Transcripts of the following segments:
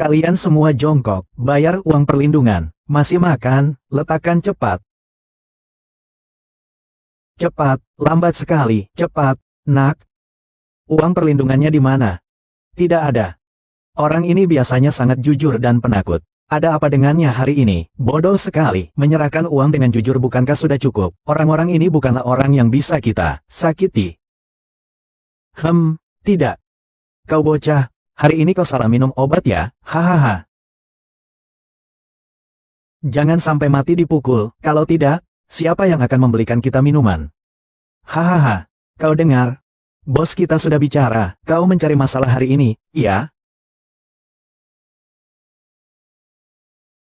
Kalian semua jongkok, bayar uang perlindungan, masih makan, letakkan cepat. Cepat, lambat sekali, cepat, nak. Uang perlindungannya di mana? Tidak ada. Orang ini biasanya sangat jujur dan penakut. Ada apa dengannya hari ini? Bodoh sekali, menyerahkan uang dengan jujur bukankah sudah cukup? Orang-orang ini bukanlah orang yang bisa kita sakiti. Tidak. Kau bocah, hari ini kau salah minum obat ya? Hahaha. Jangan sampai mati dipukul, kalau tidak, siapa yang akan membelikan kita minuman? Hahaha, kau dengar? Bos kita sudah bicara, kau mencari masalah hari ini, iya?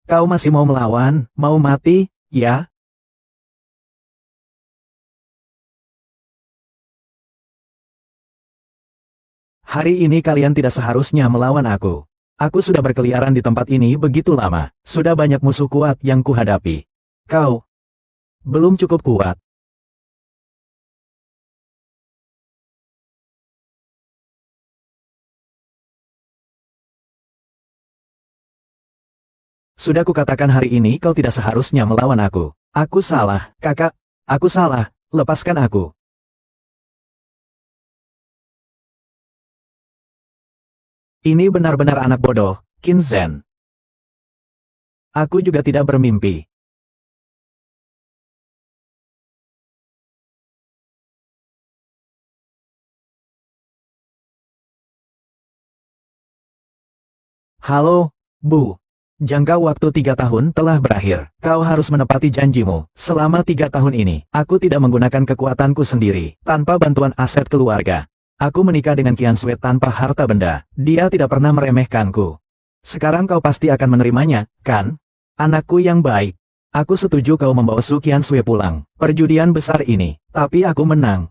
Kau masih mau melawan, mau mati, ya? Hari ini kalian tidak seharusnya melawan aku. Aku sudah berkeliaran di tempat ini begitu lama, sudah banyak musuh kuat yang kuhadapi. Kau belum cukup kuat. Sudah kukatakan hari ini kau tidak seharusnya melawan aku. Aku salah, kakak. Aku salah, lepaskan aku. Ini benar-benar anak bodoh, Qin Zhen. Aku juga tidak bermimpi. Halo, Bu. Jangka waktu 3 tahun telah berakhir. Kau harus menepati janjimu. Selama 3 tahun ini, aku tidak menggunakan kekuatanku sendiri, tanpa bantuan aset keluarga. Aku menikah dengan Qian Sui tanpa harta benda. Dia tidak pernah meremehkanku. Sekarang kau pasti akan menerimanya, kan? Anakku yang baik. Aku setuju kau membawa Su Qian Sui pulang. Perjudian besar ini, tapi aku menang.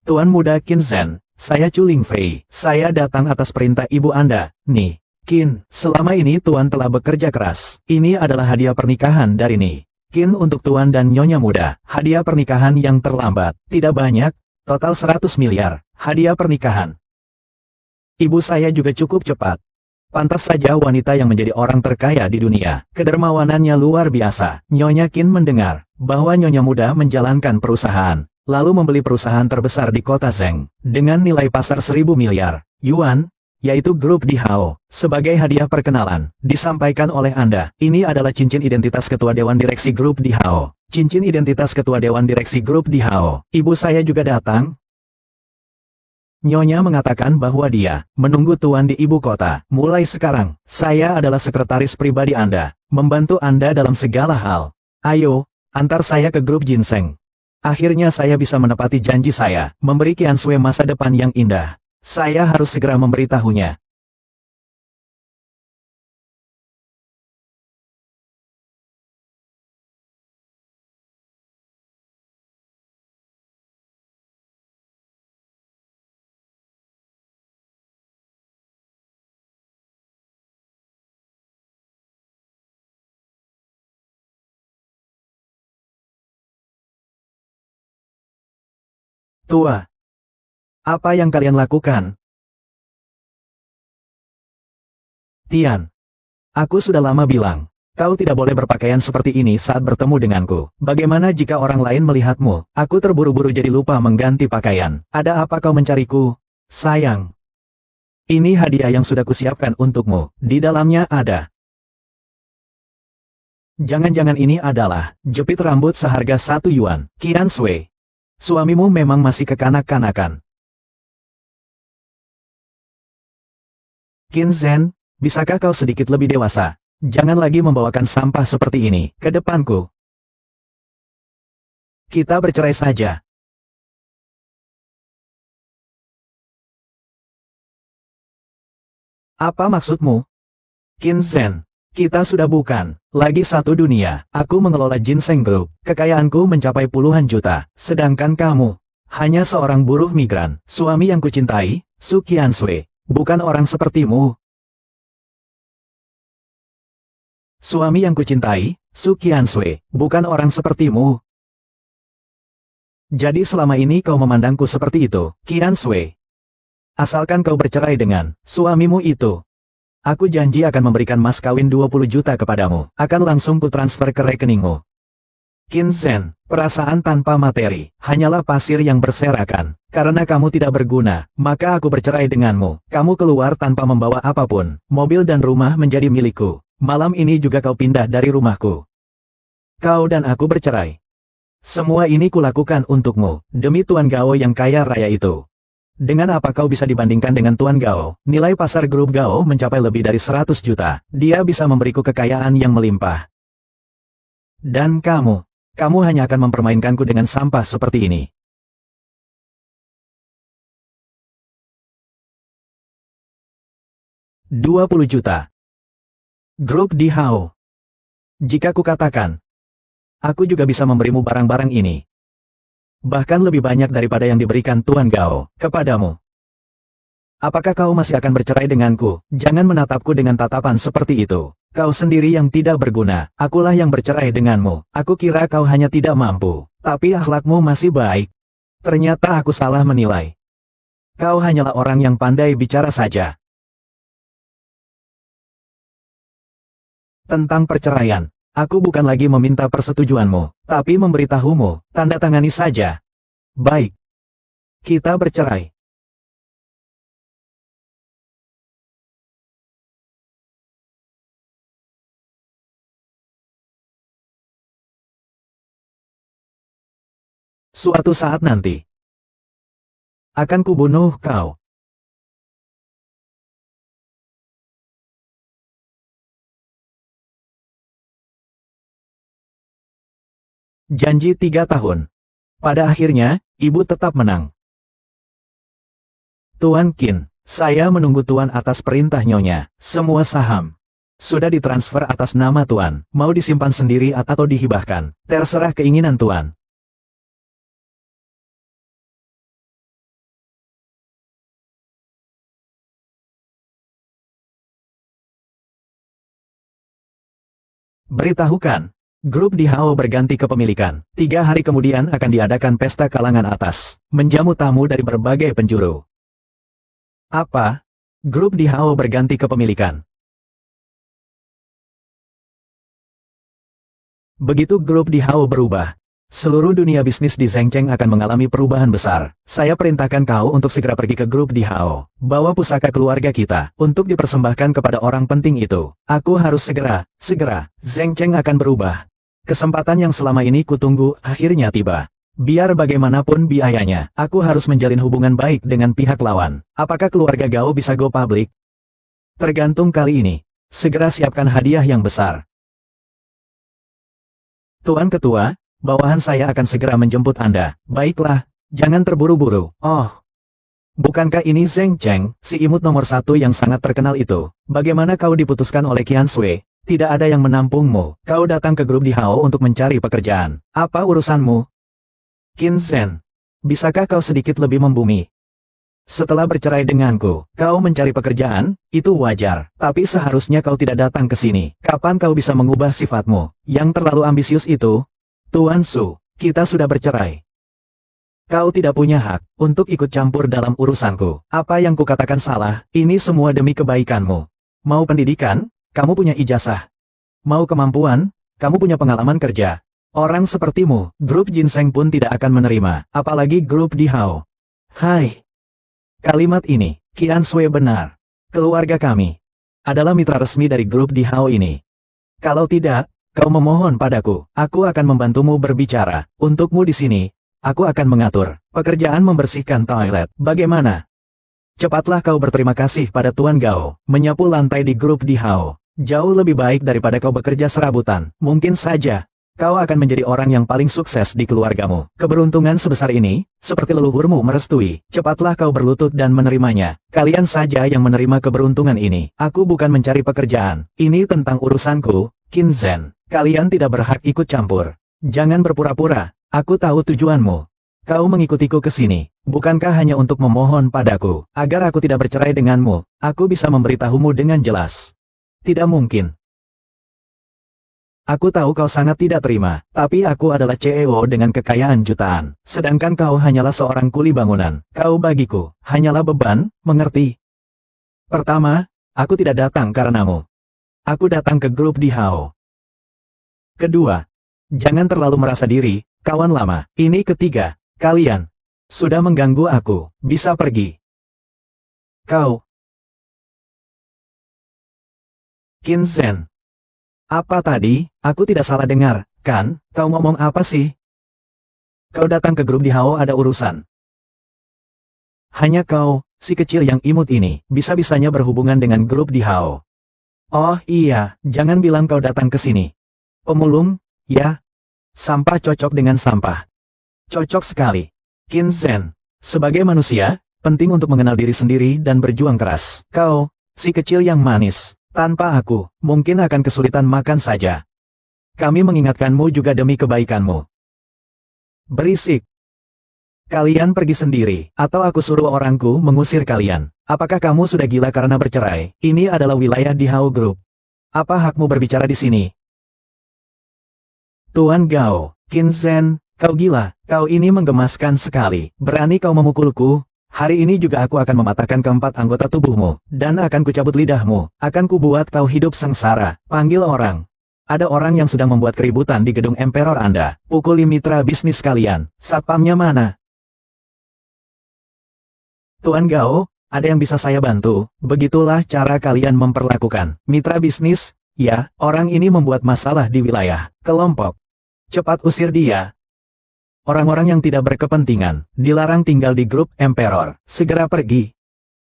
Tuan Muda Qin Zhen, saya Chu Lingfei. Saya datang atas perintah ibu Anda, Ni. Qin, selama ini Tuan telah bekerja keras. Ini adalah hadiah pernikahan dari Ni. Qin untuk Tuan dan Nyonya Muda. Hadiah pernikahan yang terlambat. Tidak banyak, total 100 miliar. Hadiah pernikahan. Ibu saya juga cukup cepat. Pantas saja wanita yang menjadi orang terkaya di dunia. Kedermawanannya luar biasa. Nyonya Qin mendengar bahwa Nyonya Muda menjalankan perusahaan, lalu membeli perusahaan terbesar di kota Zheng, dengan nilai pasar 1000 miliar yuan, yaitu grup Dihao. Sebagai hadiah perkenalan, disampaikan oleh Anda, ini adalah cincin identitas ketua Dewan Direksi grup Dihao. Cincin identitas ketua Dewan Direksi grup Dihao. Ibu saya juga datang. Nyonya mengatakan bahwa dia menunggu Tuan di ibu kota. Mulai sekarang, saya adalah sekretaris pribadi Anda, membantu Anda dalam segala hal. Ayo, antar saya ke grup Ginseng. Akhirnya saya bisa menepati janji saya, memberi Qian Sui masa depan yang indah. Saya harus segera memberitahunya. Tua, apa yang kalian lakukan? Tian, aku sudah lama bilang, kau tidak boleh berpakaian seperti ini saat bertemu denganku. Bagaimana jika orang lain melihatmu? Aku terburu-buru jadi lupa mengganti pakaian. Ada apa kau mencariku? Sayang. Ini hadiah yang sudah kusiapkan untukmu. Di dalamnya ada. Jangan-jangan ini adalah jepit rambut seharga 1 yuan. Qian Sui, suamimu memang masih kekanak-kanakan. Qin Zhen, bisakah kau sedikit lebih dewasa? Jangan lagi membawakan sampah seperti ini ke depanku. Kita bercerai saja. Apa maksudmu? Qin Zhen, kita sudah bukan lagi satu dunia. Aku mengelola Ginseng Group. Kekayaanku mencapai puluhan juta. Sedangkan kamu hanya seorang buruh migran. Suami yang kucintai, Su Qian Sui, bukan orang sepertimu. Suami yang kucintai, Su Qiansui, bukan orang sepertimu. Jadi selama ini kau memandangku seperti itu, Qiansui. Asalkan kau bercerai dengan suamimu itu, aku janji akan memberikan mas kawin 20 juta kepadamu, akan langsung kutransfer ke rekeningmu. Qin Zhen, perasaan tanpa materi, hanyalah pasir yang berserakan. Karena kamu tidak berguna, maka aku bercerai denganmu. Kamu keluar tanpa membawa apapun, mobil dan rumah menjadi milikku. Malam ini juga kau pindah dari rumahku. Kau dan aku bercerai. Semua ini kulakukan untukmu, demi Tuan Gao yang kaya raya itu. Dengan apa kau bisa dibandingkan dengan Tuan Gao? Nilai pasar grup Gao mencapai lebih dari 100 juta. Dia bisa memberiku kekayaan yang melimpah. Dan kamu hanya akan mempermainkanku dengan sampah seperti ini. $20 juta. Grup Di Hao. Jika kukatakan, aku juga bisa memberimu barang-barang ini. Bahkan lebih banyak daripada yang diberikan Tuan Gao kepadamu. Apakah kau masih akan bercerai denganku? Jangan menatapku dengan tatapan seperti itu. Kau sendiri yang tidak berguna, akulah yang bercerai denganmu. Aku kira kau hanya tidak mampu, tapi akhlakmu masih baik. Ternyata aku salah menilai. Kau hanyalah orang yang pandai bicara saja. Tentang perceraian, aku bukan lagi meminta persetujuanmu, tapi memberitahumu, tanda tangani saja. Baik. Kita bercerai. Suatu saat nanti, akan kubunuh kau. Janji 3 tahun. Pada akhirnya, ibu tetap menang. Tuan Qin, saya menunggu Tuan atas perintah Nyonya. Semua saham sudah ditransfer atas nama Tuan. Mau disimpan sendiri atau dihibahkan, terserah keinginan Tuan. Beritahukan, grup Di Hao berganti kepemilikan. 3 hari kemudian akan diadakan pesta kalangan atas, menjamu tamu dari berbagai penjuru. Apa? Grup Di Hao berganti kepemilikan. Begitu grup Di Hao berubah, seluruh dunia bisnis di Zhengcheng akan mengalami perubahan besar. Saya perintahkan kau untuk segera pergi ke grup Di Hao. Bawa pusaka keluarga kita, untuk dipersembahkan kepada orang penting itu. Aku harus segera. Zhengcheng akan berubah. Kesempatan yang selama ini kutunggu, akhirnya tiba. Biar bagaimanapun biayanya, aku harus menjalin hubungan baik dengan pihak lawan. Apakah keluarga Gao bisa go public? Tergantung kali ini. Segera siapkan hadiah yang besar. Tuan Ketua, bawahan saya akan segera menjemput Anda. Baiklah, jangan terburu-buru. Oh, bukankah ini Zheng Cheng, si imut nomor 1 yang sangat terkenal itu? Bagaimana kau diputuskan oleh Qiansui? Tidak ada yang menampungmu. Kau datang ke grup Di Hao untuk mencari pekerjaan. Apa urusanmu? Qin Zhen, bisakah kau sedikit lebih membumi? Setelah bercerai denganku, kau mencari pekerjaan, itu wajar. Tapi seharusnya kau tidak datang ke sini. Kapan kau bisa mengubah sifatmu, yang terlalu ambisius itu? Tuan Su, kita sudah bercerai. Kau tidak punya hak untuk ikut campur dalam urusanku. Apa yang kukatakan salah? Ini semua demi kebaikanmu. Mau pendidikan? Kamu punya ijazah. Mau kemampuan? Kamu punya pengalaman kerja. Orang sepertimu, grup Ginseng pun tidak akan menerima. Apalagi grup Di Hao. Hai. Kalimat ini, Qiansui benar. Keluarga kami adalah mitra resmi dari grup Di Hao ini. Kalau tidak, kau memohon padaku, aku akan membantumu berbicara. Untukmu di sini, aku akan mengatur pekerjaan membersihkan toilet. Bagaimana? Cepatlah kau berterima kasih pada Tuan Gao, menyapu lantai di grup Di Hao. Jauh lebih baik daripada kau bekerja serabutan. Mungkin saja kau akan menjadi orang yang paling sukses di keluargamu. Keberuntungan sebesar ini, seperti leluhurmu merestui. Cepatlah kau berlutut dan menerimanya. Kalian saja yang menerima keberuntungan ini. Aku bukan mencari pekerjaan. Ini tentang urusanku, Qin Zhen. Kalian tidak berhak ikut campur. Jangan berpura-pura. Aku tahu tujuanmu. Kau mengikutiku ke sini, bukankah hanya untuk memohon padaku, agar aku tidak bercerai denganmu? Aku bisa memberitahumu dengan jelas. Tidak mungkin. Aku tahu kau sangat tidak terima, tapi aku adalah CEO dengan kekayaan jutaan. Sedangkan kau hanyalah seorang kuli bangunan. Kau bagiku, hanyalah beban, mengerti? Pertama, aku tidak datang karenamu. Aku datang ke grup di Hao. Kedua, jangan terlalu merasa diri, kawan lama. Ini ketiga, kalian sudah mengganggu aku, bisa pergi. Kau. Qin Zhen. Apa tadi? Aku tidak salah dengar, kan? Kau ngomong apa sih? Kau datang ke grup di Hao ada urusan. Hanya kau, si kecil yang imut ini, bisa-bisanya berhubungan dengan grup di Hao. Oh iya, jangan bilang kau datang ke sini. Pemulung, ya? Sampah cocok dengan sampah. Cocok sekali. Qin Zhen. Sebagai manusia, penting untuk mengenal diri sendiri dan berjuang keras. Kau, si kecil yang manis. Tanpa aku, mungkin akan kesulitan makan saja. Kami mengingatkanmu juga demi kebaikanmu. Berisik. Kalian pergi sendiri, atau aku suruh orangku mengusir kalian. Apakah kamu sudah gila karena bercerai? Ini adalah wilayah di Hao Group. Apa hakmu berbicara di sini? Tuan Gao, Qin Zhen, kau gila, kau ini menggemaskan sekali. Berani kau memukulku? Hari ini juga aku akan mematahkan keempat anggota tubuhmu, dan akan kucabut lidahmu, akan kubuat kau hidup sengsara. Panggil orang. Ada orang yang sedang membuat keributan di gedung Emperor Anda. Pukuli mitra bisnis kalian. Satpamnya mana? Tuan Gao, ada yang bisa saya bantu? Begitulah cara kalian memperlakukan mitra bisnis? Ya, orang ini membuat masalah di wilayah kelompok. Cepat usir dia. Orang-orang yang tidak berkepentingan, dilarang tinggal di grup Emperor. Segera pergi.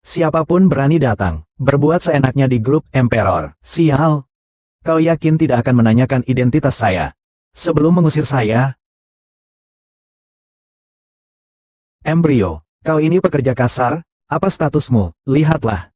Siapapun berani datang, berbuat seenaknya di grup Emperor. Sial. Kau yakin tidak akan menanyakan identitas saya? Sebelum mengusir saya? Embrio, kau ini pekerja kasar? Apa statusmu? Lihatlah.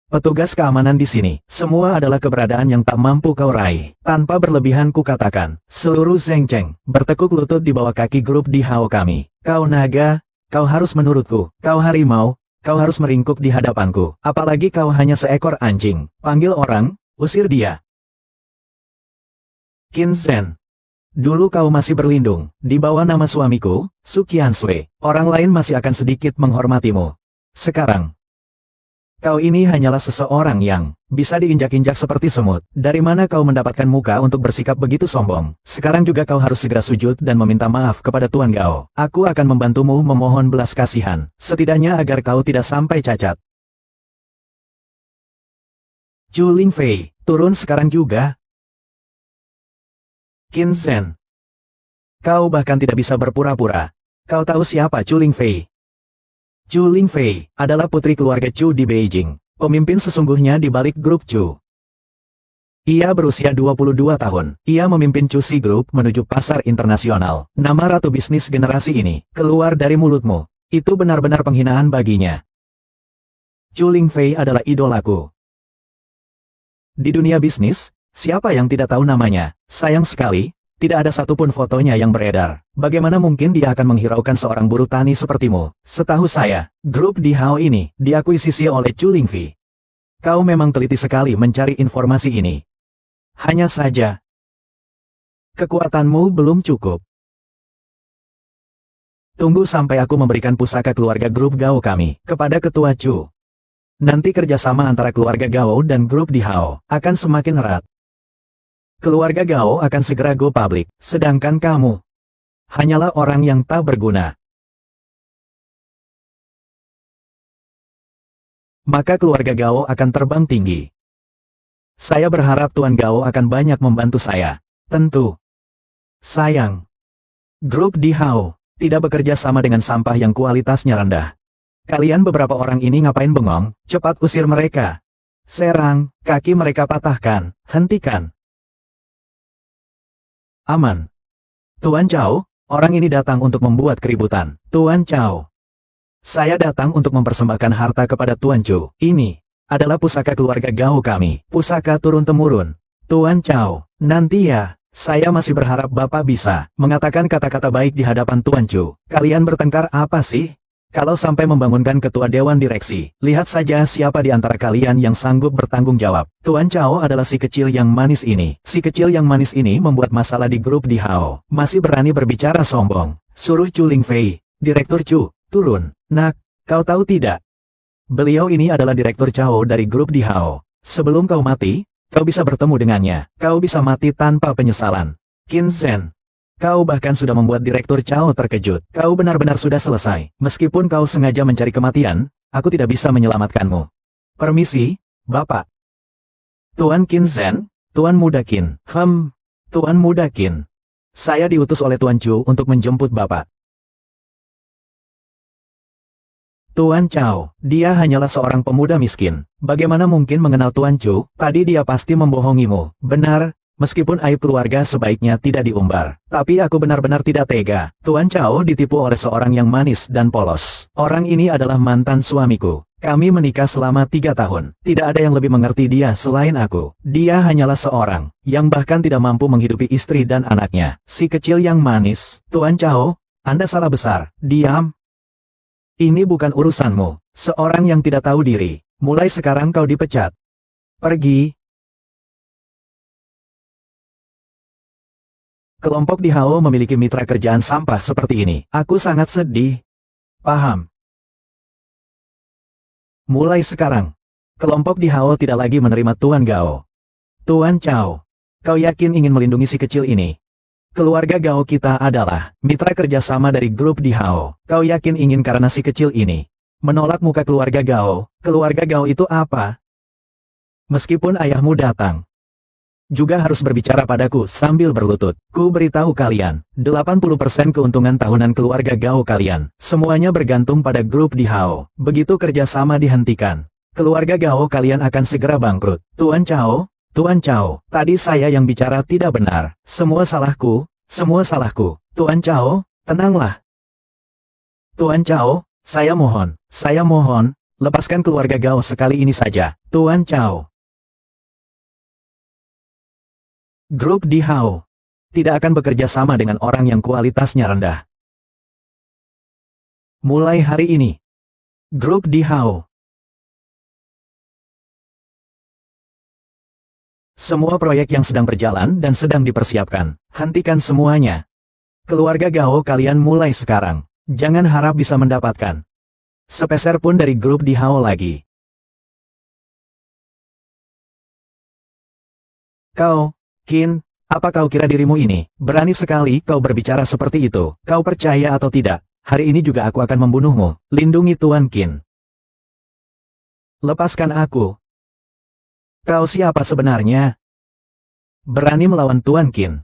Petugas keamanan di sini, semua adalah keberadaan yang tak mampu kau raih. Tanpa berlebihan ku katakan, seluruh Zhengcheng, bertekuk lutut di bawah kaki grup di Hao kami. Kau naga, kau harus menurutku. Kau harimau, kau harus meringkuk di hadapanku. Apalagi kau hanya seekor anjing. Panggil orang, usir dia. Qin Zhen. Dulu kau masih berlindung, di bawah nama suamiku, Su Qiansui. Orang lain masih akan sedikit menghormatimu. Sekarang, kau ini hanyalah seseorang yang bisa diinjak-injak seperti semut. Dari mana kau mendapatkan muka untuk bersikap begitu sombong? Sekarang juga kau harus segera sujud dan meminta maaf kepada Tuan Gao. Aku akan membantumu memohon belas kasihan, setidaknya agar kau tidak sampai cacat. Zhu Lingfei, turun sekarang juga. Qin Zhen. Kau bahkan tidak bisa berpura-pura. Kau tahu siapa Zhu Lingfei? Zhu Lingfei adalah putri keluarga Zhu di Beijing, pemimpin sesungguhnya di balik grup Zhu. Ia berusia 22 tahun. Ia memimpin Cusi Group menuju pasar internasional. Nama ratu bisnis generasi ini keluar dari mulutmu. Itu benar-benar penghinaan baginya. Zhu Lingfei adalah idolaku. Di dunia bisnis, siapa yang tidak tahu namanya? Sayang sekali, tidak ada satupun fotonya yang beredar. Bagaimana mungkin dia akan menghiraukan seorang buruh tani sepertimu? Setahu saya, grup di Hao ini diakuisisi oleh Zhu Lingfei. Kau memang teliti sekali mencari informasi ini. Hanya saja, kekuatanmu belum cukup. Tunggu sampai aku memberikan pusaka keluarga grup Gao kami kepada ketua Zhu. Nanti kerjasama antara keluarga Gao dan grup di Hao akan semakin erat. Keluarga Gao akan segera go public, sedangkan kamu hanyalah orang yang tak berguna. Maka keluarga Gao akan terbang tinggi. Saya berharap Tuan Gao akan banyak membantu saya. Tentu. Sayang. Grup di Hao tidak bekerja sama dengan sampah yang kualitasnya rendah. Kalian beberapa orang ini ngapain bengong? Cepat usir mereka. Serang, kaki mereka patahkan, hentikan. Aman. Tuan Chao, orang ini datang untuk membuat keributan. Tuan Chao. Saya datang untuk mempersembahkan harta kepada Tuan Zhu. Ini adalah pusaka keluarga Gao kami. Pusaka turun-temurun. Tuan Chao, nanti ya, saya masih berharap Bapak bisa mengatakan kata-kata baik di hadapan Tuan Zhu. Kalian bertengkar apa sih? Kalau sampai membangunkan ketua dewan direksi, lihat saja siapa di antara kalian yang sanggup bertanggung jawab. Tuan Chao adalah si kecil yang manis ini. Si kecil yang manis ini membuat masalah di grup di Hao. Masih berani berbicara sombong. Suruh Chu Lingfei, Direktur Chu, turun. Nak, kau tahu tidak? Beliau ini adalah Direktur Chao dari grup di Hao. Sebelum kau mati, kau bisa bertemu dengannya. Kau bisa mati tanpa penyesalan. Qin Zhen. Kau bahkan sudah membuat Direktur Chao terkejut. Kau benar-benar sudah selesai. Meskipun kau sengaja mencari kematian, aku tidak bisa menyelamatkanmu. Permisi, Bapak. Tuan Qin Zhen, Tuan Muda Qin. Tuan Muda Qin. Saya diutus oleh Tuan Chu untuk menjemput Bapak. Tuan Chao, dia hanyalah seorang pemuda miskin. Bagaimana mungkin mengenal Tuan Chu? Tadi dia pasti membohongimu. Benar. Meskipun aib keluarga sebaiknya tidak diumbar. Tapi aku benar-benar tidak tega. Tuan Chao ditipu oleh seorang yang manis dan polos. Orang ini adalah mantan suamiku. Kami menikah selama 3 tahun. Tidak ada yang lebih mengerti dia selain aku. Dia hanyalah seorang yang bahkan tidak mampu menghidupi istri dan anaknya. Si kecil yang manis. Tuan Chao, Anda salah besar. Diam. Ini bukan urusanmu. Seorang yang tidak tahu diri. Mulai sekarang kau dipecat. Pergi. Kelompok di Hao memiliki mitra kerjaan sampah seperti ini. Aku sangat sedih. Paham. Mulai sekarang, kelompok di Hao tidak lagi menerima Tuan Gao. Tuan Chao, kau yakin ingin melindungi si kecil ini? Keluarga Gao kita adalah mitra kerjasama dari grup di Hao. Kau yakin ingin karena si kecil ini menolak muka keluarga Gao? Keluarga Gao itu apa? Meskipun ayahmu datang, juga harus berbicara padaku sambil berlutut. Ku beritahu kalian, 80% keuntungan tahunan keluarga Gao kalian, semuanya bergantung pada grup di Hao. Begitu kerjasama dihentikan, keluarga Gao kalian akan segera bangkrut. Tuan Chao, tadi saya yang bicara tidak benar. Semua salahku. Tuan Chao, tenanglah. Tuan Chao, saya mohon, lepaskan keluarga Gao sekali ini saja. Tuan Chao. Grup di Hao tidak akan bekerja sama dengan orang yang kualitasnya rendah. Mulai hari ini, grup di Hao. Semua proyek yang sedang berjalan dan sedang dipersiapkan, hentikan semuanya. Keluarga Gao kalian mulai sekarang. Jangan harap bisa mendapatkan sepeser pun dari grup di Hao lagi. Kau, Qin, apa kau kira dirimu ini? Berani sekali kau berbicara seperti itu. Kau percaya atau tidak, hari ini juga aku akan membunuhmu. Lindungi Tuan Qin. Lepaskan aku. Kau siapa sebenarnya? Berani melawan Tuan Qin.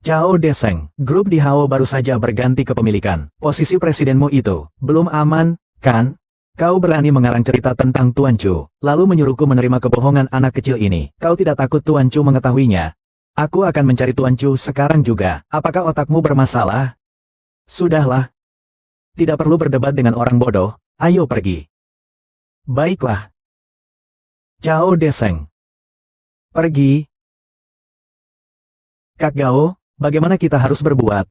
Chao Deseng, grup di Hao baru saja berganti kepemilikan. Posisi presidenmu itu belum aman, kan? Kau berani mengarang cerita tentang Tuan Chu, lalu menyuruhku menerima kebohongan anak kecil ini. Kau tidak takut Tuan Chu mengetahuinya? Aku akan mencari Tuan Chu sekarang juga. Apakah otakmu bermasalah? Sudahlah. Tidak perlu berdebat dengan orang bodoh, ayo pergi. Baiklah. Chao Deseng. Pergi. Kak Gao, bagaimana kita harus berbuat?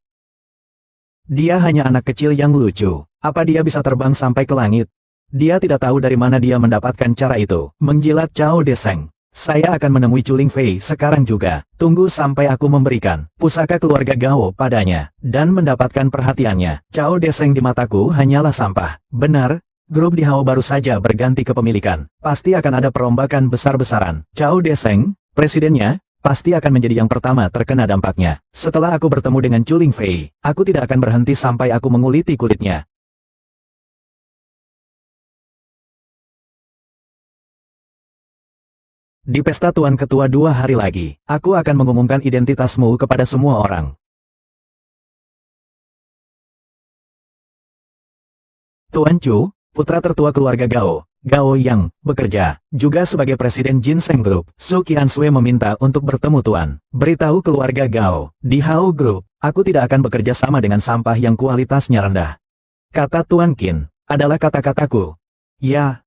Dia hanya anak kecil yang lucu. Apa dia bisa terbang sampai ke langit? Dia tidak tahu dari mana dia mendapatkan cara itu. Menjilat Chao Deseng. Saya akan menemui Chu Lingfei sekarang juga. Tunggu sampai aku memberikan pusaka keluarga Gao padanya, dan mendapatkan perhatiannya. Chao Deseng di mataku hanyalah sampah. Benar, grup di Hao baru saja berganti kepemilikan. Pasti akan ada perombakan besar-besaran. Chao Deseng, presidennya, pasti akan menjadi yang pertama terkena dampaknya. Setelah aku bertemu dengan Chu Lingfei, aku tidak akan berhenti sampai aku menguliti kulitnya. Di pesta Tuan Ketua 2 hari lagi, aku akan mengumumkan identitasmu kepada semua orang. Tuan Chu, putra tertua keluarga Gao, Gao Yang, bekerja, juga sebagai presiden Ginseng Group. Su Qiansui meminta untuk bertemu Tuan. Beritahu keluarga Gao, di Hao Group, aku tidak akan bekerja sama dengan sampah yang kualitasnya rendah. Kata Tuan Qin, adalah kata-kataku. Ya.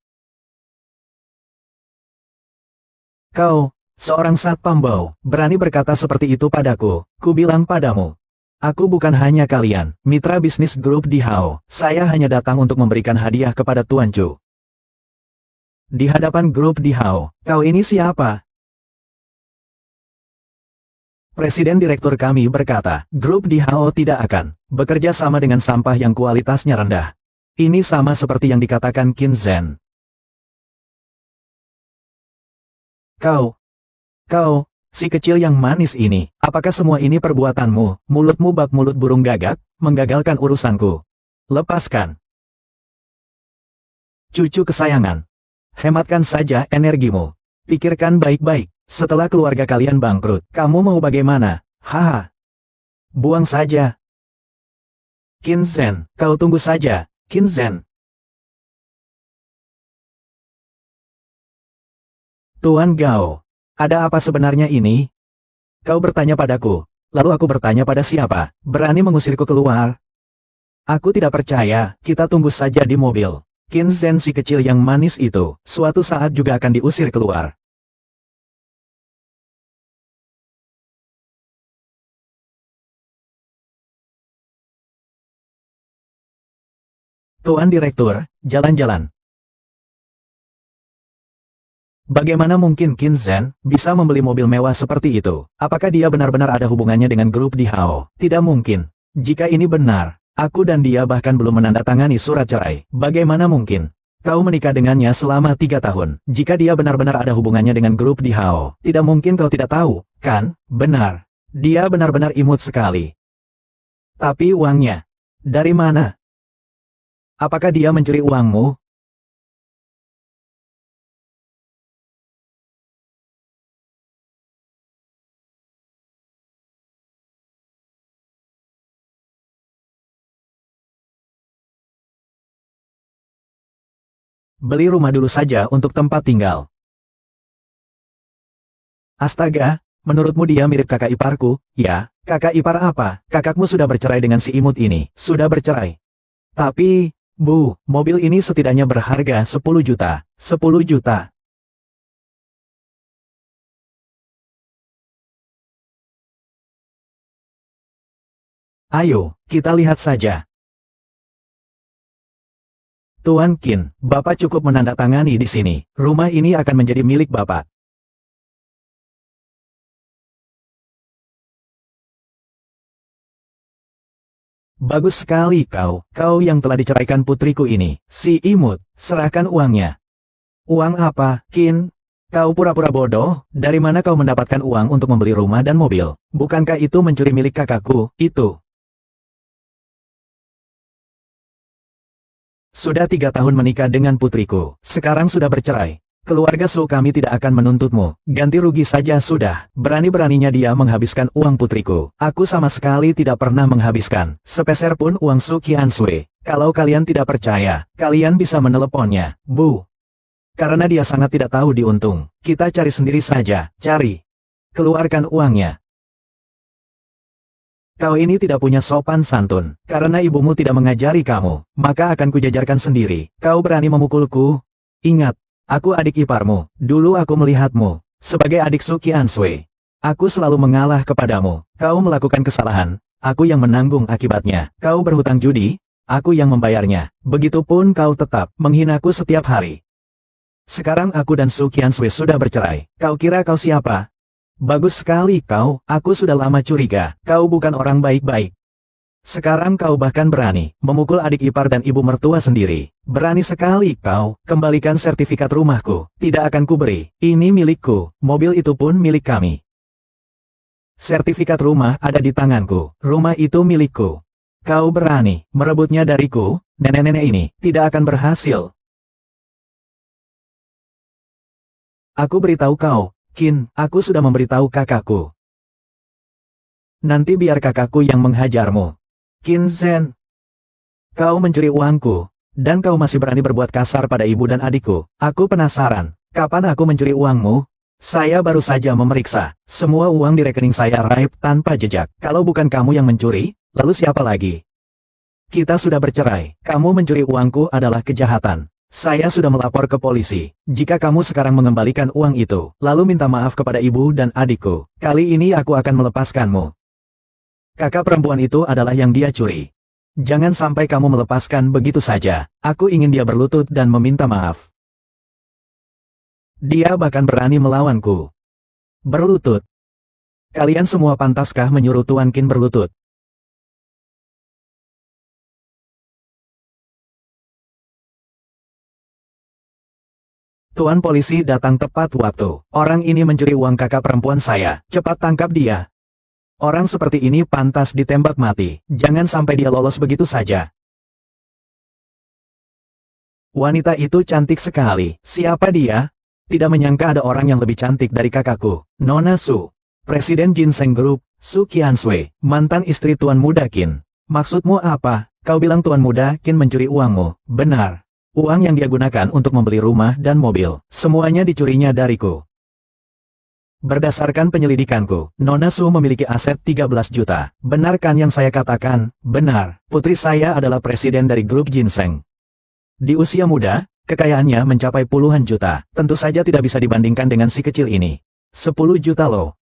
Kau, seorang satpam bau, berani berkata seperti itu padaku. Ku bilang padamu. Aku bukan hanya kalian, mitra bisnis grup Di Hao. Saya hanya datang untuk memberikan hadiah kepada Tuan Chu. Di hadapan grup Di Hao, kau ini siapa? Presiden direktur kami berkata, grup Di Hao tidak akan bekerja sama dengan sampah yang kualitasnya rendah. Ini sama seperti yang dikatakan Qin Zhen. Kau, si kecil yang manis ini, apakah semua ini perbuatanmu? Mulutmu bak mulut burung gagak, menggagalkan urusanku. Lepaskan. Cucu kesayangan. Hematkan saja energimu. Pikirkan baik-baik. Setelah keluarga kalian bangkrut, kamu mau bagaimana? Haha. Buang saja. Qin Zhen, kau tunggu saja, Qin Zhen. Tuan Gao, ada apa sebenarnya ini? Kau bertanya padaku, lalu aku bertanya pada siapa? Berani mengusirku keluar? Aku tidak percaya, kita tunggu saja di mobil. Qin Zhen si kecil yang manis itu, suatu saat juga akan diusir keluar. Tuan Direktur, jalan-jalan. Bagaimana mungkin Qin Zhen bisa membeli mobil mewah seperti itu? Apakah dia benar-benar ada hubungannya dengan grup Di Hao? Tidak mungkin. Jika ini benar, aku dan dia bahkan belum menandatangani surat cerai. Bagaimana mungkin? Kau menikah dengannya selama 3 tahun. Jika dia benar-benar ada hubungannya dengan grup Di Hao, tidak mungkin kau tidak tahu, kan? Benar. Dia benar-benar imut sekali. Tapi uangnya, dari mana? Apakah dia mencuri uangmu? Beli rumah dulu saja untuk tempat tinggal. Astaga, menurutmu dia mirip kakak iparku? Ya, kakak ipar apa? Kakakmu sudah bercerai dengan si imut ini. Sudah bercerai. Tapi, Bu, mobil ini setidaknya berharga 10 juta. 10 juta. Ayo, kita lihat saja. Tuan Qin, Bapak cukup menandatangani di sini. Rumah ini akan menjadi milik Bapak. Bagus sekali kau yang telah diceraikan putriku ini. Si imut, serahkan uangnya. Uang apa, Qin? Kau pura-pura bodoh, dari mana kau mendapatkan uang untuk membeli rumah dan mobil? Bukankah itu mencuri milik kakakku, itu? Sudah 3 tahun menikah dengan putriku, sekarang sudah bercerai. Keluarga Su kami tidak akan menuntutmu, ganti rugi saja sudah. Berani-beraninya dia menghabiskan uang putriku. Aku sama sekali tidak pernah menghabiskan sepeser pun uang Su Qiansui. Kalau kalian tidak percaya, kalian bisa meneleponnya, Bu. Karena dia sangat tidak tahu diuntung. Kita cari sendiri saja, cari. Keluarkan uangnya. Kau ini tidak punya sopan santun. Karena ibumu tidak mengajari kamu, maka akan kujajarkan sendiri. Kau berani memukulku? Ingat. Aku adik iparmu, dulu aku melihatmu sebagai adik Su Qiansui. Aku selalu mengalah kepadamu, kau melakukan kesalahan, aku yang menanggung akibatnya. Kau berhutang judi, aku yang membayarnya. Begitupun kau tetap menghinaku setiap hari. Sekarang aku dan Su Qiansui sudah bercerai. Kau kira kau siapa? Bagus sekali kau, aku sudah lama curiga, kau bukan orang baik-baik. Sekarang kau bahkan berani memukul adik ipar dan ibu mertua sendiri. Berani sekali kau, kembalikan sertifikat rumahku. Tidak akan kuberi, ini milikku, mobil itu pun milik kami. Sertifikat rumah ada di tanganku, rumah itu milikku. Kau berani merebutnya dariku, nenek-nenek ini tidak akan berhasil. Aku beritahu kau, Qin, aku sudah memberitahu kakakku. Nanti biar kakakku yang menghajarmu. Qin Zhen, kau mencuri uangku, dan kau masih berani berbuat kasar pada ibu dan adikku. Aku penasaran, kapan aku mencuri uangmu? Saya baru saja memeriksa, semua uang di rekening saya raib tanpa jejak. Kalau bukan kamu yang mencuri, lalu siapa lagi? Kita sudah bercerai, kamu mencuri uangku adalah kejahatan. Saya sudah melapor ke polisi. Jika kamu sekarang mengembalikan uang itu, lalu minta maaf kepada ibu dan adikku, kali ini aku akan melepaskanmu. Kakak perempuan itu adalah yang dia curi. Jangan sampai kamu melepaskan begitu saja. Aku ingin dia berlutut dan meminta maaf. Dia bahkan berani melawanku. Berlutut. Kalian semua pantaskah menyuruh Tuan Qin berlutut? Tuan polisi datang tepat waktu. Orang ini mencuri uang kakak perempuan saya. Cepat tangkap dia. Orang seperti ini pantas ditembak mati. Jangan sampai dia lolos begitu saja. Wanita itu cantik sekali. Siapa dia? Tidak menyangka ada orang yang lebih cantik dari kakakku. Nona Su. Presiden Ginseng Group, Su Qiansui, mantan istri Tuan Muda Qin. Maksudmu apa? Kau bilang Tuan Muda Qin mencuri uangmu. Benar. Uang yang dia gunakan untuk membeli rumah dan mobil. Semuanya dicurinya dariku. Berdasarkan penyelidikanku, Nona Su memiliki aset 13 juta. Benar kan yang saya katakan? Benar. Putri saya adalah presiden dari grup Ginseng. Di usia muda, kekayaannya mencapai puluhan juta. Tentu saja tidak bisa dibandingkan dengan si kecil ini. 10 juta loh.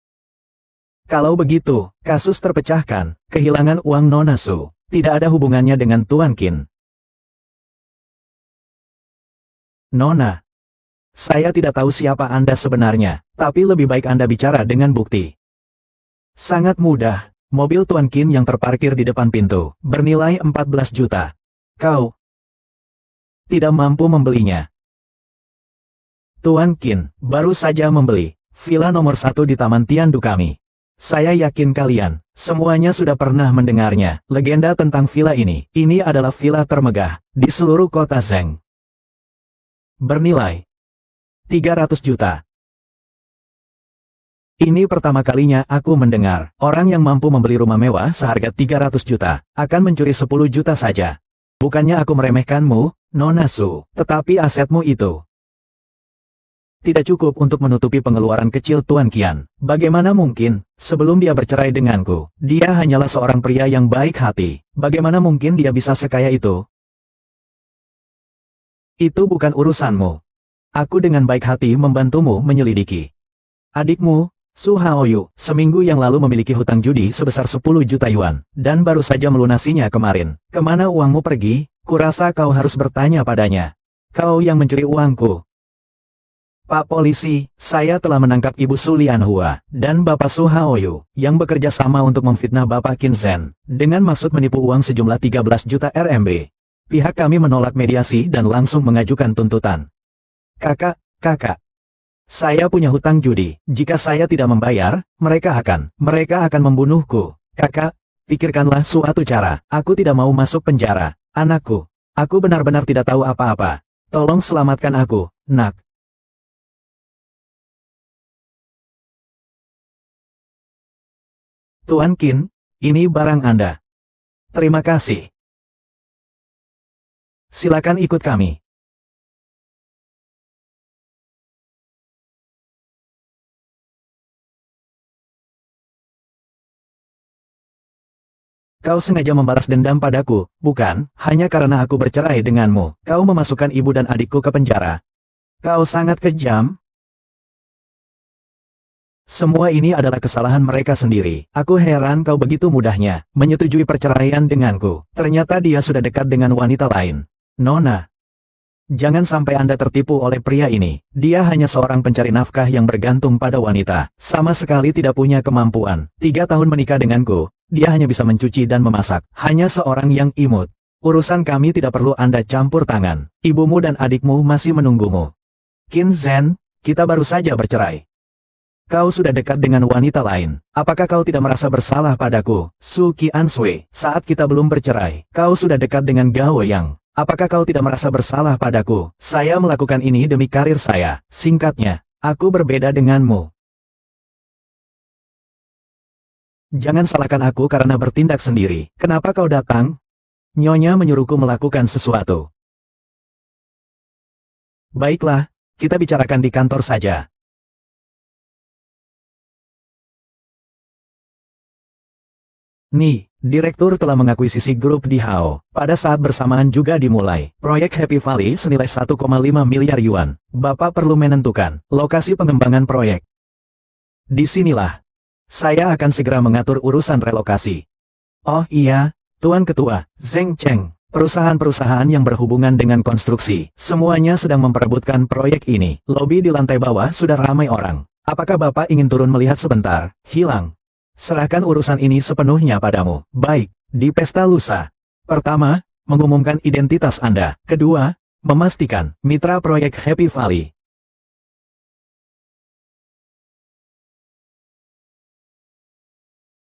Kalau begitu, kasus terpecahkan. Kehilangan uang Nona Su tidak ada hubungannya dengan Tuan Qin. Nona. Saya tidak tahu siapa Anda sebenarnya, tapi lebih baik Anda bicara dengan bukti. Sangat mudah. Mobil Tuan Qin yang terparkir di depan pintu, bernilai 14 juta. Kau tidak mampu membelinya. Tuan Qin baru saja membeli villa nomor 1 di Taman Tiandu kami. Saya yakin kalian semuanya sudah pernah mendengarnya. Legenda tentang villa ini. Ini adalah villa termegah di seluruh kota Zheng. Bernilai 300 juta. Ini pertama kalinya aku mendengar, orang yang mampu membeli rumah mewah seharga 300 juta, akan mencuri 10 juta saja. Bukannya aku meremehkanmu, Nona Su, tetapi asetmu itu tidak cukup untuk menutupi pengeluaran kecil Tuan Qian. Bagaimana mungkin, sebelum dia bercerai denganku, dia hanyalah seorang pria yang baik hati. Bagaimana mungkin dia bisa sekaya itu? Itu bukan urusanmu. Aku dengan baik hati membantumu menyelidiki. Adikmu, Su Haoyu, seminggu yang lalu memiliki hutang judi sebesar 10 juta yuan, dan baru saja melunasinya kemarin. Kemana uangmu pergi? Kurasa kau harus bertanya padanya. Kau yang mencuri uangku. Pak Polisi, saya telah menangkap Ibu Su Lianhua, dan Bapak Su Haoyu, yang bekerja sama untuk memfitnah Bapak Qin Zhen, dengan maksud menipu uang sejumlah 13 juta RMB. Pihak kami menolak mediasi dan langsung mengajukan tuntutan. Kakak, saya punya hutang judi. Jika saya tidak membayar, mereka akan membunuhku. Kakak, pikirkanlah suatu cara. Aku tidak mau masuk penjara. Anakku, aku benar-benar tidak tahu apa-apa. Tolong selamatkan aku, nak. Tuan Qin, ini barang Anda. Terima kasih. Silakan ikut kami. Kau sengaja membalas dendam padaku, bukan? Hanya karena aku bercerai denganmu, kau memasukkan ibu dan adikku ke penjara. Kau sangat kejam. Semua ini adalah kesalahan mereka sendiri. Aku heran kau begitu mudahnya menyetujui perceraian denganku. Ternyata dia sudah dekat dengan wanita lain. Nona, jangan sampai Anda tertipu oleh pria ini. Dia hanya seorang pencari nafkah yang bergantung pada wanita. Sama sekali tidak punya kemampuan. 3 tahun menikah denganku. Dia hanya bisa mencuci dan memasak. Hanya seorang yang imut. Urusan kami tidak perlu Anda campur tangan. Ibumu dan adikmu masih menunggumu. Qin Zhen, kita baru saja bercerai. Kau sudah dekat dengan wanita lain. Apakah kau tidak merasa bersalah padaku, Su Qiansui? Saat kita belum bercerai, kau sudah dekat dengan Gao Yang. Apakah kau tidak merasa bersalah padaku? Saya melakukan ini demi karir saya. Singkatnya, aku berbeda denganmu. Jangan salahkan aku karena bertindak sendiri. Kenapa kau datang? Nyonya menyuruhku melakukan sesuatu. Baiklah, kita bicarakan di kantor saja. Nih, direktur telah mengakuisisi grup di Hao. Pada saat bersamaan juga dimulai proyek Happy Valley senilai 1,5 miliar yuan. Bapak perlu menentukan lokasi pengembangan proyek. Disinilah. Saya akan segera mengatur urusan relokasi. Oh iya, Tuan Ketua, Zheng Cheng. Perusahaan-perusahaan yang berhubungan dengan konstruksi, semuanya sedang memperebutkan proyek ini. Lobi di lantai bawah sudah ramai orang. Apakah Bapak ingin turun melihat sebentar? Hilang. Serahkan urusan ini sepenuhnya padamu. Baik, di pesta lusa. Pertama, mengumumkan identitas Anda. Kedua, memastikan mitra proyek Happy Valley.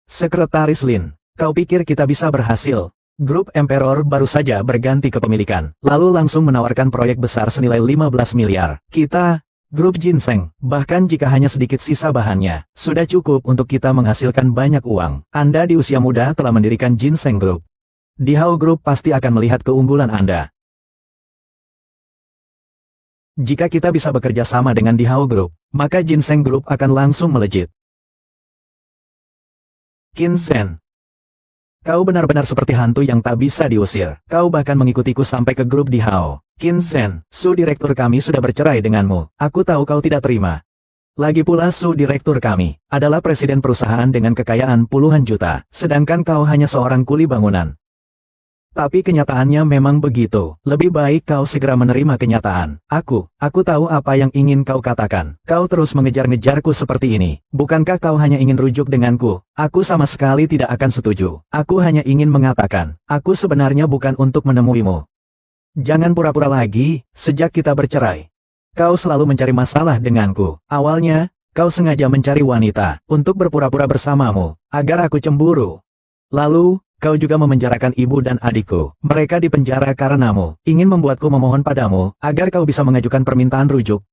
Sekretaris Lin, kau pikir kita bisa berhasil? Grup Emperor baru saja berganti kepemilikan, lalu langsung menawarkan proyek besar senilai 15 miliar. Kita, Grup Ginseng, bahkan jika hanya sedikit sisa bahannya, sudah cukup untuk kita menghasilkan banyak uang. Anda di usia muda telah mendirikan Ginseng Group. Dihao Group pasti akan melihat keunggulan Anda. Jika kita bisa bekerja sama dengan Dihao Group, maka Ginseng Group akan langsung melejit. Qin Zhen, kau benar-benar seperti hantu yang tak bisa diusir. Kau bahkan mengikutiku sampai ke grup Dihao. Qin Zhen, Su direktur kami sudah bercerai denganmu. Aku tahu kau tidak terima. Lagi pula Su direktur kami adalah presiden perusahaan dengan kekayaan puluhan juta, sedangkan kau hanya seorang kuli bangunan. Tapi kenyataannya memang begitu. Lebih baik kau segera menerima kenyataan. Aku tahu apa yang ingin kau katakan. Kau terus mengejar-ngejarku seperti ini. Bukankah kau hanya ingin rujuk denganku? Aku sama sekali tidak akan setuju. Aku hanya ingin mengatakan, aku sebenarnya bukan untuk menemuimu. Jangan pura-pura lagi, sejak kita bercerai. Kau selalu mencari masalah denganku. Awalnya, kau sengaja mencari wanita untuk berpura-pura bersamamu, agar aku cemburu. Lalu, kau juga memenjarakan ibu dan adikku. Mereka dipenjara karenamu, ingin membuatku memohon padamu, agar kau bisa mengajukan permintaan rujuk.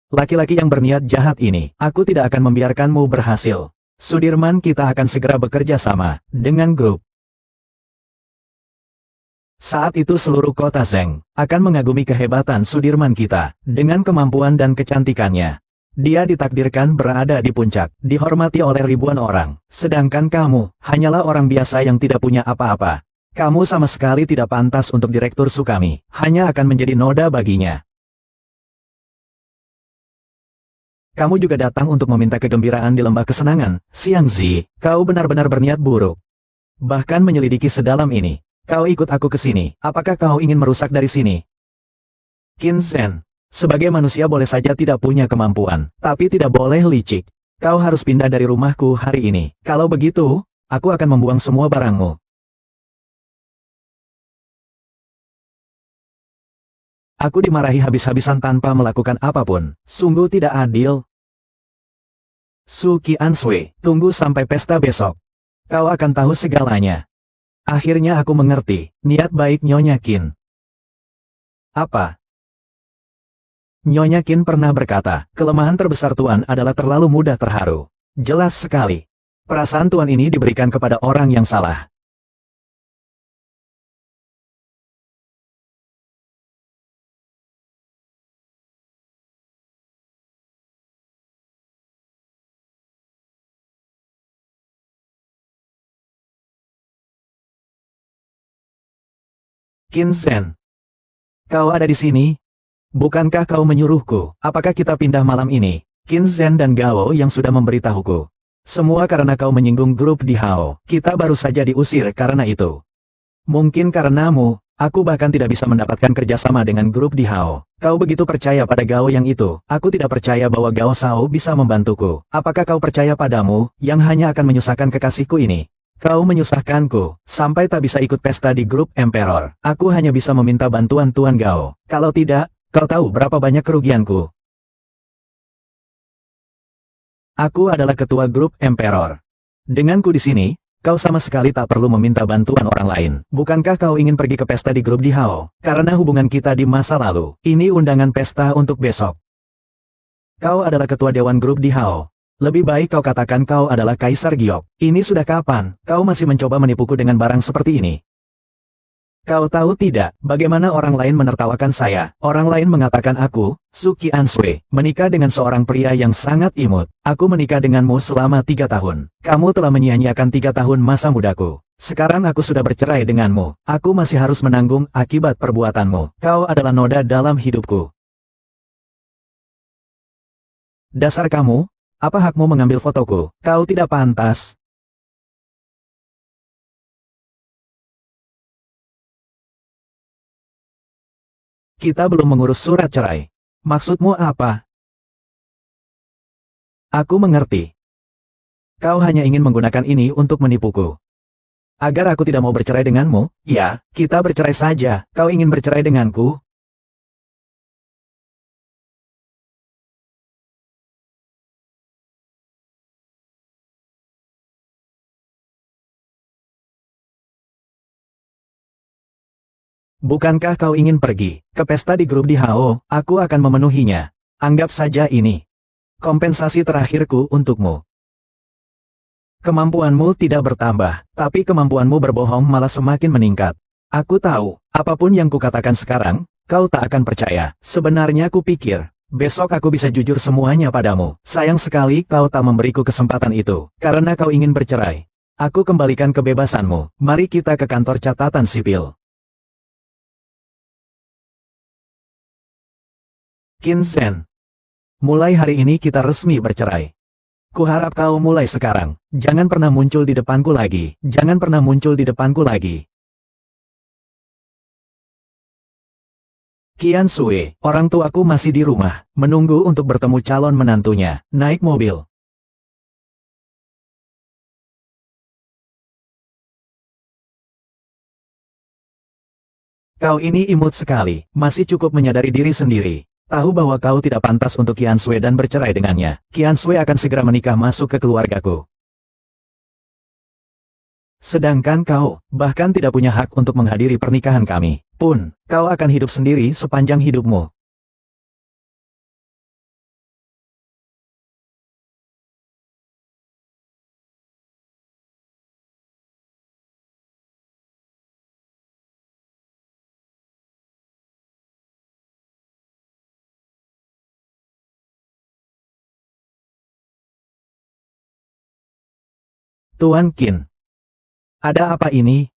Laki-laki yang berniat jahat ini, aku tidak akan membiarkanmu berhasil. Sudirman, kita akan segera bekerja sama dengan grup. Saat itu seluruh kota Zheng akan mengagumi kehebatan Sudirman kita, dengan kemampuan dan kecantikannya. Dia ditakdirkan berada di puncak, dihormati oleh ribuan orang. Sedangkan kamu, hanyalah orang biasa yang tidak punya apa-apa. Kamu sama sekali tidak pantas untuk direktur Su kami, hanya akan menjadi noda baginya. Kamu juga datang untuk meminta kegembiraan di lembah kesenangan, Xiangzi. Kau benar-benar berniat buruk. Bahkan menyelidiki sedalam ini. Kau ikut aku ke sini, apakah kau ingin merusak dari sini? Qin Zhen, sebagai manusia boleh saja tidak punya kemampuan, tapi tidak boleh licik. Kau harus pindah dari rumahku hari ini. Kalau begitu, aku akan membuang semua barangmu. Aku dimarahi habis-habisan tanpa melakukan apapun. Sungguh tidak adil. Su Qiansui, tunggu sampai pesta besok. Kau akan tahu segalanya. Akhirnya aku mengerti, niat baik Nyonya Qin. Apa? Nyonya Qin pernah berkata, kelemahan terbesar Tuan adalah terlalu mudah terharu. Jelas sekali. Perasaan Tuan ini diberikan kepada orang yang salah. Qin Zhen, kau ada di sini? Bukankah kau menyuruhku? Apakah kita pindah malam ini? Qin Zhen dan Gao yang sudah memberitahuku. Semua karena kau menyinggung grup Dihao. Kita baru saja diusir karena itu. Mungkin karenamu, aku bahkan tidak bisa mendapatkan kerjasama dengan grup Dihao. Kau begitu percaya pada Gao yang itu. Aku tidak percaya bahwa Gao Shao bisa membantuku. Apakah kau percaya padamu, yang hanya akan menyusahkan kekasihku ini? Kau menyusahkanku, sampai tak bisa ikut pesta di grup Emperor. Aku hanya bisa meminta bantuan Tuan Gao. Kalau tidak, kau tahu berapa banyak kerugianku. Aku adalah ketua grup Emperor. Denganku di sini, kau sama sekali tak perlu meminta bantuan orang lain. Bukankah kau ingin pergi ke pesta di grup Dihao? Karena hubungan kita di masa lalu, ini undangan pesta untuk besok. Kau adalah ketua dewan grup Dihao. Lebih baik kau katakan kau adalah Kaisar Giok. Ini sudah kapan, kau masih mencoba menipuku dengan barang seperti ini? Kau tahu tidak, bagaimana orang lain menertawakan saya? Orang lain mengatakan aku, Su Qiansui, menikah dengan seorang pria yang sangat imut. Aku menikah denganmu selama 3 tahun. Kamu telah menyia-nyiakan 3 tahun masa mudaku. Sekarang aku sudah bercerai denganmu. Aku masih harus menanggung akibat perbuatanmu. Kau adalah noda dalam hidupku. Dasar kamu, apa hakmu mengambil fotoku? Kau tidak pantas. Kita belum mengurus surat cerai. Maksudmu apa? Aku mengerti. Kau hanya ingin menggunakan ini untuk menipuku. Agar aku tidak mau bercerai denganmu? Ya, kita bercerai saja. Kau ingin bercerai denganku? Bukankah kau ingin pergi ke pesta di grup di HO? Aku akan memenuhinya. Anggap saja ini kompensasi terakhirku untukmu. Kemampuanmu tidak bertambah, tapi kemampuanmu berbohong malah semakin meningkat. Aku tahu, apapun yang kukatakan sekarang, kau tak akan percaya. Sebenarnya kupikir, besok aku bisa jujur semuanya padamu. Sayang sekali kau tak memberiku kesempatan itu, karena kau ingin bercerai. Aku kembalikan kebebasanmu. Mari kita ke kantor catatan sipil. Qin Zhen. Mulai hari ini kita resmi bercerai. Kuharap kau mulai sekarang. Jangan pernah muncul di depanku lagi. Jangan pernah muncul di depanku lagi. Qian Sui, orang tuaku masih di rumah, menunggu untuk bertemu calon menantunya. Naik mobil. Kau ini imut sekali, masih cukup menyadari diri sendiri. Tahu bahwa kau tidak pantas untuk Qian Sui dan bercerai dengannya. Qian Sui akan segera menikah masuk ke keluargaku. Sedangkan kau, bahkan tidak punya hak untuk menghadiri pernikahan kami. Pun, kau akan hidup sendiri sepanjang hidupmu. Tuan Qin. Ada apa ini?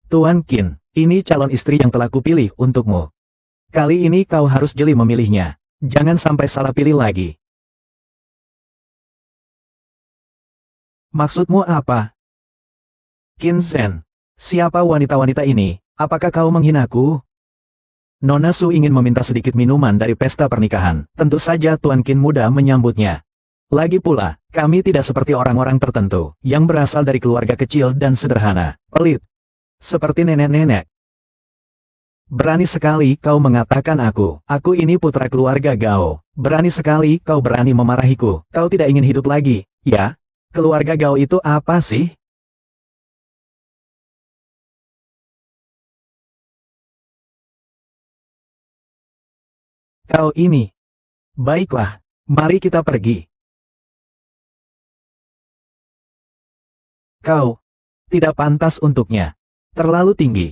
Tuan Qin, ini calon istri yang telah kupilih untukmu. Kali ini kau harus jeli memilihnya. Jangan sampai salah pilih lagi. Maksudmu apa? Qin Zhen. Siapa wanita-wanita ini? Apakah kau menghinaku? Nona Su ingin meminta sedikit minuman dari pesta pernikahan. Tentu saja Tuan Qin muda menyambutnya. Lagi pula, kami tidak seperti orang-orang tertentu, yang berasal dari keluarga kecil dan sederhana, pelit. Seperti nenek-nenek. Berani sekali kau mengatakan aku ini putra keluarga Gao. Berani sekali kau berani memarahiku. Kau tidak ingin hidup lagi, ya? Keluarga Gao itu apa sih? Kau ini. Baiklah, mari kita pergi. Kau tidak pantas untuknya. Terlalu tinggi.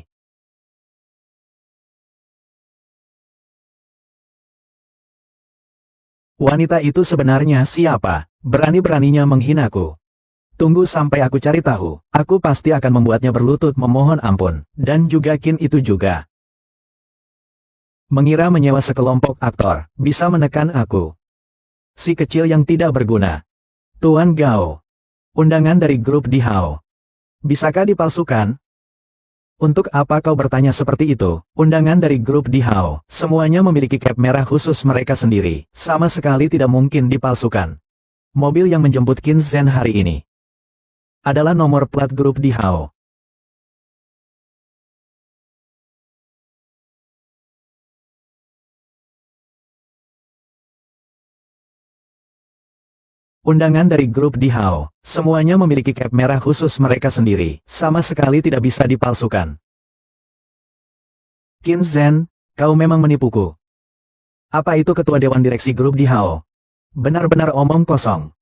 Wanita itu sebenarnya siapa? Berani-beraninya menghinaku. Tunggu sampai aku cari tahu. Aku pasti akan membuatnya berlutut memohon ampun. Dan juga Qin itu juga. Mengira menyewa sekelompok aktor, bisa menekan aku. Si kecil yang tidak berguna. Tuan Gao. Undangan dari grup di Hao. Bisakah dipalsukan? Untuk apa kau bertanya seperti itu? Undangan dari grup di Hao. Semuanya memiliki cap merah khusus mereka sendiri. Sama sekali tidak mungkin dipalsukan. Mobil yang menjemput Qin Zhen hari ini adalah nomor plat grup di Hao. Undangan dari grup di Hao. Semuanya memiliki cap merah khusus mereka sendiri. Sama sekali tidak bisa dipalsukan. Qin Zhen, kau memang menipuku. Apa itu ketua dewan direksi grup di Hao? Benar-benar omong kosong.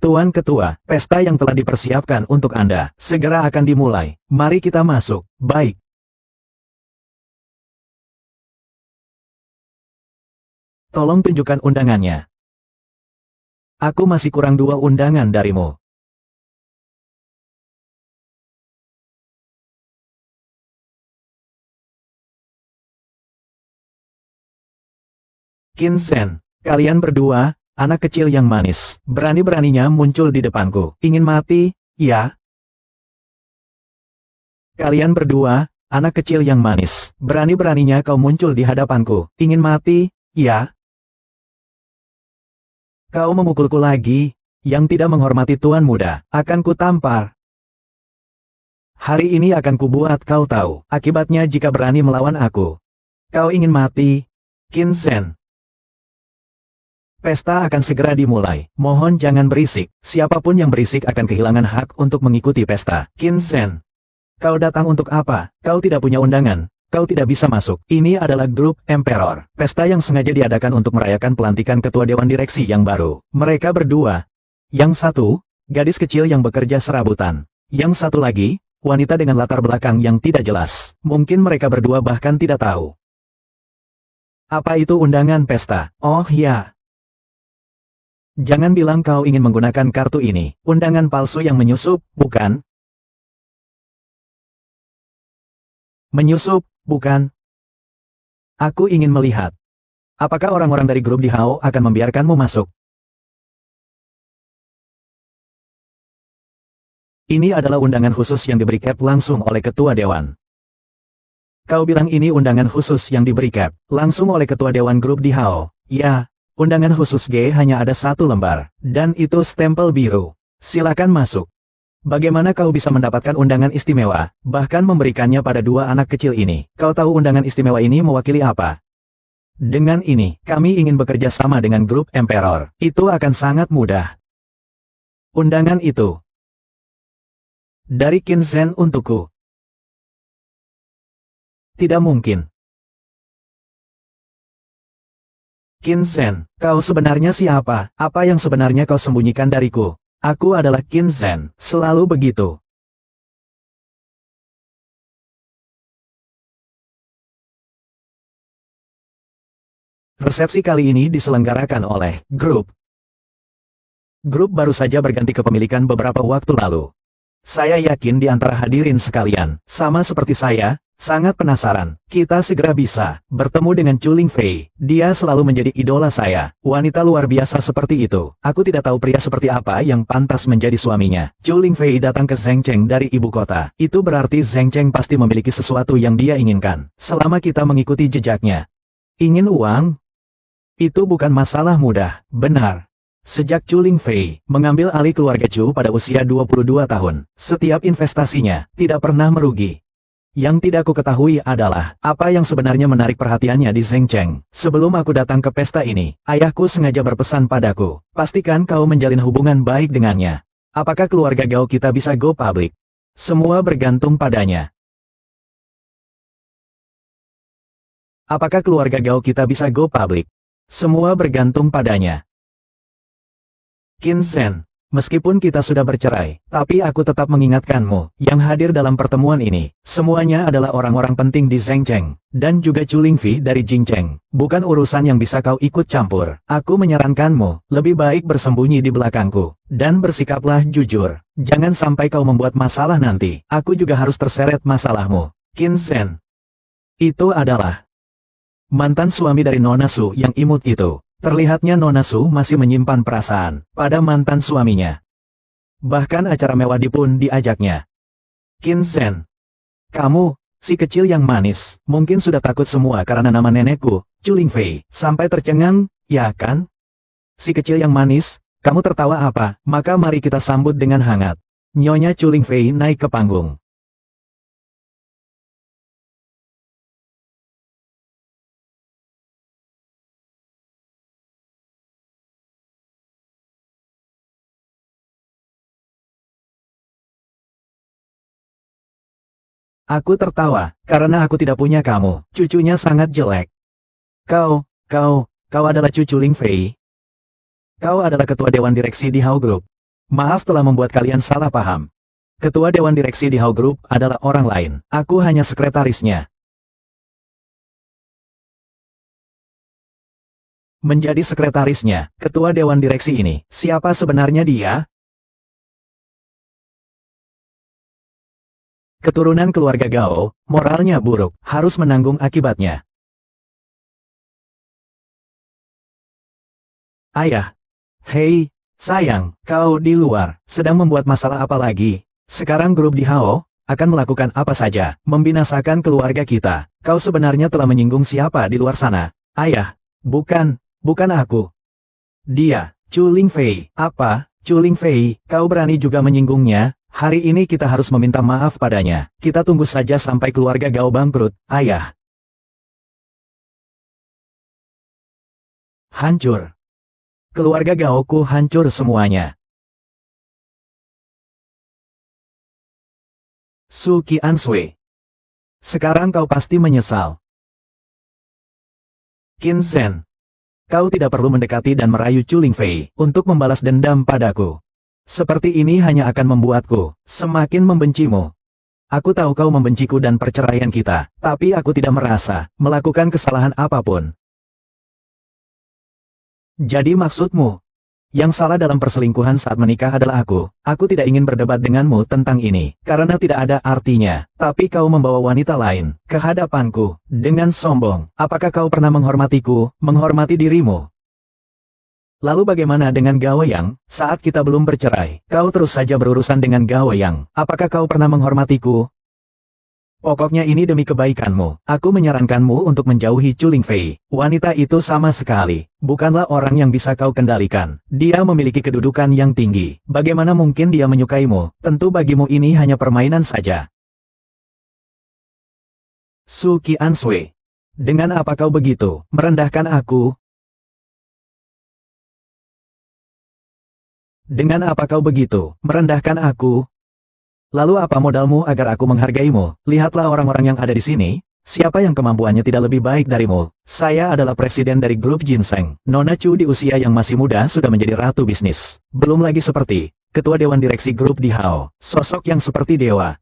Tuan Ketua, pesta yang telah dipersiapkan untuk Anda, segera akan dimulai. Mari kita masuk. Baik. Tolong tunjukkan undangannya. Aku masih kurang 2 undangan darimu. Qin Zhen, kalian berdua, anak kecil yang manis, berani-beraninya muncul di depanku. Ingin mati, ya? Kalian berdua, anak kecil yang manis, berani-beraninya kau muncul di hadapanku. Ingin mati, ya? Kau memukulku lagi, yang tidak menghormati tuan muda, akan kutampar. Hari ini akan kubuat kau tahu, akibatnya jika berani melawan aku. Kau ingin mati, Qin Zhen. Pesta akan segera dimulai, mohon jangan berisik, siapapun yang berisik akan kehilangan hak untuk mengikuti pesta. Qin Zhen. Kau datang untuk apa? Kau tidak punya undangan, kau tidak bisa masuk. Ini adalah grup Emperor, pesta yang sengaja diadakan untuk merayakan pelantikan ketua dewan direksi yang baru. Mereka berdua. Yang satu, gadis kecil yang bekerja serabutan. Yang satu lagi, wanita dengan latar belakang yang tidak jelas. Mungkin mereka berdua bahkan tidak tahu. Apa itu undangan pesta? Oh ya. Jangan bilang kau ingin menggunakan kartu ini. Undangan palsu yang menyusup, bukan? Menyusup, bukan? Aku ingin melihat. Apakah orang-orang dari grup di Hao akan membiarkanmu masuk? Ini adalah undangan khusus yang diberi Cap langsung oleh ketua dewan. Kau bilang ini undangan khusus yang diberi Cap langsung oleh ketua dewan grup di Hao. Ya, undangan khusus G hanya ada 1 lembar, dan itu stempel biru. Silakan masuk. Bagaimana kau bisa mendapatkan undangan istimewa, bahkan memberikannya pada 2 anak kecil ini? Kau tahu undangan istimewa ini mewakili apa? Dengan ini, kami ingin bekerja sama dengan grup Emperor. Itu akan sangat mudah. Undangan itu dari Qin Zhen untukku. Tidak mungkin. Qin Zhen, kau sebenarnya siapa? Apa yang sebenarnya kau sembunyikan dariku? Aku adalah Qin Zhen, selalu begitu. Resepsi kali ini diselenggarakan oleh grup. Grup baru saja berganti kepemilikan beberapa waktu lalu. Saya yakin di antara hadirin sekalian, sama seperti saya, sangat penasaran. Kita segera bisa bertemu dengan Chu Lingfei. Dia selalu menjadi idola saya. Wanita luar biasa seperti itu. Aku tidak tahu pria seperti apa yang pantas menjadi suaminya. Chu Lingfei datang ke Zhengcheng dari ibu kota. Itu berarti Zhengcheng pasti memiliki sesuatu yang dia inginkan. Selama kita mengikuti jejaknya. Ingin uang? Itu bukan masalah mudah, benar. Sejak Chu Lingfei mengambil alih keluarga Chu pada usia 22 tahun, setiap investasinya tidak pernah merugi. Yang tidak aku ketahui adalah apa yang sebenarnya menarik perhatiannya di Zhengcheng. Sebelum aku datang ke pesta ini, ayahku sengaja berpesan padaku, pastikan kau menjalin hubungan baik dengannya. Apakah keluarga Gao kita bisa go public? Semua bergantung padanya. Apakah keluarga Gao kita bisa go public? Semua bergantung padanya. Qin Zhen, meskipun kita sudah bercerai, tapi aku tetap mengingatkanmu, yang hadir dalam pertemuan ini, semuanya adalah orang-orang penting di Zhengcheng, dan juga Chu Lingfei dari Jingcheng. Bukan urusan yang bisa kau ikut campur. Aku menyarankanmu, lebih baik bersembunyi di belakangku, dan bersikaplah jujur. Jangan sampai kau membuat masalah nanti. Aku juga harus terseret masalahmu. Qin Zhen. Itu adalah mantan suami dari Nona Su yang imut itu. Terlihatnya Nona Su masih menyimpan perasaan pada mantan suaminya. Bahkan acara mewah pun diajaknya. Qin Zhen. Kamu, si kecil yang manis, mungkin sudah takut semua karena nama nenekku, Chu Lingfei, sampai tercengang, ya kan? Si kecil yang manis, kamu tertawa apa? Maka mari kita sambut dengan hangat. Nyonya Chu Lingfei naik ke panggung. Aku tertawa, karena aku tidak punya kamu. Cucunya sangat jelek. Kau adalah cucu Lingfei. Kau adalah ketua dewan direksi di Hao Group. Maaf telah membuat kalian salah paham. Ketua dewan direksi di Hao Group adalah orang lain. Aku hanya sekretarisnya. Menjadi sekretarisnya, ketua dewan direksi ini, siapa sebenarnya dia? Keturunan keluarga Gao, moralnya buruk, harus menanggung akibatnya. Ayah, Hei, sayang, kau di luar, sedang membuat masalah apa lagi? Sekarang grup di Hao akan melakukan apa saja, membinasakan keluarga kita. Kau sebenarnya telah menyinggung siapa di luar sana? Ayah, bukan aku. Dia, Chu Lingfei. Apa, Chu Lingfei, kau berani juga menyinggungnya? Hari ini kita harus meminta maaf padanya. Kita tunggu saja sampai keluarga Gao bangkrut, ayah. Hancur. Keluarga Gaoku hancur semuanya. Su Qiansui. Sekarang kau pasti menyesal. Qin Zhen. Kau tidak perlu mendekati dan merayu Chu Lingfei untuk membalas dendam padaku. Seperti ini hanya akan membuatku semakin membencimu. Aku tahu kau membenciku dan perceraian kita, tapi aku tidak merasa melakukan kesalahan apapun. Jadi maksudmu, yang salah dalam perselingkuhan saat menikah adalah aku. Aku tidak ingin berdebat denganmu tentang ini, karena tidak ada artinya. Tapi kau membawa wanita lain ke hadapanku dengan sombong. Apakah kau pernah menghormatiku, menghormati dirimu? Lalu bagaimana dengan Gao Yang? Saat kita belum bercerai, kau terus saja berurusan dengan Gao Yang. Apakah kau pernah menghormatiku? Pokoknya ini demi kebaikanmu. Aku menyarankanmu untuk menjauhi Chu Lingfei. Wanita itu sama sekali bukanlah orang yang bisa kau kendalikan. Dia memiliki kedudukan yang tinggi. Bagaimana mungkin dia menyukaimu? Tentu bagimu ini hanya permainan saja. Su Qiansui. Dengan apa kau begitu merendahkan aku? Dengan apa kau begitu merendahkan aku? Lalu apa modalmu agar aku menghargaimu? Lihatlah orang-orang yang ada di sini. Siapa yang kemampuannya tidak lebih baik darimu? Saya adalah presiden dari grup Ginseng. Nona Chu di usia yang masih muda sudah menjadi ratu bisnis. Belum lagi seperti ketua dewan direksi grup di Hao. Sosok yang seperti dewa.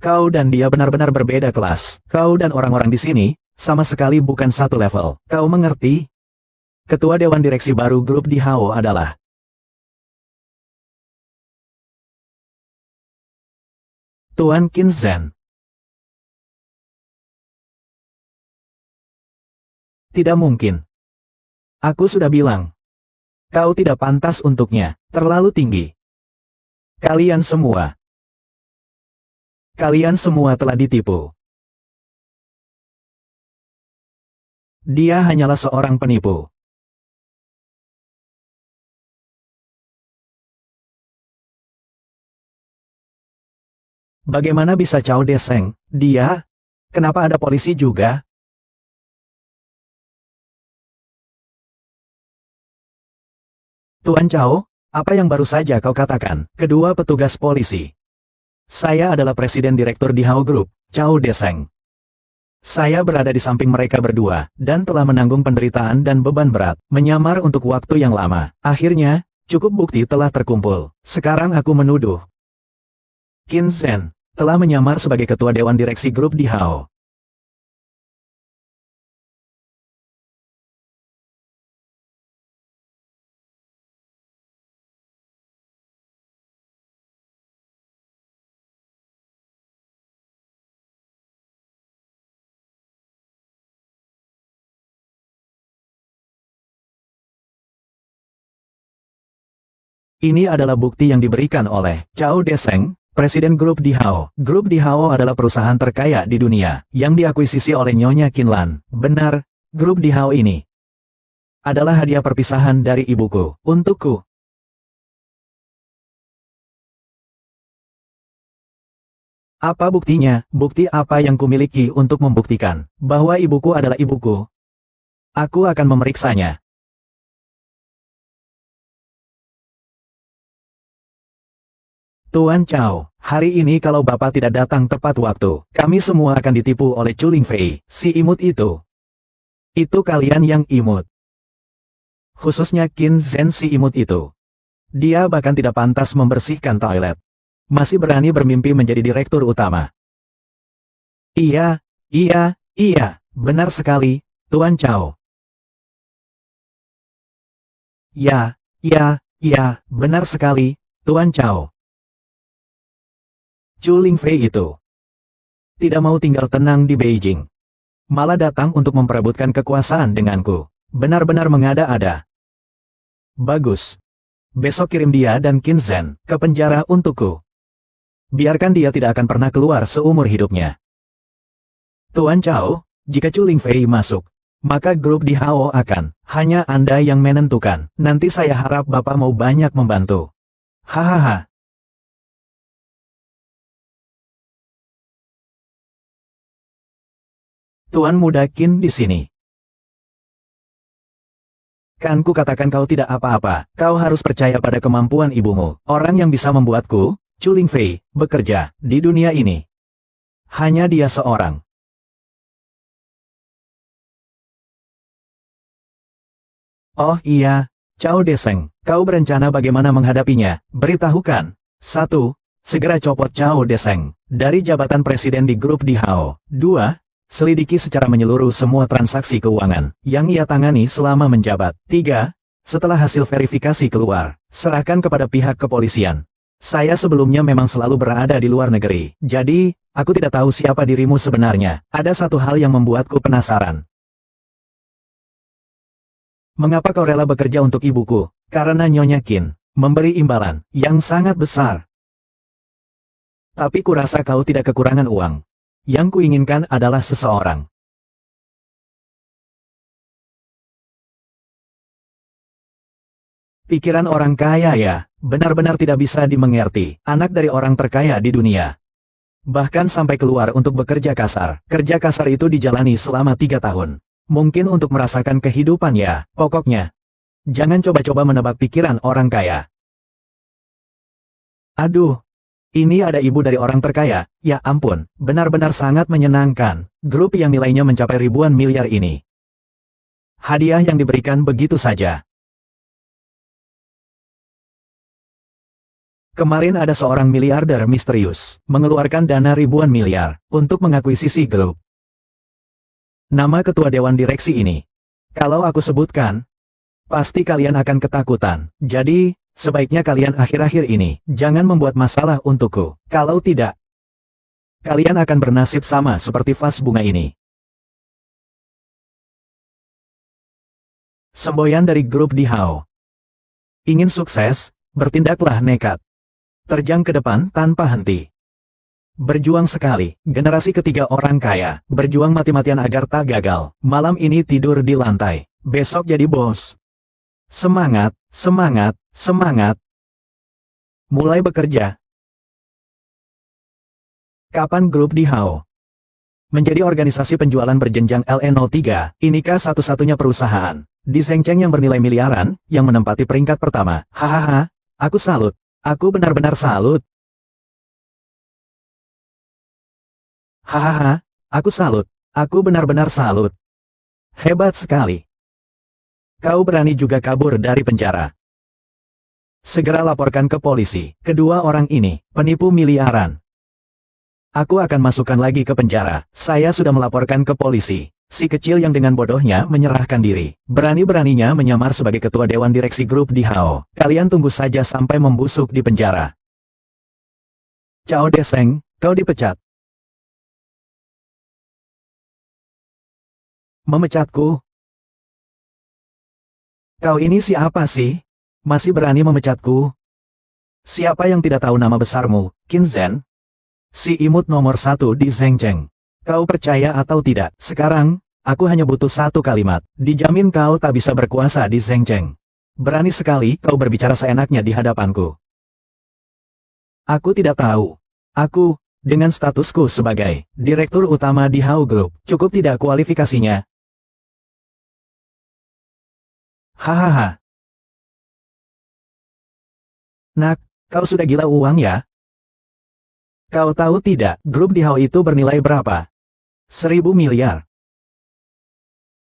Kau dan dia benar-benar berbeda kelas. Kau dan orang-orang di sini sama sekali bukan satu level. Kau mengerti? Ketua dewan direksi baru grup di Hao adalah Tuan Qin Zhen. Tidak mungkin. Aku sudah bilang. Kau tidak pantas untuknya. Terlalu tinggi. Kalian semua telah ditipu. Dia hanyalah seorang penipu. Bagaimana bisa Cao Deseng? Dia? Kenapa ada polisi juga? Tuan Cao, apa yang baru saja kau katakan? Kedua petugas polisi. Saya adalah presiden direktur di Hao Group, Cao Deseng. Saya berada di samping mereka berdua, dan telah menanggung penderitaan dan beban berat, menyamar untuk waktu yang lama. Akhirnya, cukup bukti telah terkumpul. Sekarang aku menuduh Qin Zhen telah menyamar sebagai ketua dewan direksi grup di Hao. Ini adalah bukti yang diberikan oleh Cao Deseng, presiden grup di Hao. Grup di Hao adalah perusahaan terkaya di dunia, yang diakuisisi oleh Nyonya Qinlan. Benar, grup di Hao ini adalah hadiah perpisahan dari ibuku, untukku. Apa buktinya? Bukti apa yang kumiliki untuk membuktikan bahwa ibuku adalah ibuku? Aku akan memeriksanya. Tuan Cao, hari ini kalau Bapak tidak datang tepat waktu, kami semua akan ditipu oleh Chu Lingfei, si imut itu. Itu kalian yang imut. Khususnya Qin Zhen si imut itu. Dia bahkan tidak pantas membersihkan toilet. Masih berani bermimpi menjadi direktur utama. Iya, benar sekali, Tuan Cao. Ya, benar sekali, Tuan Cao. Chu Lingfei itu tidak mau tinggal tenang di Beijing. Malah datang untuk memperebutkan kekuasaan denganku. benar-benar mengada-ada. Bagus. Besok kirim dia dan Qin Zhen ke penjara untukku. Biarkan dia tidak akan pernah keluar seumur hidupnya. Tuan Chao, jika Chu Lingfei masuk, maka grup di Hao akan hanya Anda yang menentukan. Nanti saya harap Bapak mau banyak membantu. Hahaha. Tuan muda Qin di sini. Kan ku katakan kau tidak apa-apa. Kau harus percaya pada kemampuan ibumu. Orang yang bisa membuatku, Chu Lingfei, bekerja di dunia ini. Hanya dia seorang. Oh iya, Chao Deseng, kau berencana bagaimana menghadapinya? Beritahukan. 1. Segera copot Chao Deseng dari jabatan presiden di grup di Hao. 2. Selidiki secara menyeluruh semua transaksi keuangan yang ia tangani selama menjabat. 3. Setelah hasil verifikasi keluar, serahkan kepada pihak kepolisian. Saya sebelumnya memang selalu berada di luar negeri, jadi, aku tidak tahu siapa dirimu sebenarnya. Ada satu hal yang membuatku penasaran. Mengapa kau rela bekerja untuk ibuku? Karena Nyonya Qin memberi imbalan yang sangat besar. Tapi kurasa kau tidak kekurangan uang. Yang kuinginkan adalah seseorang. Pikiran orang kaya ya, benar-benar tidak bisa dimengerti. Anak dari orang terkaya di dunia. Bahkan sampai keluar untuk bekerja kasar. Kerja kasar itu dijalani selama 3 tahun. Mungkin untuk merasakan kehidupan ya, pokoknya. Jangan coba-coba menebak pikiran orang kaya. Aduh. Ini ada ibu dari orang terkaya, ya ampun, benar-benar sangat menyenangkan. Grup yang nilainya mencapai ribuan miliar ini. Hadiah yang diberikan begitu saja. Kemarin ada seorang miliarder misterius, mengeluarkan dana ribuan miliar, untuk mengakuisisi grup. Nama ketua dewan direksi ini. Kalau aku sebutkan, pasti kalian akan ketakutan. Jadi, sebaiknya kalian akhir-akhir ini, jangan membuat masalah untukku. Kalau tidak, kalian akan bernasib sama seperti vas bunga ini. Semboyan dari grup di Hao. Ingin sukses, bertindaklah nekat. Terjang ke depan tanpa henti. Berjuang sekali, generasi ketiga orang kaya, berjuang mati-matian agar tak gagal. Malam ini tidur di lantai, besok jadi bos. Semangat, semangat, semangat. Mulai bekerja. Kapan grup di Hao menjadi organisasi penjualan berjenjang LN03, inikah satu-satunya perusahaan di Zhengzheng yang bernilai miliaran, yang menempati peringkat pertama? Hahaha, aku salut. Aku benar-benar salut. Hahaha, aku salut. Aku benar-benar salut. Hebat sekali. Kau berani juga kabur dari penjara. Segera laporkan ke polisi. Kedua orang ini, penipu miliaran. Aku akan masukkan lagi ke penjara. Saya sudah melaporkan ke polisi. Si kecil yang dengan bodohnya menyerahkan diri. Berani-beraninya menyamar sebagai ketua dewan direksi grup di Hao. Kalian tunggu saja sampai membusuk di penjara. Chao Deseng, kau dipecat. Memecatku? Kau ini siapa sih? Masih berani memecatku? Siapa yang tidak tahu nama besarmu, Qin Zhen? Si imut nomor 1 di Zhengzheng. Kau percaya atau tidak? Sekarang, aku hanya butuh satu kalimat. Dijamin kau tak bisa berkuasa di Zhengzheng. Berani sekali kau berbicara seenaknya di hadapanku. Aku tidak tahu. Aku, dengan statusku sebagai direktur utama di Hao Group, cukup tidak kualifikasinya? Hahaha. Nak, kau sudah gila uang ya? Kau tahu tidak, grup di Hao itu bernilai berapa? 1.000 miliar.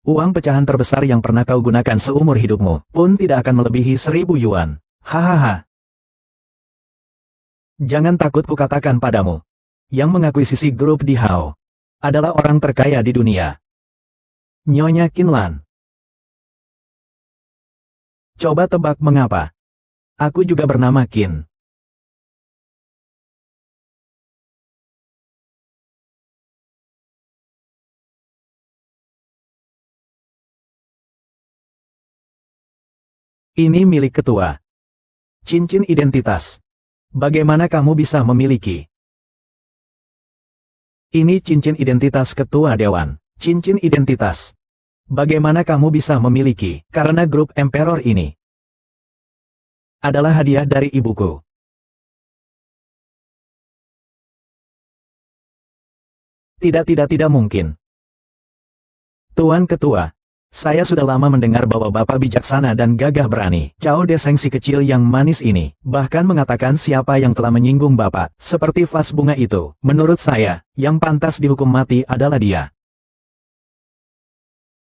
Uang pecahan terbesar yang pernah kau gunakan seumur hidupmu, pun tidak akan melebihi 1.000 yuan. Hahaha. Jangan takut kukatakan padamu. Yang mengakuisisi grup di Hao adalah orang terkaya di dunia. Nyonya Qinlan. Coba tebak mengapa. Aku juga bernama Qin. Ini milik ketua. Cincin identitas. Bagaimana kamu bisa memiliki? Ini cincin identitas ketua dewan. Cincin identitas. Bagaimana kamu bisa memiliki? Karena grup Emperor ini adalah hadiah dari ibuku. Tidak mungkin. Tuan Ketua, saya sudah lama mendengar bahwa Bapak bijaksana dan gagah berani. Cao Deseng si kecil yang manis ini, bahkan mengatakan siapa yang telah menyinggung Bapak, seperti vas bunga itu. Menurut saya, yang pantas dihukum mati adalah dia.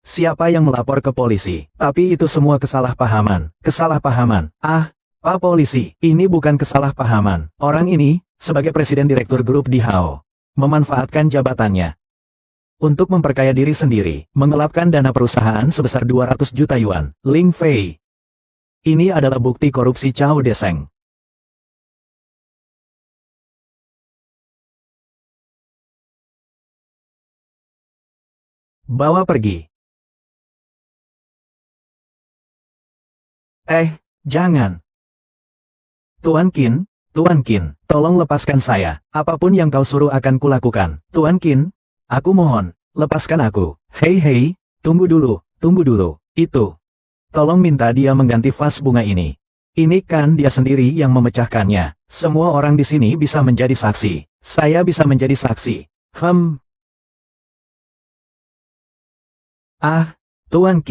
Siapa yang melapor ke polisi? Tapi itu semua kesalahpahaman. Kesalahpahaman. Ah, Pak Polisi, ini bukan kesalahpahaman. Orang ini, sebagai presiden direktur grup di Hao, memanfaatkan jabatannya untuk memperkaya diri sendiri, mengelapkan dana perusahaan sebesar 200 juta yuan. Ling Fei. Ini adalah bukti korupsi Cao Deseng. Bawa pergi. Jangan. Tuan Qin, tolong lepaskan saya. Apapun yang kau suruh akan kulakukan. Tuan Qin, aku mohon, lepaskan aku. Hei, tunggu dulu. Itu. Tolong minta dia mengganti vas bunga ini. Ini kan dia sendiri yang memecahkannya. Semua orang di sini bisa menjadi saksi. Saya bisa menjadi saksi. Tuan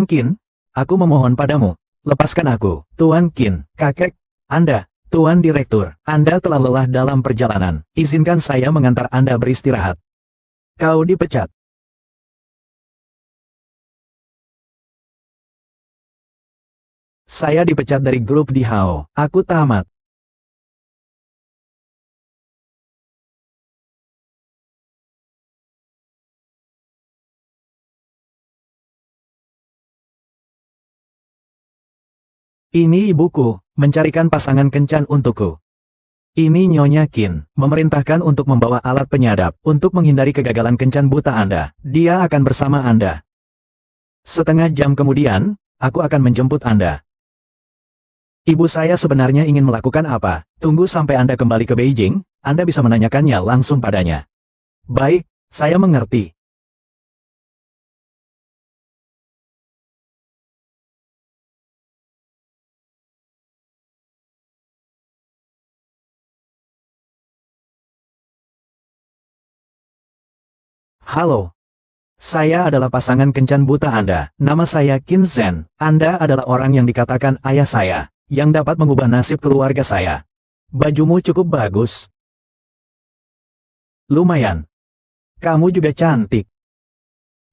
Qin. Aku memohon padamu. Lepaskan aku. Tuan Qin, kakek. Anda, Tuan Direktur, Anda telah lelah dalam perjalanan. Izinkan saya mengantar Anda beristirahat. Kau dipecat. Saya dipecat dari grup di Hao. Aku tamat. Ini ibuku, mencarikan pasangan kencan untukku. Ini Nyonya Qin, memerintahkan untuk membawa alat penyadap, untuk menghindari kegagalan kencan buta Anda. Dia akan bersama Anda. Setengah jam kemudian, aku akan menjemput Anda. Ibu saya sebenarnya ingin melakukan apa? Tunggu sampai Anda kembali ke Beijing, Anda bisa menanyakannya langsung padanya. Baik, saya mengerti. Halo. Saya adalah pasangan kencan buta Anda. Nama saya Qin Zhen. Anda adalah orang yang dikatakan ayah saya, yang dapat mengubah nasib keluarga saya. Bajumu cukup bagus. Lumayan. Kamu juga cantik.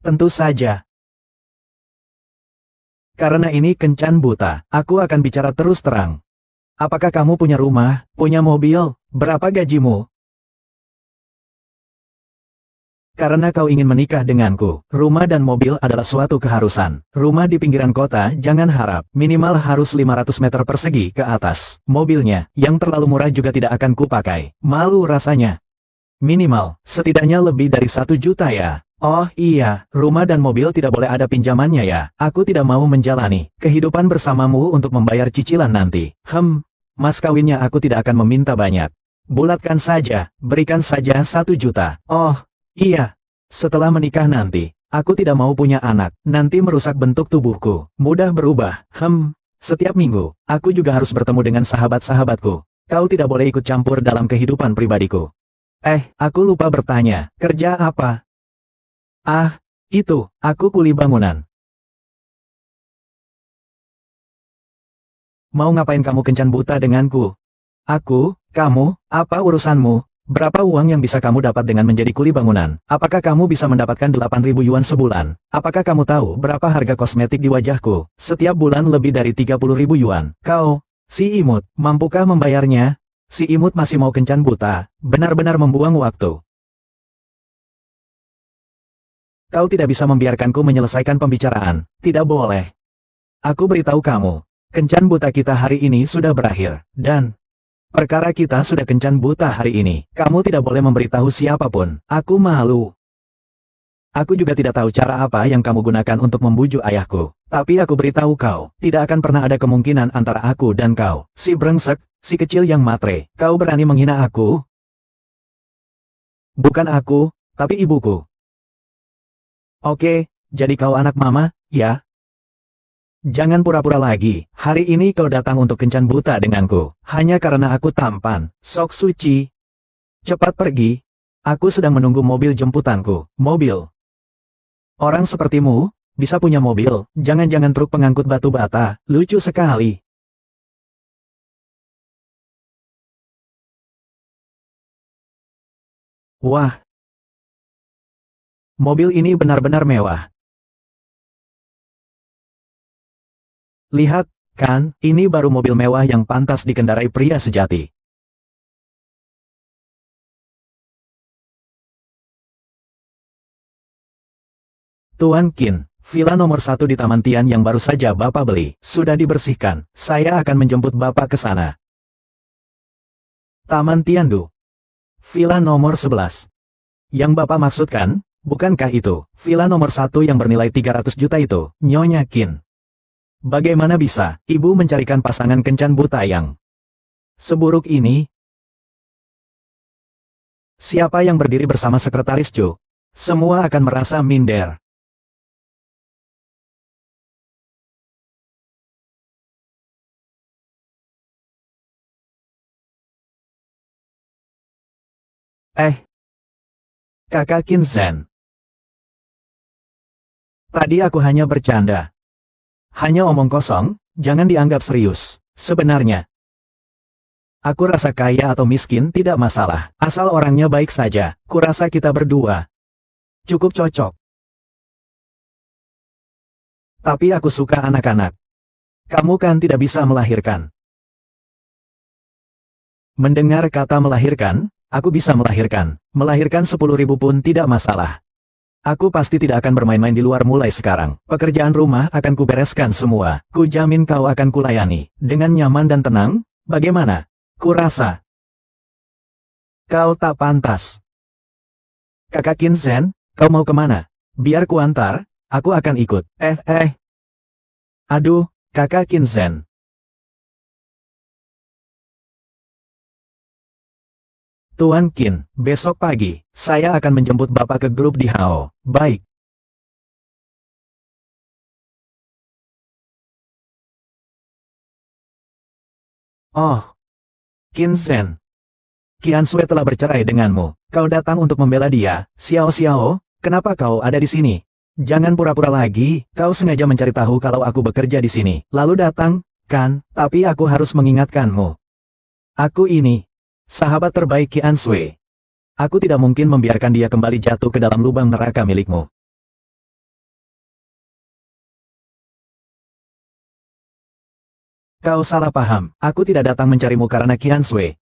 Tentu saja. Karena ini kencan buta, aku akan bicara terus terang. Apakah kamu punya rumah, punya mobil? Berapa gajimu? Karena kau ingin menikah denganku, rumah dan mobil adalah suatu keharusan. Rumah di pinggiran kota, jangan harap, minimal harus 500 meter persegi ke atas. Mobilnya, yang terlalu murah juga tidak akan kupakai. Malu rasanya. Minimal, setidaknya lebih dari 1 juta ya. Oh iya, rumah dan mobil tidak boleh ada pinjamannya ya. Aku tidak mau menjalani kehidupan bersamamu untuk membayar cicilan nanti. Mas kawinnya aku tidak akan meminta banyak. Bulatkan saja, berikan saja 1 juta. Oh, iya. Setelah menikah nanti, aku tidak mau punya anak. Nanti merusak bentuk tubuhku. Mudah berubah. Setiap minggu, aku juga harus bertemu dengan sahabat-sahabatku. Kau tidak boleh ikut campur dalam kehidupan pribadiku. Aku lupa bertanya. Kerja apa? Itu, aku kuli bangunan. Mau ngapain kamu kencan buta denganku? Kamu, apa urusanmu? Berapa uang yang bisa kamu dapat dengan menjadi kuli bangunan? Apakah kamu bisa mendapatkan 8.000 yuan sebulan? Apakah kamu tahu berapa harga kosmetik di wajahku? Setiap bulan lebih dari 30.000 yuan. Kau, si imut, mampukah membayarnya? Si imut masih mau kencan buta, benar-benar membuang waktu. Kau tidak bisa membiarkanku menyelesaikan pembicaraan. Tidak boleh. Aku beritahu kamu, kencan buta kita hari ini sudah berakhir, dan perkara kita sudah kencan buta hari ini. Kamu tidak boleh memberitahu siapapun. Aku malu. Aku juga tidak tahu cara apa yang kamu gunakan untuk membujuk ayahku. Tapi aku beritahu kau, tidak akan pernah ada kemungkinan antara aku dan kau. Si brengsek, si kecil yang matre. Kau berani menghina aku? Bukan aku, tapi ibuku. Oke, jadi kau anak mama, ya? Jangan pura-pura lagi. Hari ini kau datang untuk kencan buta denganku. Hanya karena aku tampan. Sok suci. Cepat pergi. Aku sedang menunggu mobil jemputanku. Mobil. Orang sepertimu, bisa punya mobil, jangan-jangan truk pengangkut batu bata, lucu sekali. Wah, mobil ini benar-benar mewah. Lihat, kan, ini baru mobil mewah yang pantas dikendarai pria sejati. Tuan Qin, villa nomor 1 di Taman Tian yang baru saja Bapak beli, sudah dibersihkan. Saya akan menjemput Bapak ke sana. Taman Tiandu. Villa nomor 11. Yang Bapak maksudkan, bukankah itu, villa nomor 1 yang bernilai 300 juta itu, Nyonya Qin? Bagaimana bisa, Ibu mencarikan pasangan kencan buta yang seburuk ini? Siapa yang berdiri bersama Sekretaris Chu? Semua akan merasa minder. Kakak Qin Zhen. Tadi aku hanya bercanda. Hanya omong kosong, jangan dianggap serius. Sebenarnya, aku rasa kaya atau miskin tidak masalah. Asal orangnya baik saja, kurasa kita berdua cukup cocok. Tapi aku suka anak-anak. Kamu kan tidak bisa melahirkan. Mendengar kata melahirkan, aku bisa melahirkan. Melahirkan 10.000 pun tidak masalah. Aku pasti tidak akan bermain-main di luar mulai sekarang. Pekerjaan rumah akan kubereskan semua. Kujamin kau akan kulayani. Dengan nyaman dan tenang, bagaimana? Kurasa kau tak pantas. Kakak Qin Zhen, kau mau kemana? Biar ku antar, aku akan ikut. Aduh, kakak Qin Zhen. Tuan Qin, besok pagi, saya akan menjemput Bapak ke grup di Hao. Baik. Oh, Qin Zhen. Qian Sui telah bercerai denganmu. Kau datang untuk membela dia. Xiao Xiao, kenapa kau ada di sini? Jangan pura-pura lagi, kau sengaja mencari tahu kalau aku bekerja di sini. Lalu datang, kan? Tapi aku harus mengingatkanmu. Aku ini sahabat terbaik Qian Sui. Aku tidak mungkin membiarkan dia kembali jatuh ke dalam lubang neraka milikmu. Kau salah paham, aku tidak datang mencarimu karena Qian Sui.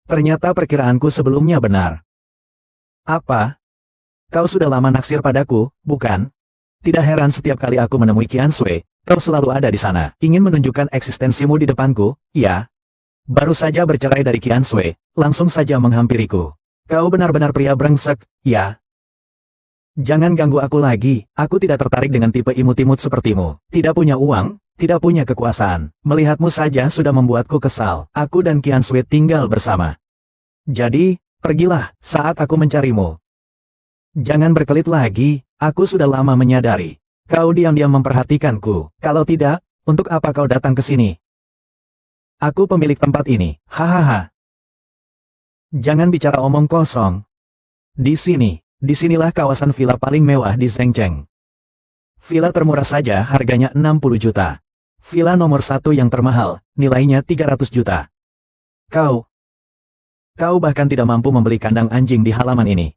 Ternyata perkiraanku sebelumnya benar. Apa? Kau sudah lama naksir padaku, bukan? Tidak heran setiap kali aku menemui Qian Sui, kau selalu ada di sana. Ingin menunjukkan eksistensimu di depanku, ya? Baru saja bercerai dari Qian Sui, langsung saja menghampiriku. Kau benar-benar pria brengsek, ya? Jangan ganggu aku lagi, aku tidak tertarik dengan tipe imut-imut sepertimu. Tidak punya uang, tidak punya kekuasaan. Melihatmu saja sudah membuatku kesal. Aku dan Qian Sui tinggal bersama. Jadi, pergilah saat aku mencarimu. Jangan berkelit lagi, aku sudah lama menyadari. Kau diam-diam memperhatikanku. Kalau tidak, untuk apa kau datang ke sini? Aku pemilik tempat ini, hahaha. Jangan bicara omong kosong. Disinilah kawasan villa paling mewah di Zhengzheng. Villa termurah saja harganya 60 juta. Villa nomor 1 yang termahal, nilainya 300 juta. Kau bahkan tidak mampu membeli kandang anjing di halaman ini.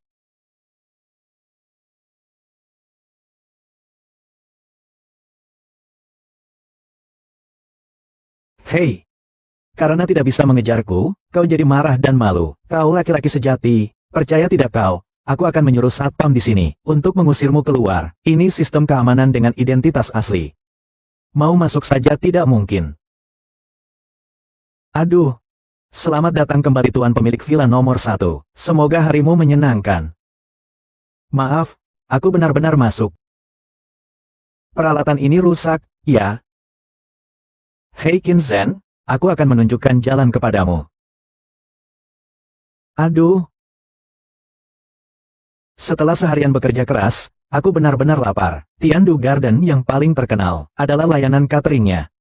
Hei, karena tidak bisa mengejarku, kau jadi marah dan malu. Kau laki-laki sejati, percaya tidak kau? Aku akan menyuruh satpam di sini untuk mengusirmu keluar. Ini sistem keamanan dengan identitas asli. Mau masuk saja tidak mungkin. Aduh. Selamat datang kembali Tuan pemilik villa nomor 1. Semoga harimu menyenangkan. Maaf, aku benar-benar masuk. Peralatan ini rusak, ya? Hei Qin Zhen, aku akan menunjukkan jalan kepadamu. Aduh. Setelah seharian bekerja keras, aku benar-benar lapar. Tiandu Garden yang paling terkenal adalah layanan cateringnya.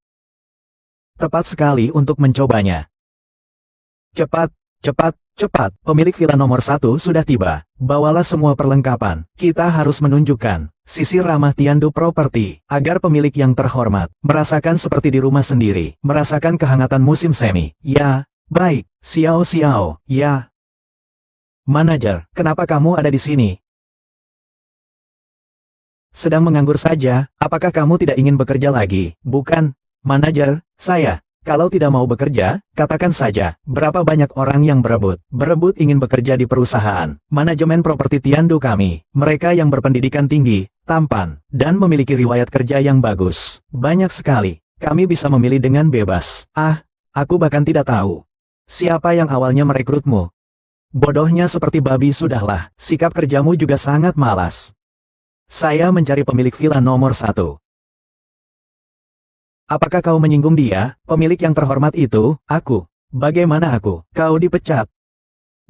Tepat sekali untuk mencobanya. Cepat, cepat, cepat. Pemilik villa nomor 1 sudah tiba. Bawalah semua perlengkapan. Kita harus menunjukkan sisi ramah Tiandu Property agar pemilik yang terhormat merasakan seperti di rumah sendiri. Merasakan kehangatan musim semi. Ya, baik. Xiao Xiao, ya. Manajer, kenapa kamu ada di sini? Sedang menganggur saja, apakah kamu tidak ingin bekerja lagi? Bukan, manajer, saya. Kalau tidak mau bekerja, katakan saja, berapa banyak orang yang berebut ingin bekerja di perusahaan manajemen properti Tiandu kami. Mereka yang berpendidikan tinggi, tampan, dan memiliki riwayat kerja yang bagus. Banyak sekali. Kami bisa memilih dengan bebas. Ah, aku bahkan tidak tahu siapa yang awalnya merekrutmu. Bodohnya seperti babi sudahlah, sikap kerjamu juga sangat malas. Saya mencari pemilik villa nomor 1. Apakah kau menyinggung dia, pemilik yang terhormat itu? Aku. Bagaimana aku? Kau dipecat.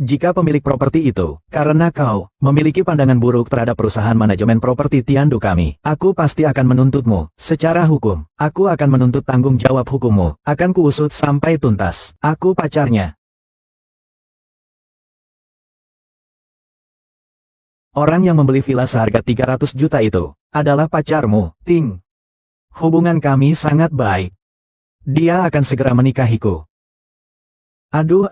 Jika pemilik properti itu, karena kau memiliki pandangan buruk terhadap perusahaan manajemen properti Tiandu kami, aku pasti akan menuntutmu. Secara hukum, aku akan menuntut tanggung jawab hukummu. Akan kuusut sampai tuntas. Aku pacarnya. Orang yang membeli villa seharga 300 juta itu adalah pacarmu, Ting. Hubungan kami sangat baik. Dia akan segera menikahiku. Aduh.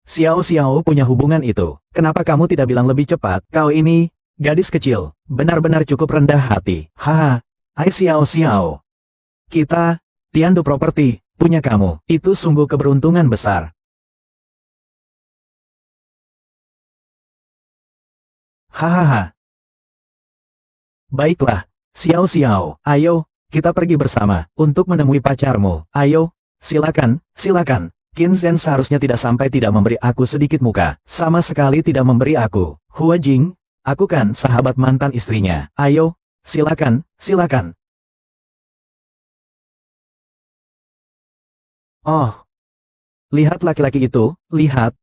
Xiao Xiao punya hubungan itu. Kenapa kamu tidak bilang lebih cepat? Kau ini, gadis kecil, benar-benar cukup rendah hati. Haha. Hai Xiao Xiao. Kita, Tiandu Property, punya kamu. Itu sungguh keberuntungan besar. Hahaha. Baiklah, Xiao Xiao, ayo, kita pergi bersama, untuk menemui pacarmu. Ayo, silakan. Qin Zhen seharusnya tidak sampai tidak memberi aku sedikit muka, sama sekali tidak memberi aku. Hua Jing, aku kan sahabat mantan istrinya. Ayo, silakan. Oh, lihat laki-laki itu, lihat.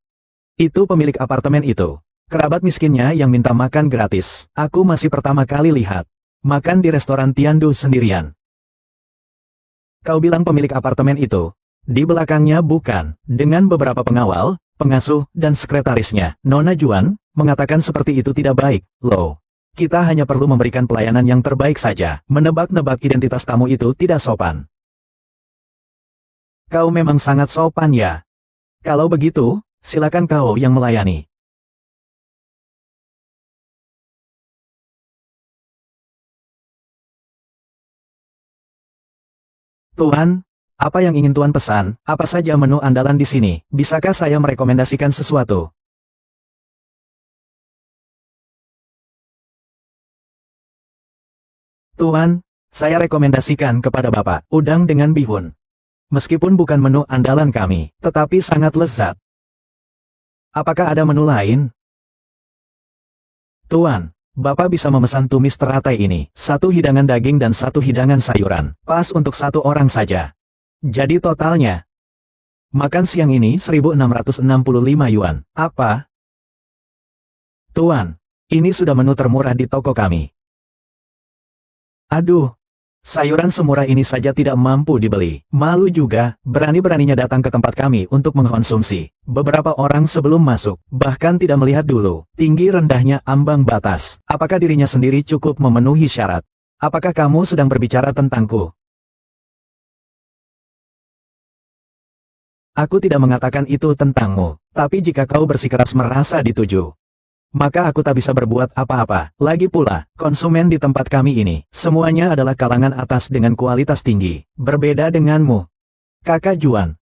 Itu pemilik apartemen itu. Kerabat miskinnya yang minta makan gratis. Aku masih pertama kali lihat. Makan di restoran Tiandu sendirian. Kau bilang pemilik apartemen itu? Di belakangnya bukan. Dengan beberapa pengawal, pengasuh, dan sekretarisnya. Nona Juan, mengatakan seperti itu tidak baik. Loh. Kita hanya perlu memberikan pelayanan yang terbaik saja. Menebak-nebak identitas tamu itu tidak sopan. Kau memang sangat sopan ya. Kalau begitu, silakan kau yang melayani. Tuan, apa yang ingin Tuan pesan? Apa saja menu andalan di sini? Bisakah saya merekomendasikan sesuatu? Tuan, saya rekomendasikan kepada Bapak, udang dengan bihun. Meskipun bukan menu andalan kami, tetapi sangat lezat. Apakah ada menu lain? Tuan, Bapak bisa memesan tumis teratai ini, 1 hidangan daging dan 1 hidangan sayuran, pas untuk 1 orang saja. Jadi totalnya, makan siang ini 1.665 yuan. Apa? Tuan, ini sudah menu termurah di toko kami. Aduh, sayuran semurah ini saja tidak mampu dibeli. Malu juga, berani-beraninya datang ke tempat kami untuk mengkonsumsi. Beberapa orang sebelum masuk, bahkan tidak melihat dulu, tinggi rendahnya ambang batas. Apakah dirinya sendiri cukup memenuhi syarat? Apakah kamu sedang berbicara tentangku? Aku tidak mengatakan itu tentangmu, tapi jika kau bersikeras merasa dituju, maka aku tak bisa berbuat apa-apa. Lagi pula, konsumen di tempat kami ini, semuanya adalah kalangan atas dengan kualitas tinggi. Berbeda denganmu. Kakak Juan.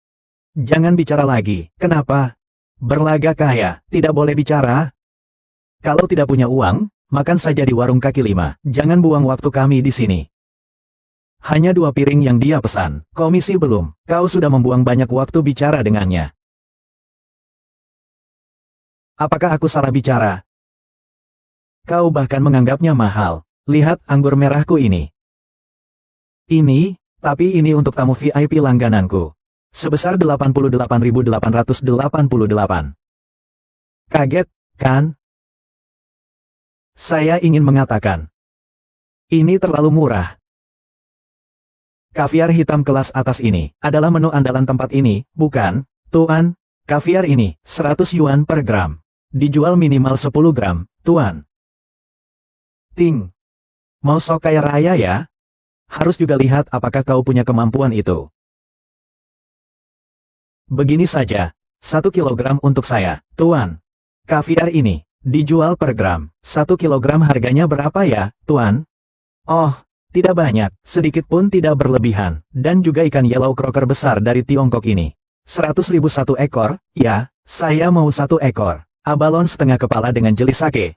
Jangan bicara lagi. Kenapa? Berlagak kaya, tidak boleh bicara. Kalau tidak punya uang, makan saja di warung kaki 5. Jangan buang waktu kami di sini. Hanya 2 piring yang dia pesan. Komisi belum. Kau sudah membuang banyak waktu bicara dengannya. Apakah aku salah bicara? Kau bahkan menganggapnya mahal. Lihat anggur merahku ini. Ini, tapi ini untuk tamu VIP langgananku. Sebesar 88.888. Kaget, kan? Saya ingin mengatakan. Ini terlalu murah. Kaviar hitam kelas atas ini adalah menu andalan tempat ini, bukan, Tuan? Kaviar ini, 100 yuan per gram. Dijual minimal 10 gram, Tuan. Ting. Mau sok kaya raya ya? Harus juga lihat apakah kau punya kemampuan itu. Begini saja, 1 kilogram untuk saya, Tuan. Kaviar ini, dijual per gram. 1 kilogram harganya berapa ya, Tuan? Oh, tidak banyak, sedikit pun tidak berlebihan. Dan juga ikan yellow croaker besar dari Tiongkok ini. 100.000 1 ekor, ya, saya mau 1 ekor. Abalon setengah kepala dengan jeli sake.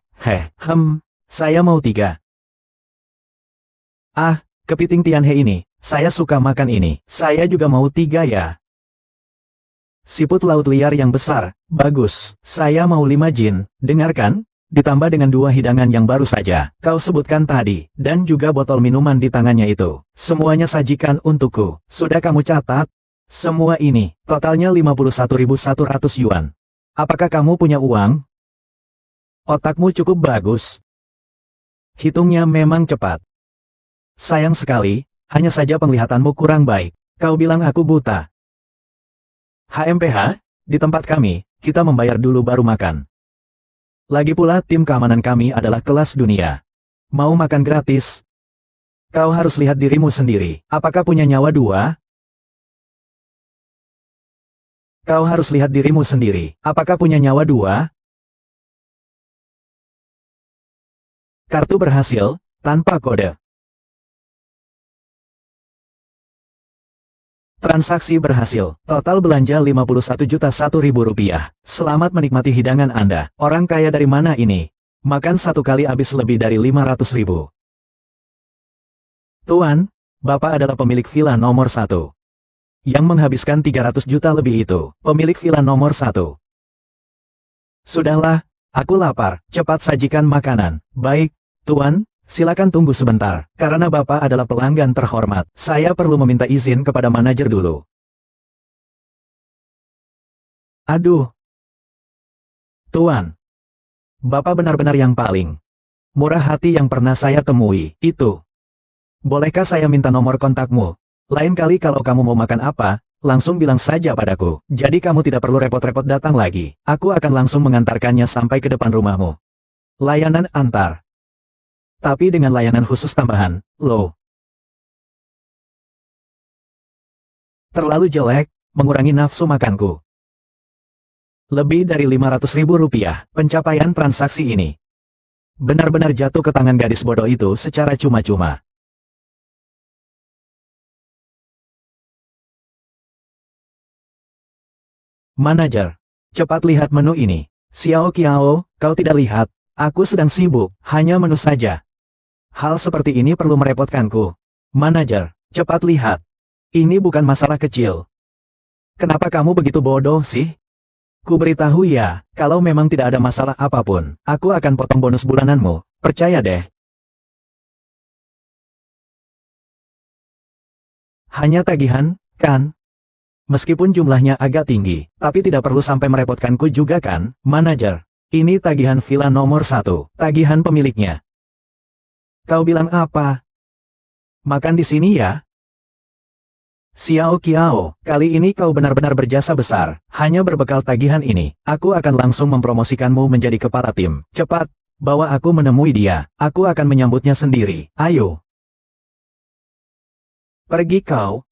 Saya mau 3. Ah, kepiting Tianhe ini, saya suka makan ini. Saya juga mau 3 ya. Siput laut liar yang besar, bagus. Saya mau 5 jin, dengarkan? Ditambah dengan 2 hidangan yang baru saja, kau sebutkan tadi, dan juga botol minuman di tangannya itu. Semuanya sajikan untukku. Sudah kamu catat? Semua ini, totalnya 51.100 yuan. Apakah kamu punya uang? Otakmu cukup bagus. Hitungnya memang cepat. Sayang sekali, hanya saja penglihatanmu kurang baik. Kau bilang aku buta. HMPH, di tempat kami, kita membayar dulu baru makan. Lagi pula tim keamanan kami adalah kelas dunia. Mau makan gratis? Kau harus lihat dirimu sendiri. Apakah punya nyawa 2? Kau harus lihat dirimu sendiri. Apakah punya nyawa 2? Kartu berhasil, tanpa kode. Transaksi berhasil. Total belanja 51.001.000 rupiah. Selamat menikmati hidangan Anda. Orang kaya dari mana ini? Makan satu kali habis lebih dari 500.000. Tuan, Bapak adalah pemilik villa nomor 1. Yang menghabiskan 300 juta lebih itu. Pemilik villa nomor 1. Sudahlah, aku lapar. Cepat sajikan makanan. Baik, Tuan. Silakan tunggu sebentar, karena Bapak adalah pelanggan terhormat. Saya perlu meminta izin kepada manajer dulu. Aduh. Tuan. Bapak benar-benar yang paling murah hati yang pernah saya temui, itu. Bolehkah saya minta nomor kontakmu? Lain kali kalau kamu mau makan apa, langsung bilang saja padaku. Jadi kamu tidak perlu repot-repot datang lagi. Aku akan langsung mengantarkannya sampai ke depan rumahmu. Layanan antar. Tapi dengan layanan khusus tambahan, loh. Terlalu jelek, mengurangi nafsu makanku. Lebih dari 500.000 rupiah, pencapaian transaksi ini. Benar-benar jatuh ke tangan gadis bodoh itu secara cuma-cuma. Manajer, cepat lihat menu ini. Xiao Qiao, kau tidak lihat, aku sedang sibuk, hanya menu saja. Hal seperti ini perlu merepotkanku. Manajer, cepat lihat. Ini bukan masalah kecil. Kenapa kamu begitu bodoh sih? Ku beritahu ya, kalau memang tidak ada masalah apapun, aku akan potong bonus bulananmu, percaya deh. Hanya tagihan, kan? Meskipun jumlahnya agak tinggi, tapi tidak perlu sampai merepotkanku juga kan, manajer. Ini tagihan villa nomor 1, tagihan pemiliknya. Kau bilang apa? Makan di sini ya? Xiao Qiao, kali ini kau benar-benar berjasa besar. Hanya berbekal tagihan ini, aku akan langsung mempromosikanmu menjadi kepala tim. Cepat, bawa aku menemui dia. Aku akan menyambutnya sendiri. Ayo. Pergi kau.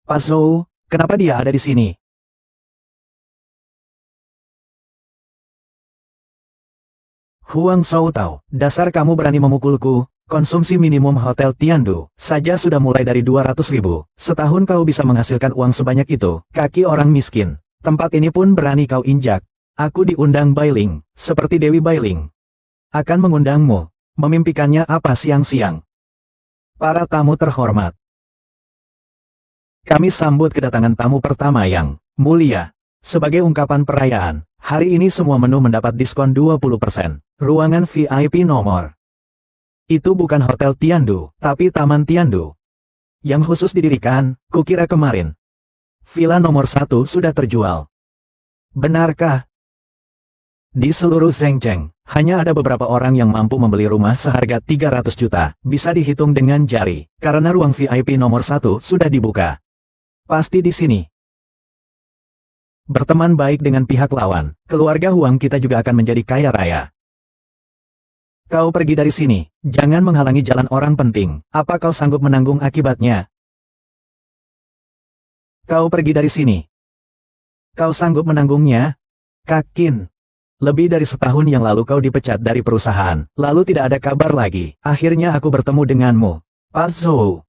Pak Zhou, kenapa dia ada di sini? Huang Shou Tao, dasar kamu berani memukulku. Konsumsi minimum Hotel Tiandu saja sudah mulai dari 200.000. Setahun kau bisa menghasilkan uang sebanyak itu. Kaki orang miskin. Tempat ini pun berani kau injak. Aku diundang Bailing, seperti Dewi Bailing. Akan mengundangmu. Memimpikannya apa siang-siang? Para tamu terhormat. Kami sambut kedatangan tamu pertama yang mulia. Sebagai ungkapan perayaan, hari ini semua menu mendapat diskon 20%. Ruangan VIP nomor. Itu bukan Hotel Tiandu, tapi Taman Tiandu. Yang khusus didirikan, kukira kemarin. Villa nomor 1 sudah terjual. Benarkah? Di seluruh Zhengzheng, hanya ada beberapa orang yang mampu membeli rumah seharga 300 juta, bisa dihitung dengan jari, karena ruang VIP nomor 1 sudah dibuka. Pasti di sini. Berteman baik dengan pihak lawan, keluarga Huang kita juga akan menjadi kaya raya. Kau pergi dari sini, jangan menghalangi jalan orang penting, apa kau sanggup menanggung akibatnya? Kau pergi dari sini. Kau sanggup menanggungnya? Kakin. Lebih dari setahun yang lalu kau dipecat dari perusahaan, lalu tidak ada kabar lagi. Akhirnya aku bertemu denganmu. Pak Zhou.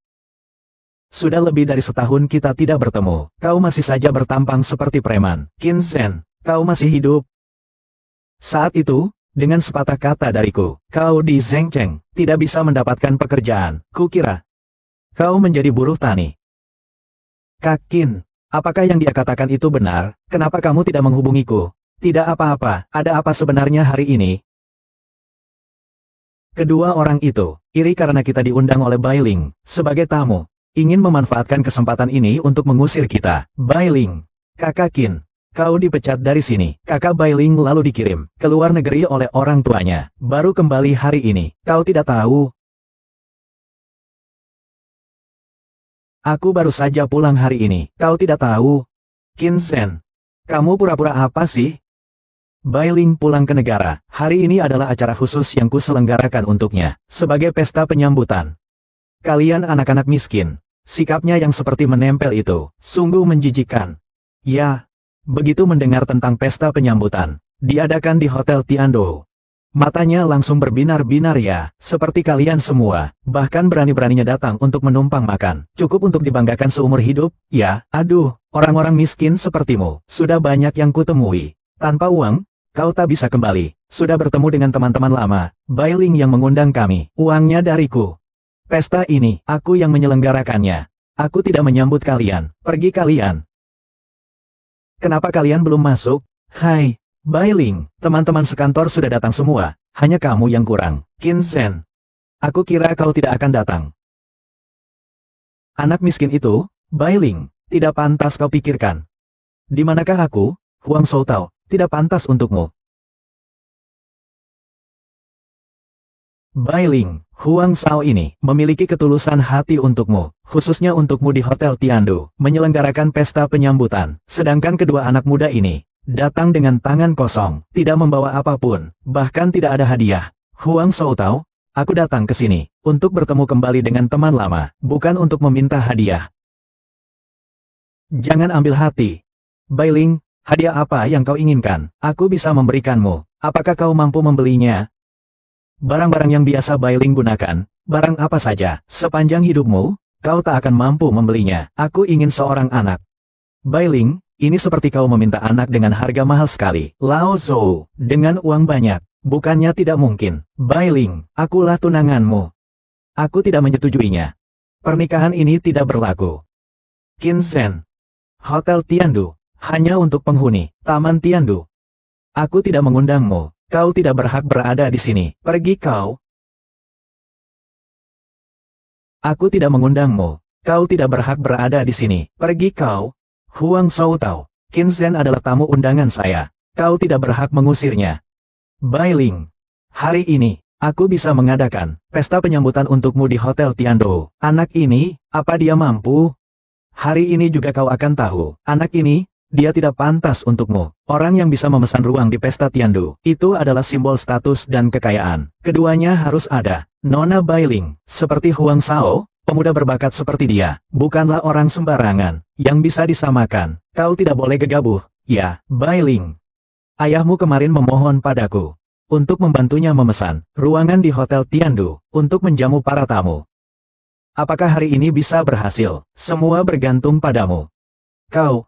Sudah lebih dari setahun kita tidak bertemu. Kau masih saja bertampang seperti preman. Qin Zhen, kau masih hidup? Saat itu, dengan sepatah kata dariku, kau di Zhengzheng tidak bisa mendapatkan pekerjaan. Kukira kau menjadi buruh tani. Kakin, apakah yang dia katakan itu benar? Kenapa kamu tidak menghubungiku? Tidak apa-apa, ada apa sebenarnya hari ini? Kedua orang itu, iri karena kita diundang oleh Bailing, sebagai tamu, ingin memanfaatkan kesempatan ini untuk mengusir kita. Bailing, Kakak Qin, kau dipecat dari sini. Kakak Bailing lalu dikirim ke luar negeri oleh orang tuanya, baru kembali hari ini. Kau tidak tahu? Aku baru saja pulang hari ini. Kau tidak tahu? Qin Zhen, kamu pura-pura apa sih? Bailing pulang ke negara. Hari ini adalah acara khusus yang kuselenggarakan untuknya, sebagai pesta penyambutan. Kalian anak-anak miskin, sikapnya yang seperti menempel itu, sungguh menjijikkan. Ya, begitu mendengar tentang pesta penyambutan, diadakan di Hotel Tiandu. Matanya langsung berbinar-binar ya, seperti kalian semua, bahkan berani-beraninya datang untuk menumpang makan. Cukup untuk dibanggakan seumur hidup, ya, aduh, orang-orang miskin sepertimu, sudah banyak yang kutemui. Tanpa uang, kau tak bisa kembali. Sudah bertemu dengan teman-teman lama, Bailing yang mengundang kami, uangnya dariku. Pesta ini, aku yang menyelenggarakannya. Aku tidak menyambut kalian, pergi kalian. Kenapa kalian belum masuk? Hai, Bailing, teman-teman sekantor sudah datang semua, hanya kamu yang kurang. Qin Zhen, aku kira kau tidak akan datang. Anak miskin itu, Bailing, tidak pantas kau pikirkan. Di manakah aku, Huang Shoutao? Tidak pantas untukmu. Bailing, Huang Shao ini memiliki ketulusan hati untukmu, khususnya untukmu di Hotel Tiandu, menyelenggarakan pesta penyambutan. Sedangkan kedua anak muda ini datang dengan tangan kosong, tidak membawa apapun, bahkan tidak ada hadiah. Huang Shao tahu, aku datang ke sini untuk bertemu kembali dengan teman lama, bukan untuk meminta hadiah. Jangan ambil hati. Bailing, hadiah apa yang kau inginkan? Aku bisa memberikanmu. Apakah kau mampu membelinya? Barang-barang yang biasa Bailing gunakan, barang apa saja, sepanjang hidupmu, kau tak akan mampu membelinya. Aku ingin seorang anak. Bailing, ini seperti kau meminta anak dengan harga mahal sekali. Lao Zhou, dengan uang banyak, bukannya tidak mungkin. Bailing, akulah tunanganmu. Aku tidak menyetujuinya. Pernikahan ini tidak berlaku. Qin Zhen, Hotel Tiandu, hanya untuk penghuni, Taman Tiandu. Aku tidak mengundangmu, kau tidak berhak berada di sini, pergi kau. Aku tidak mengundangmu, kau tidak berhak berada di sini, pergi kau. Huang Shoutao, Qin Zhen adalah tamu undangan saya, kau tidak berhak mengusirnya. Bailing, hari ini, aku bisa mengadakan pesta penyambutan untukmu di Hotel Tiandu. Anak ini, apa dia mampu? Hari ini juga kau akan tahu, anak ini, dia tidak pantas untukmu. Orang yang bisa memesan ruang di pesta Tiandu, itu adalah simbol status dan kekayaan. Keduanya harus ada. Nona Bailing, seperti Huang Shao, pemuda berbakat seperti dia, bukanlah orang sembarangan, yang bisa disamakan. Kau tidak boleh gegabah, ya, Bailing. Ayahmu kemarin memohon padaku, untuk membantunya memesan ruangan di Hotel Tiandu, untuk menjamu para tamu. Apakah hari ini bisa berhasil? Semua bergantung padamu. Kau.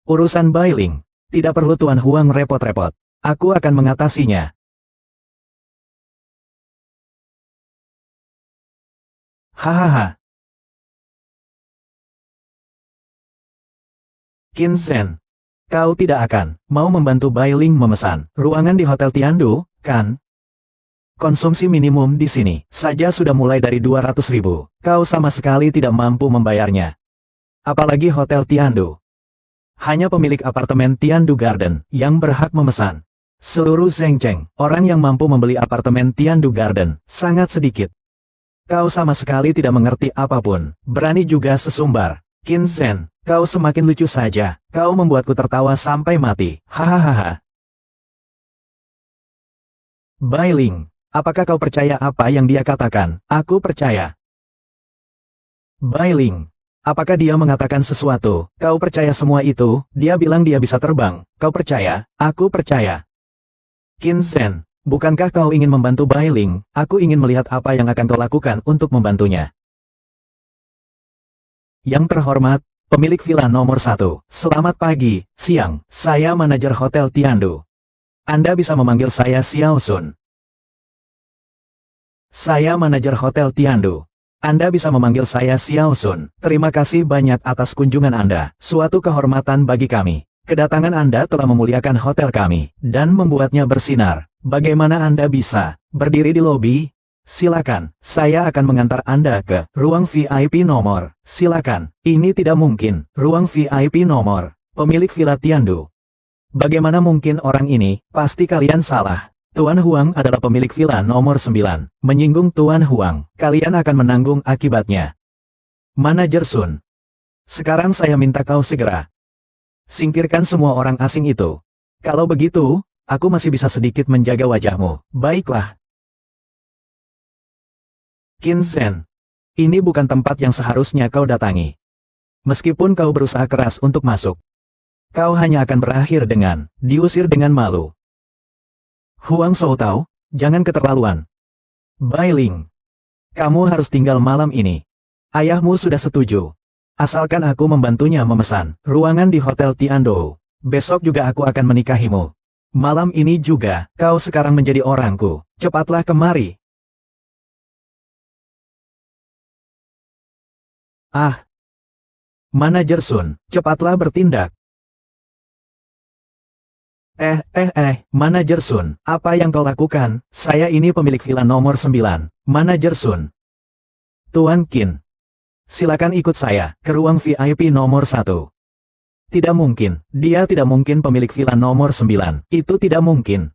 Urusan Bailing, tidak perlu Tuan Huang repot-repot. Aku akan mengatasinya. Hahaha. Qin Zhen. Kau tidak akan mau membantu Bai Ling memesan ruangan di Hotel Tiandu, kan? Konsumsi minimum di sini saja sudah mulai dari 200.000. Kau sama sekali tidak mampu membayarnya. Apalagi Hotel Tiandu. Hanya pemilik apartemen Tiandu Garden yang berhak memesan. Seluruh Zhengzheng, orang yang mampu membeli apartemen Tiandu Garden, sangat sedikit. Kau sama sekali tidak mengerti apapun, berani juga sesumbar. Qin Zhen, kau semakin lucu saja, kau membuatku tertawa sampai mati, hahaha. Bai Ling, apakah kau percaya apa yang dia katakan? Aku percaya. Bai Ling, apakah dia mengatakan sesuatu? Kau percaya semua itu? Dia bilang dia bisa terbang, kau percaya? Aku percaya. Qin Zhen, bukankah kau ingin membantu Bai Ling? Aku ingin melihat apa yang akan kau lakukan untuk membantunya. Yang terhormat, pemilik villa nomor 1, selamat pagi, siang, saya manajer Hotel Tiandu. Anda bisa memanggil saya Xiao Sun. Saya manajer Hotel Tiandu. Anda bisa memanggil saya Xiao Sun. Terima kasih banyak atas kunjungan Anda, suatu kehormatan bagi kami. Kedatangan Anda telah memuliakan hotel kami, dan membuatnya bersinar. Bagaimana Anda bisa berdiri di lobi? Silakan, saya akan mengantar Anda ke ruang VIP nomor. Silakan, ini tidak mungkin, ruang VIP nomor. Pemilik Villa Tiandu. Bagaimana mungkin orang ini? Pasti kalian salah. Tuan Huang adalah pemilik villa nomor 9. Menyinggung Tuan Huang, kalian akan menanggung akibatnya. Manajer Sun. Sekarang saya minta kau segera singkirkan semua orang asing itu. Kalau begitu, aku masih bisa sedikit menjaga wajahmu. Baiklah. Qin Zhen, ini bukan tempat yang seharusnya kau datangi. Meskipun kau berusaha keras untuk masuk, kau hanya akan berakhir dengan diusir dengan malu. Huang Shoutao, jangan keterlaluan. Bai Ling, kamu harus tinggal malam ini. Ayahmu sudah setuju. Asalkan aku membantunya memesan ruangan di Hotel Tiandu. Besok juga aku akan menikahimu. Malam ini juga, kau sekarang menjadi orangku. Cepatlah kemari. Ah. Manajer Sun, cepatlah bertindak. Manajer Sun, apa yang kau lakukan? Saya ini pemilik villa nomor 9, Manajer Sun. Tuan Qin, silakan ikut saya ke ruang VIP nomor 1. Tidak mungkin, dia tidak mungkin pemilik villa nomor 9, itu tidak mungkin.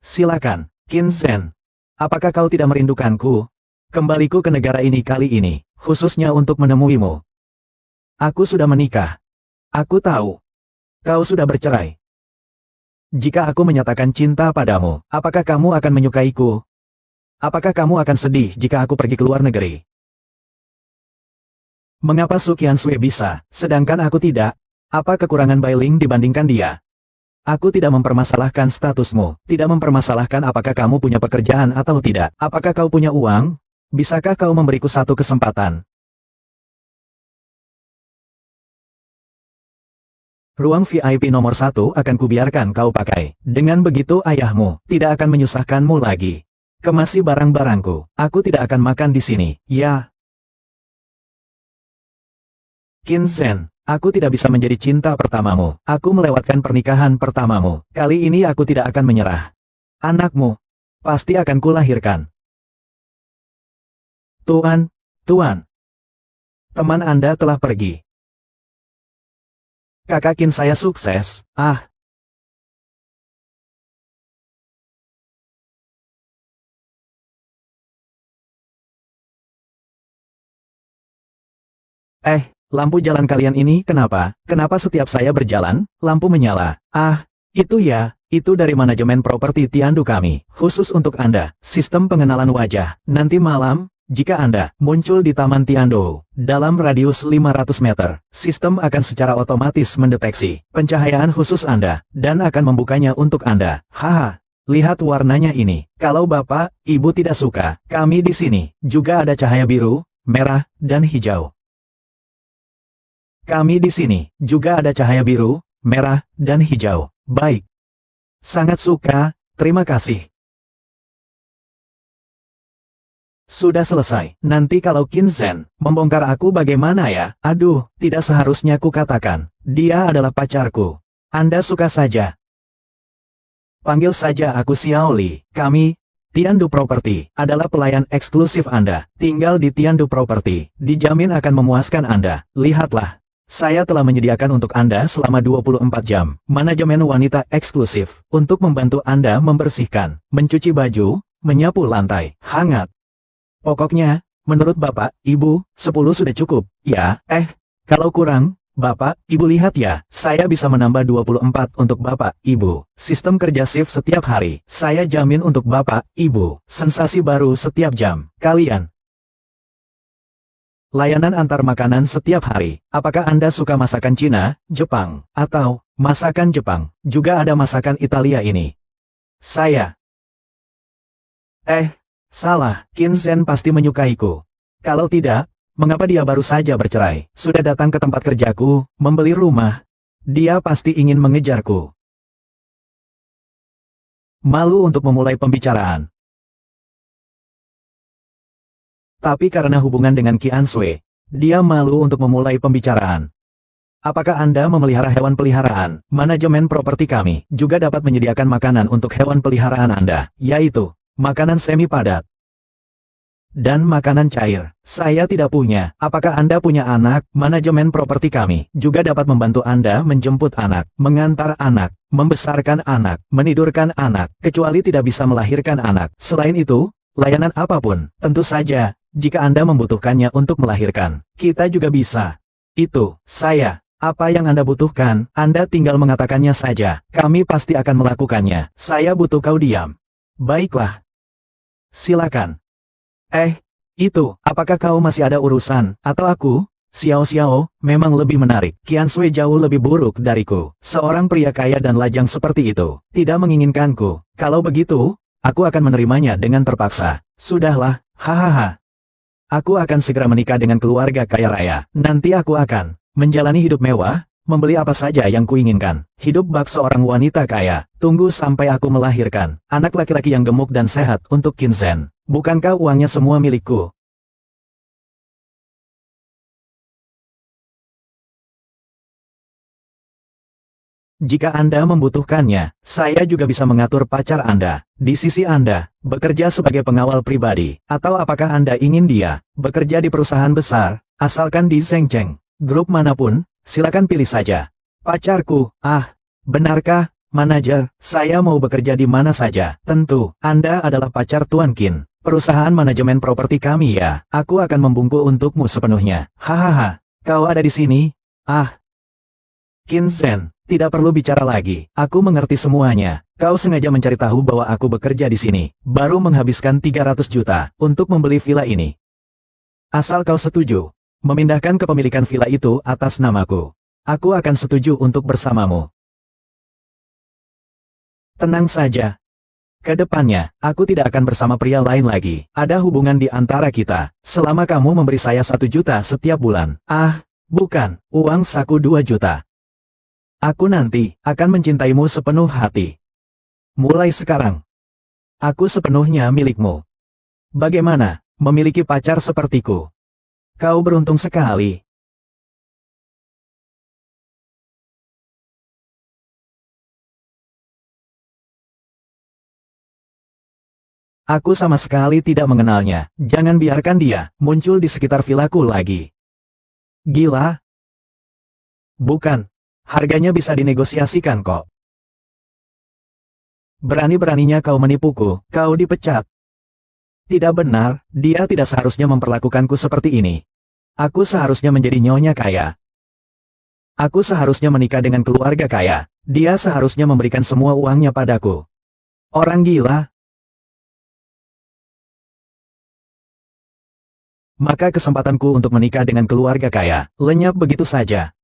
Silakan, Qin Zhen. Apakah kau tidak merindukanku? Kembaliku ke negara ini kali ini, khususnya untuk menemuimu. Aku sudah menikah. Aku tahu. Kau sudah bercerai. Jika aku menyatakan cinta padamu, apakah kamu akan menyukaiku? Apakah kamu akan sedih jika aku pergi ke luar negeri? Mengapa Su Qiansui bisa, sedangkan aku tidak? Apa kekurangan Bai Ling dibandingkan dia? Aku tidak mempermasalahkan statusmu, tidak mempermasalahkan apakah kamu punya pekerjaan atau tidak. Apakah kau punya uang? Bisakah kau memberiku satu kesempatan? Ruang VIP nomor 1 akan kubiarkan kau pakai. Dengan begitu ayahmu tidak akan menyusahkanmu lagi. Kemasi barang-barangku. Aku tidak akan makan di sini, ya. Qin Zhen, aku tidak bisa menjadi cinta pertamamu. Aku melewatkan pernikahan pertamamu. Kali ini aku tidak akan menyerah. Anakmu pasti akan kulahirkan. Tuan, teman Anda telah pergi. Kakak Qin saya sukses, ah. Lampu jalan kalian ini kenapa? Kenapa setiap saya berjalan, lampu menyala? Ah, itu ya, itu dari manajemen properti Tiandu kami, khusus untuk Anda, sistem pengenalan wajah. Nanti malam, jika Anda muncul di Taman Tiandu, dalam radius 500 meter, sistem akan secara otomatis mendeteksi pencahayaan khusus Anda, dan akan membukanya untuk Anda. Haha, lihat warnanya ini. Kalau Bapak, Ibu tidak suka, kami di sini juga ada cahaya biru, merah, dan hijau. Kami di sini juga ada cahaya biru, merah, dan hijau. Baik. Sangat suka, terima kasih. Sudah selesai. Nanti kalau Qin Zhen membongkar aku bagaimana ya? Aduh, tidak seharusnya ku katakan. Dia adalah pacarku. Anda suka saja. Panggil saja aku Xiao Li. Kami, Tiandu Property, adalah pelayan eksklusif Anda. Tinggal di Tiandu Property. Dijamin akan memuaskan Anda. Lihatlah. Saya telah menyediakan untuk Anda selama 24 jam, manajemen wanita eksklusif, untuk membantu Anda membersihkan, mencuci baju, menyapu lantai, hangat. Pokoknya, menurut Bapak, Ibu, 10 sudah cukup. Ya, kalau kurang, Bapak, Ibu lihat ya, saya bisa menambah 24 untuk Bapak, Ibu. Sistem kerja shift setiap hari, saya jamin untuk Bapak, Ibu, sensasi baru setiap jam. Kalian. Layanan antar makanan setiap hari. Apakah Anda suka masakan Cina, Jepang, atau masakan Jepang? Juga ada masakan Italia ini. Saya. Salah. Qin Zhen pasti menyukaiku. Kalau tidak, mengapa dia baru saja bercerai? Sudah datang ke tempat kerjaku, membeli rumah. Dia pasti ingin mengejarku. Malu untuk memulai pembicaraan. Tapi karena hubungan dengan Qian Sui, dia malu untuk memulai pembicaraan. Apakah Anda memelihara hewan peliharaan? Manajemen properti kami juga dapat menyediakan makanan untuk hewan peliharaan Anda, yaitu makanan semi padat dan makanan cair. Saya tidak punya. Apakah Anda punya anak? Manajemen properti kami juga dapat membantu Anda menjemput anak, mengantar anak, membesarkan anak, menidurkan anak, kecuali tidak bisa melahirkan anak. Selain itu, layanan apapun, tentu saja. Jika Anda membutuhkannya untuk melahirkan, kita juga bisa. Itu, saya. Apa yang Anda butuhkan, Anda tinggal mengatakannya saja. Kami pasti akan melakukannya. Saya butuh kau diam. Baiklah. Silakan. Itu, apakah kau masih ada urusan, atau aku? Xiao, memang lebih menarik. Qian Sui jauh lebih buruk dariku. Seorang pria kaya dan lajang seperti itu, tidak menginginkanku. Kalau begitu, aku akan menerimanya dengan terpaksa. Sudahlah, hahaha. Aku akan segera menikah dengan keluarga kaya raya. Nanti aku akan menjalani hidup mewah, membeli apa saja yang kuinginkan. Hidup bak seorang wanita kaya. Tunggu sampai aku melahirkan anak laki-laki yang gemuk dan sehat untuk Qin Zhen. Bukankah uangnya semua milikku? Jika Anda membutuhkannya, saya juga bisa mengatur pacar Anda. Di sisi Anda, bekerja sebagai pengawal pribadi, atau apakah Anda ingin dia bekerja di perusahaan besar, asalkan di Zhengzheng, grup manapun, silakan pilih saja. Pacarku, benarkah, manajer, saya mau bekerja di mana saja. Tentu, Anda adalah pacar Tuan Qin, perusahaan manajemen properti kami ya. Aku akan membungkuk untukmu sepenuhnya. Hahaha, kau ada di sini? Qin Zhen. Tidak perlu bicara lagi, aku mengerti semuanya. Kau sengaja mencari tahu bahwa aku bekerja di sini, baru menghabiskan 300 juta untuk membeli villa ini. Asal kau setuju memindahkan kepemilikan villa itu atas namaku, aku akan setuju untuk bersamamu. Tenang saja. Kedepannya, aku tidak akan bersama pria lain lagi. Ada hubungan di antara kita, selama kamu memberi saya 1 juta setiap bulan. Bukan, uang saku 2 juta. Aku nanti akan mencintaimu sepenuh hati. Mulai sekarang, aku sepenuhnya milikmu. Bagaimana memiliki pacar sepertiku? Kau beruntung sekali. Aku sama sekali tidak mengenalnya. Jangan biarkan dia muncul di sekitar vilaku lagi. Gila? Bukan. Harganya bisa dinegosiasikan kok. Berani-beraninya kau menipuku, kau dipecat. Tidak benar, dia tidak seharusnya memperlakukanku seperti ini. Aku seharusnya menjadi nyonya kaya. Aku seharusnya menikah dengan keluarga kaya. Dia seharusnya memberikan semua uangnya padaku. Orang gila. Maka kesempatanku untuk menikah dengan keluarga kaya lenyap begitu saja.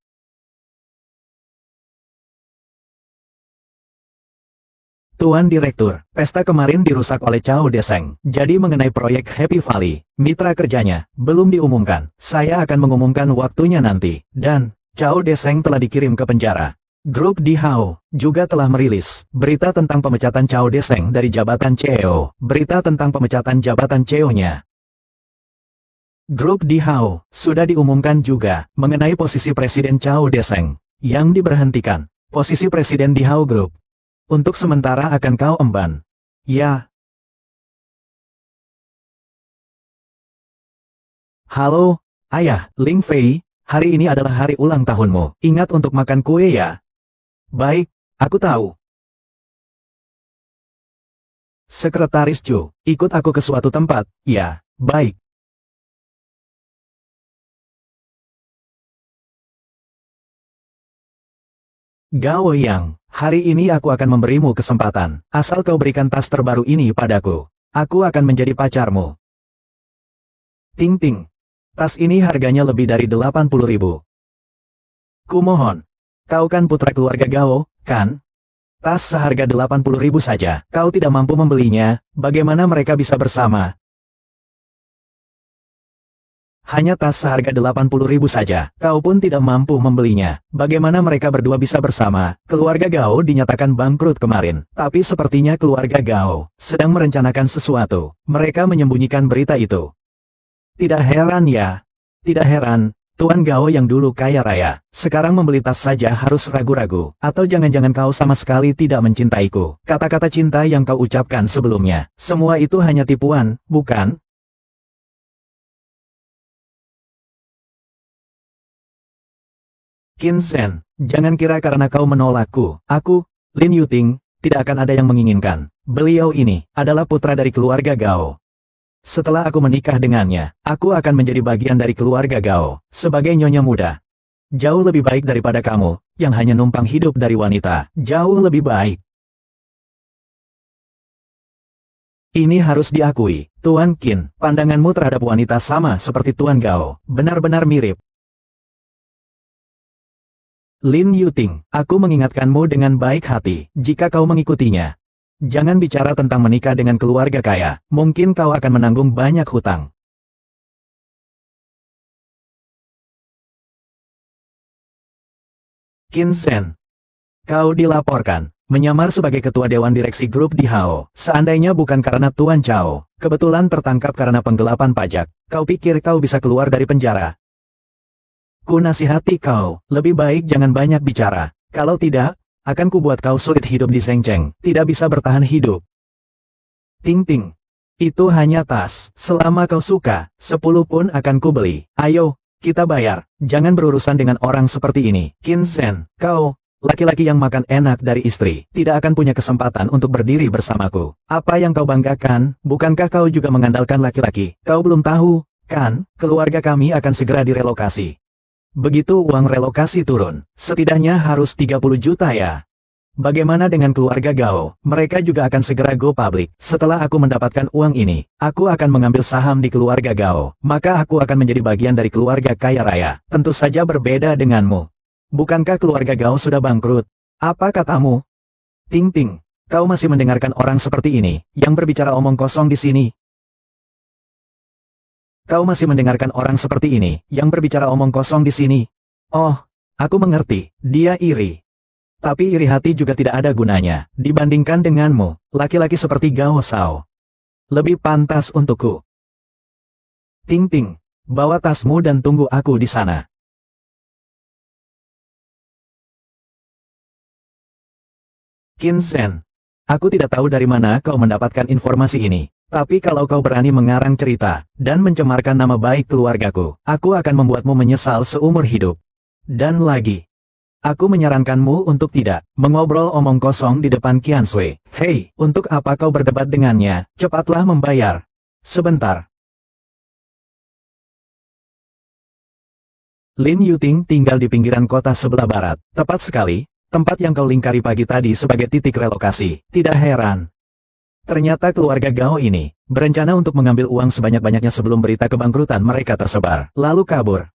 Tuan Direktur, pesta kemarin dirusak oleh Cao Deseng. Jadi mengenai proyek Happy Valley, mitra kerjanya belum diumumkan. Saya akan mengumumkan waktunya nanti. Dan, Cao Deseng telah dikirim ke penjara. Grup Di Hao juga telah merilis berita tentang pemecatan Cao Deseng dari jabatan CEO. Berita tentang pemecatan jabatan CEO-nya Grup Di Hao sudah diumumkan juga mengenai posisi Presiden Cao Deseng yang diberhentikan. Posisi Presiden Di Hao Group untuk sementara akan kau emban. Ya. Halo, Ayah, Ling Fei, hari ini adalah hari ulang tahunmu. Ingat untuk makan kue ya. Baik, aku tahu. Sekretaris Chu, ikut aku ke suatu tempat. Ya, baik. Gao Yang, hari ini aku akan memberimu kesempatan. Asal kau berikan tas terbaru ini padaku. Aku akan menjadi pacarmu. Ting ting. Tas ini harganya lebih dari 80.000. Kumohon. Kau kan putra keluarga Gao, kan? Tas seharga 80.000 saja. Kau tidak mampu membelinya, bagaimana mereka bisa bersama? Hanya tas seharga 80.000 saja. Kau pun tidak mampu membelinya. Bagaimana mereka berdua bisa bersama? Keluarga Gao dinyatakan bangkrut kemarin. Tapi sepertinya keluarga Gao sedang merencanakan sesuatu. Mereka menyembunyikan berita itu. Tidak heran ya. Tidak heran. Tuan Gao yang dulu kaya raya, sekarang membeli tas saja harus ragu-ragu. Atau jangan-jangan kau sama sekali tidak mencintaiku. Kata-kata cinta yang kau ucapkan sebelumnya. Semua itu hanya tipuan, bukan? Qin Zhen, jangan kira karena kau menolakku, aku, Lin Yuting, tidak akan ada yang menginginkan. Beliau ini adalah putra dari keluarga Gao. Setelah aku menikah dengannya, aku akan menjadi bagian dari keluarga Gao, sebagai nyonya muda. Jauh lebih baik daripada kamu, yang hanya numpang hidup dari wanita. Jauh lebih baik. Ini harus diakui, Tuan Qin, pandanganmu terhadap wanita sama seperti Tuan Gao, benar-benar mirip. Lin Yuting, aku mengingatkanmu dengan baik hati, jika kau mengikutinya. Jangan bicara tentang menikah dengan keluarga kaya, mungkin kau akan menanggung banyak hutang. Qin Zhen, kau dilaporkan, menyamar sebagai ketua dewan direksi grup Di Hao. Seandainya bukan karena Tuan Chao, kebetulan tertangkap karena penggelapan pajak, kau pikir kau bisa keluar dari penjara? Ku nasihati kau, lebih baik jangan banyak bicara. Kalau tidak, akan kubuat kau sulit hidup di Zhengzheng, tidak bisa bertahan hidup. Ting ting. Itu hanya tas. Selama kau suka, 10 pun akan kubeli. Ayo, kita bayar. Jangan berurusan dengan orang seperti ini. Qin Zhen, kau, laki-laki yang makan enak dari istri, tidak akan punya kesempatan untuk berdiri bersamaku. Apa yang kau banggakan, bukankah kau juga mengandalkan laki-laki? Kau belum tahu, kan, keluarga kami akan segera direlokasi. Begitu uang relokasi turun, setidaknya harus 30 juta ya. Bagaimana dengan keluarga Gao? Mereka juga akan segera go public. Setelah aku mendapatkan uang ini, aku akan mengambil saham di keluarga Gao. Maka aku akan menjadi bagian dari keluarga kaya raya. Tentu saja berbeda denganmu. Bukankah keluarga Gao sudah bangkrut? Apa katamu? Ting ting, kau masih mendengarkan orang seperti ini, yang berbicara omong kosong di sini? Kau masih mendengarkan orang seperti ini, yang berbicara omong kosong di sini? Oh, aku mengerti, dia iri. Tapi iri hati juga tidak ada gunanya, dibandingkan denganmu, laki-laki seperti Gao Shao. Lebih pantas untukku. Ting ting, bawa tasmu dan tunggu aku di sana. Qin Zhen, aku tidak tahu dari mana kau mendapatkan informasi ini. Tapi kalau kau berani mengarang cerita, dan mencemarkan nama baik keluargaku, aku akan membuatmu menyesal seumur hidup. Dan lagi, aku menyarankanmu untuk tidak mengobrol omong kosong di depan Qian Sui. Hei, untuk apa kau berdebat dengannya? Cepatlah membayar. Sebentar. Lin Yuting tinggal di pinggiran kota sebelah barat. Tepat sekali, tempat yang kau lingkari pagi tadi sebagai titik relokasi. Tidak heran. Ternyata keluarga Gao ini berencana untuk mengambil uang sebanyak-banyaknya sebelum berita kebangkrutan mereka tersebar, lalu kabur.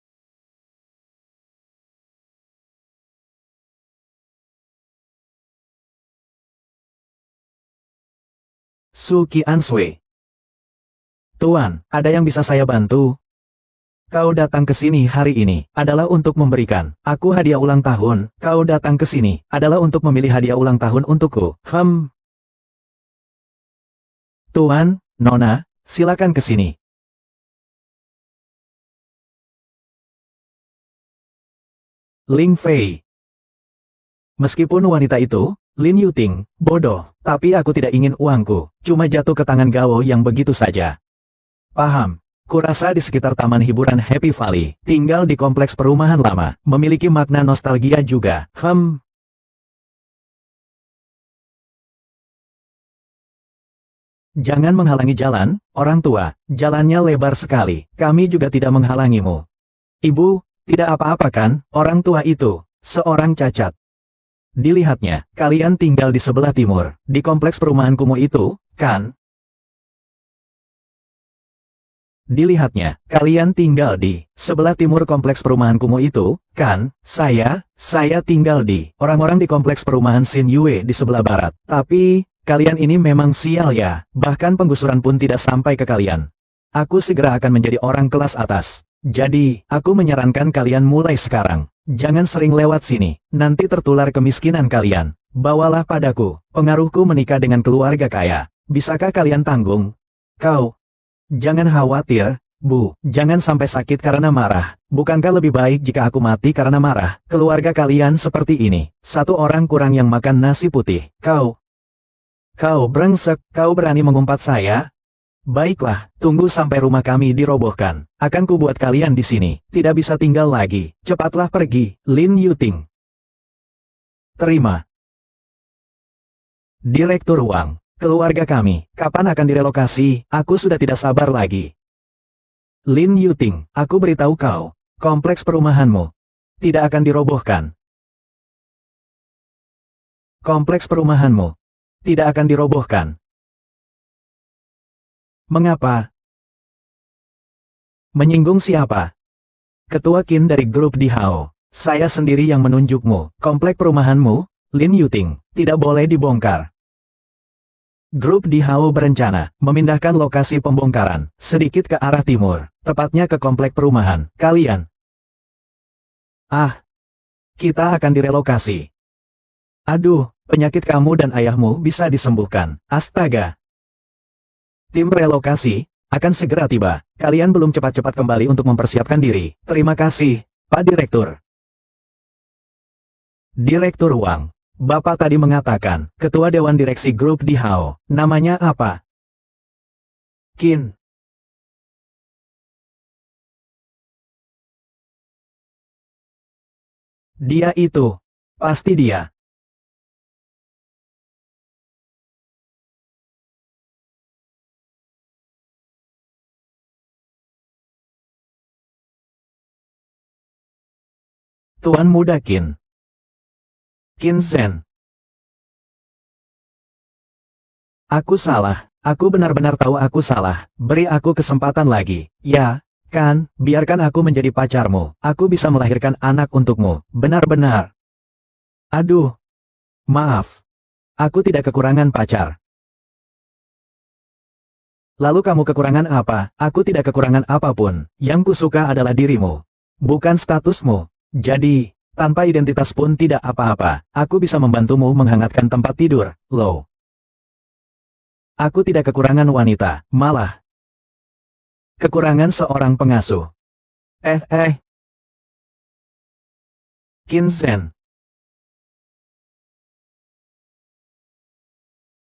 Su Qiansui. Tuan, ada yang bisa saya bantu? Kau datang ke sini hari ini adalah untuk memberikan aku hadiah ulang tahun. Kau datang ke sini adalah untuk memilih hadiah ulang tahun untukku. Tuan, Nona, silakan ke sini. Ling Fei. Meskipun wanita itu, Lin Yuting, bodoh, tapi aku tidak ingin uangku, cuma jatuh ke tangan Gao yang begitu saja. Paham. Kurasa di sekitar taman hiburan Happy Valley, tinggal di kompleks perumahan lama, memiliki makna nostalgia juga. Jangan menghalangi jalan, orang tua, jalannya lebar sekali, kami juga tidak menghalangimu. Ibu, tidak apa-apa kan, orang tua itu, seorang cacat. Dilihatnya, kalian tinggal di sebelah timur, di kompleks perumahan kumuh itu, kan? Dilihatnya, kalian tinggal di sebelah timur kompleks perumahan kumuh itu, kan? Saya tinggal di orang-orang di kompleks perumahan Xin Yue di sebelah barat. Tapi, kalian ini memang sial ya, bahkan penggusuran pun tidak sampai ke kalian. Aku segera akan menjadi orang kelas atas. Jadi, aku menyarankan kalian mulai sekarang. Jangan sering lewat sini, nanti tertular kemiskinan kalian. Bawalah padaku, pengaruhku menikah dengan keluarga kaya. Bisakah kalian tanggung? Kau. Jangan khawatir, Bu, jangan sampai sakit karena marah. Bukankah lebih baik jika aku mati karena marah? Keluarga kalian seperti ini, satu orang kurang yang makan nasi putih. Kau brengsek, kau berani mengumpat saya? Baiklah, tunggu sampai rumah kami dirobohkan. Akan kubuat kalian di sini, tidak bisa tinggal lagi. Cepatlah pergi, Lin Yuting. Terima. Direktur Wang. Keluarga kami, kapan akan direlokasi? Aku sudah tidak sabar lagi. Lin Yuting, aku beritahu kau, kompleks perumahanmu tidak akan dirobohkan. Kompleks perumahanmu tidak akan dirobohkan. Mengapa? Menyinggung siapa? Ketua Qin dari grup Di Hao. Saya sendiri yang menunjukmu. Kompleks perumahanmu, Lin Yuting, tidak boleh dibongkar. Grup Di Hao berencana memindahkan lokasi pembongkaran sedikit ke arah timur, tepatnya ke komplek perumahan kalian. Kita akan direlokasi. Aduh, penyakit kamu dan ayahmu bisa disembuhkan. Astaga. Tim relokasi akan segera tiba. Kalian belum cepat-cepat kembali untuk mempersiapkan diri. Terima kasih, Pak Direktur. Direktur Wang. Bapak tadi mengatakan, Ketua Dewan Direksi Grup Di Hao, namanya apa? Qin. Dia itu. Pasti dia. Tuan Muda Qin. Qin Zhen. Aku salah. Aku benar-benar tahu aku salah. Beri aku kesempatan lagi. Ya, kan, biarkan aku menjadi pacarmu. Aku bisa melahirkan anak untukmu. Benar-benar. Aduh. Maaf. Aku tidak kekurangan pacar. Lalu kamu kekurangan apa? Aku tidak kekurangan apapun. Yang kusuka adalah dirimu. Bukan statusmu. Jadi, tanpa identitas pun tidak apa-apa. Aku bisa membantumu menghangatkan tempat tidur, loh. Aku tidak kekurangan wanita, malah kekurangan seorang pengasuh. Qin Zhen.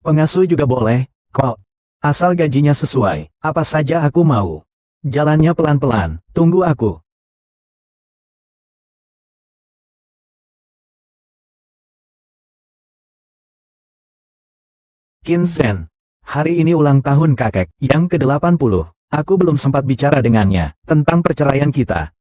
Pengasuh juga boleh, kok. Asal gajinya sesuai, apa saja aku mau. Jalannya pelan-pelan, tunggu aku. Qin Zhen. Hari ini ulang tahun kakek, yang ke-80. Aku belum sempat bicara dengannya, tentang perceraian kita.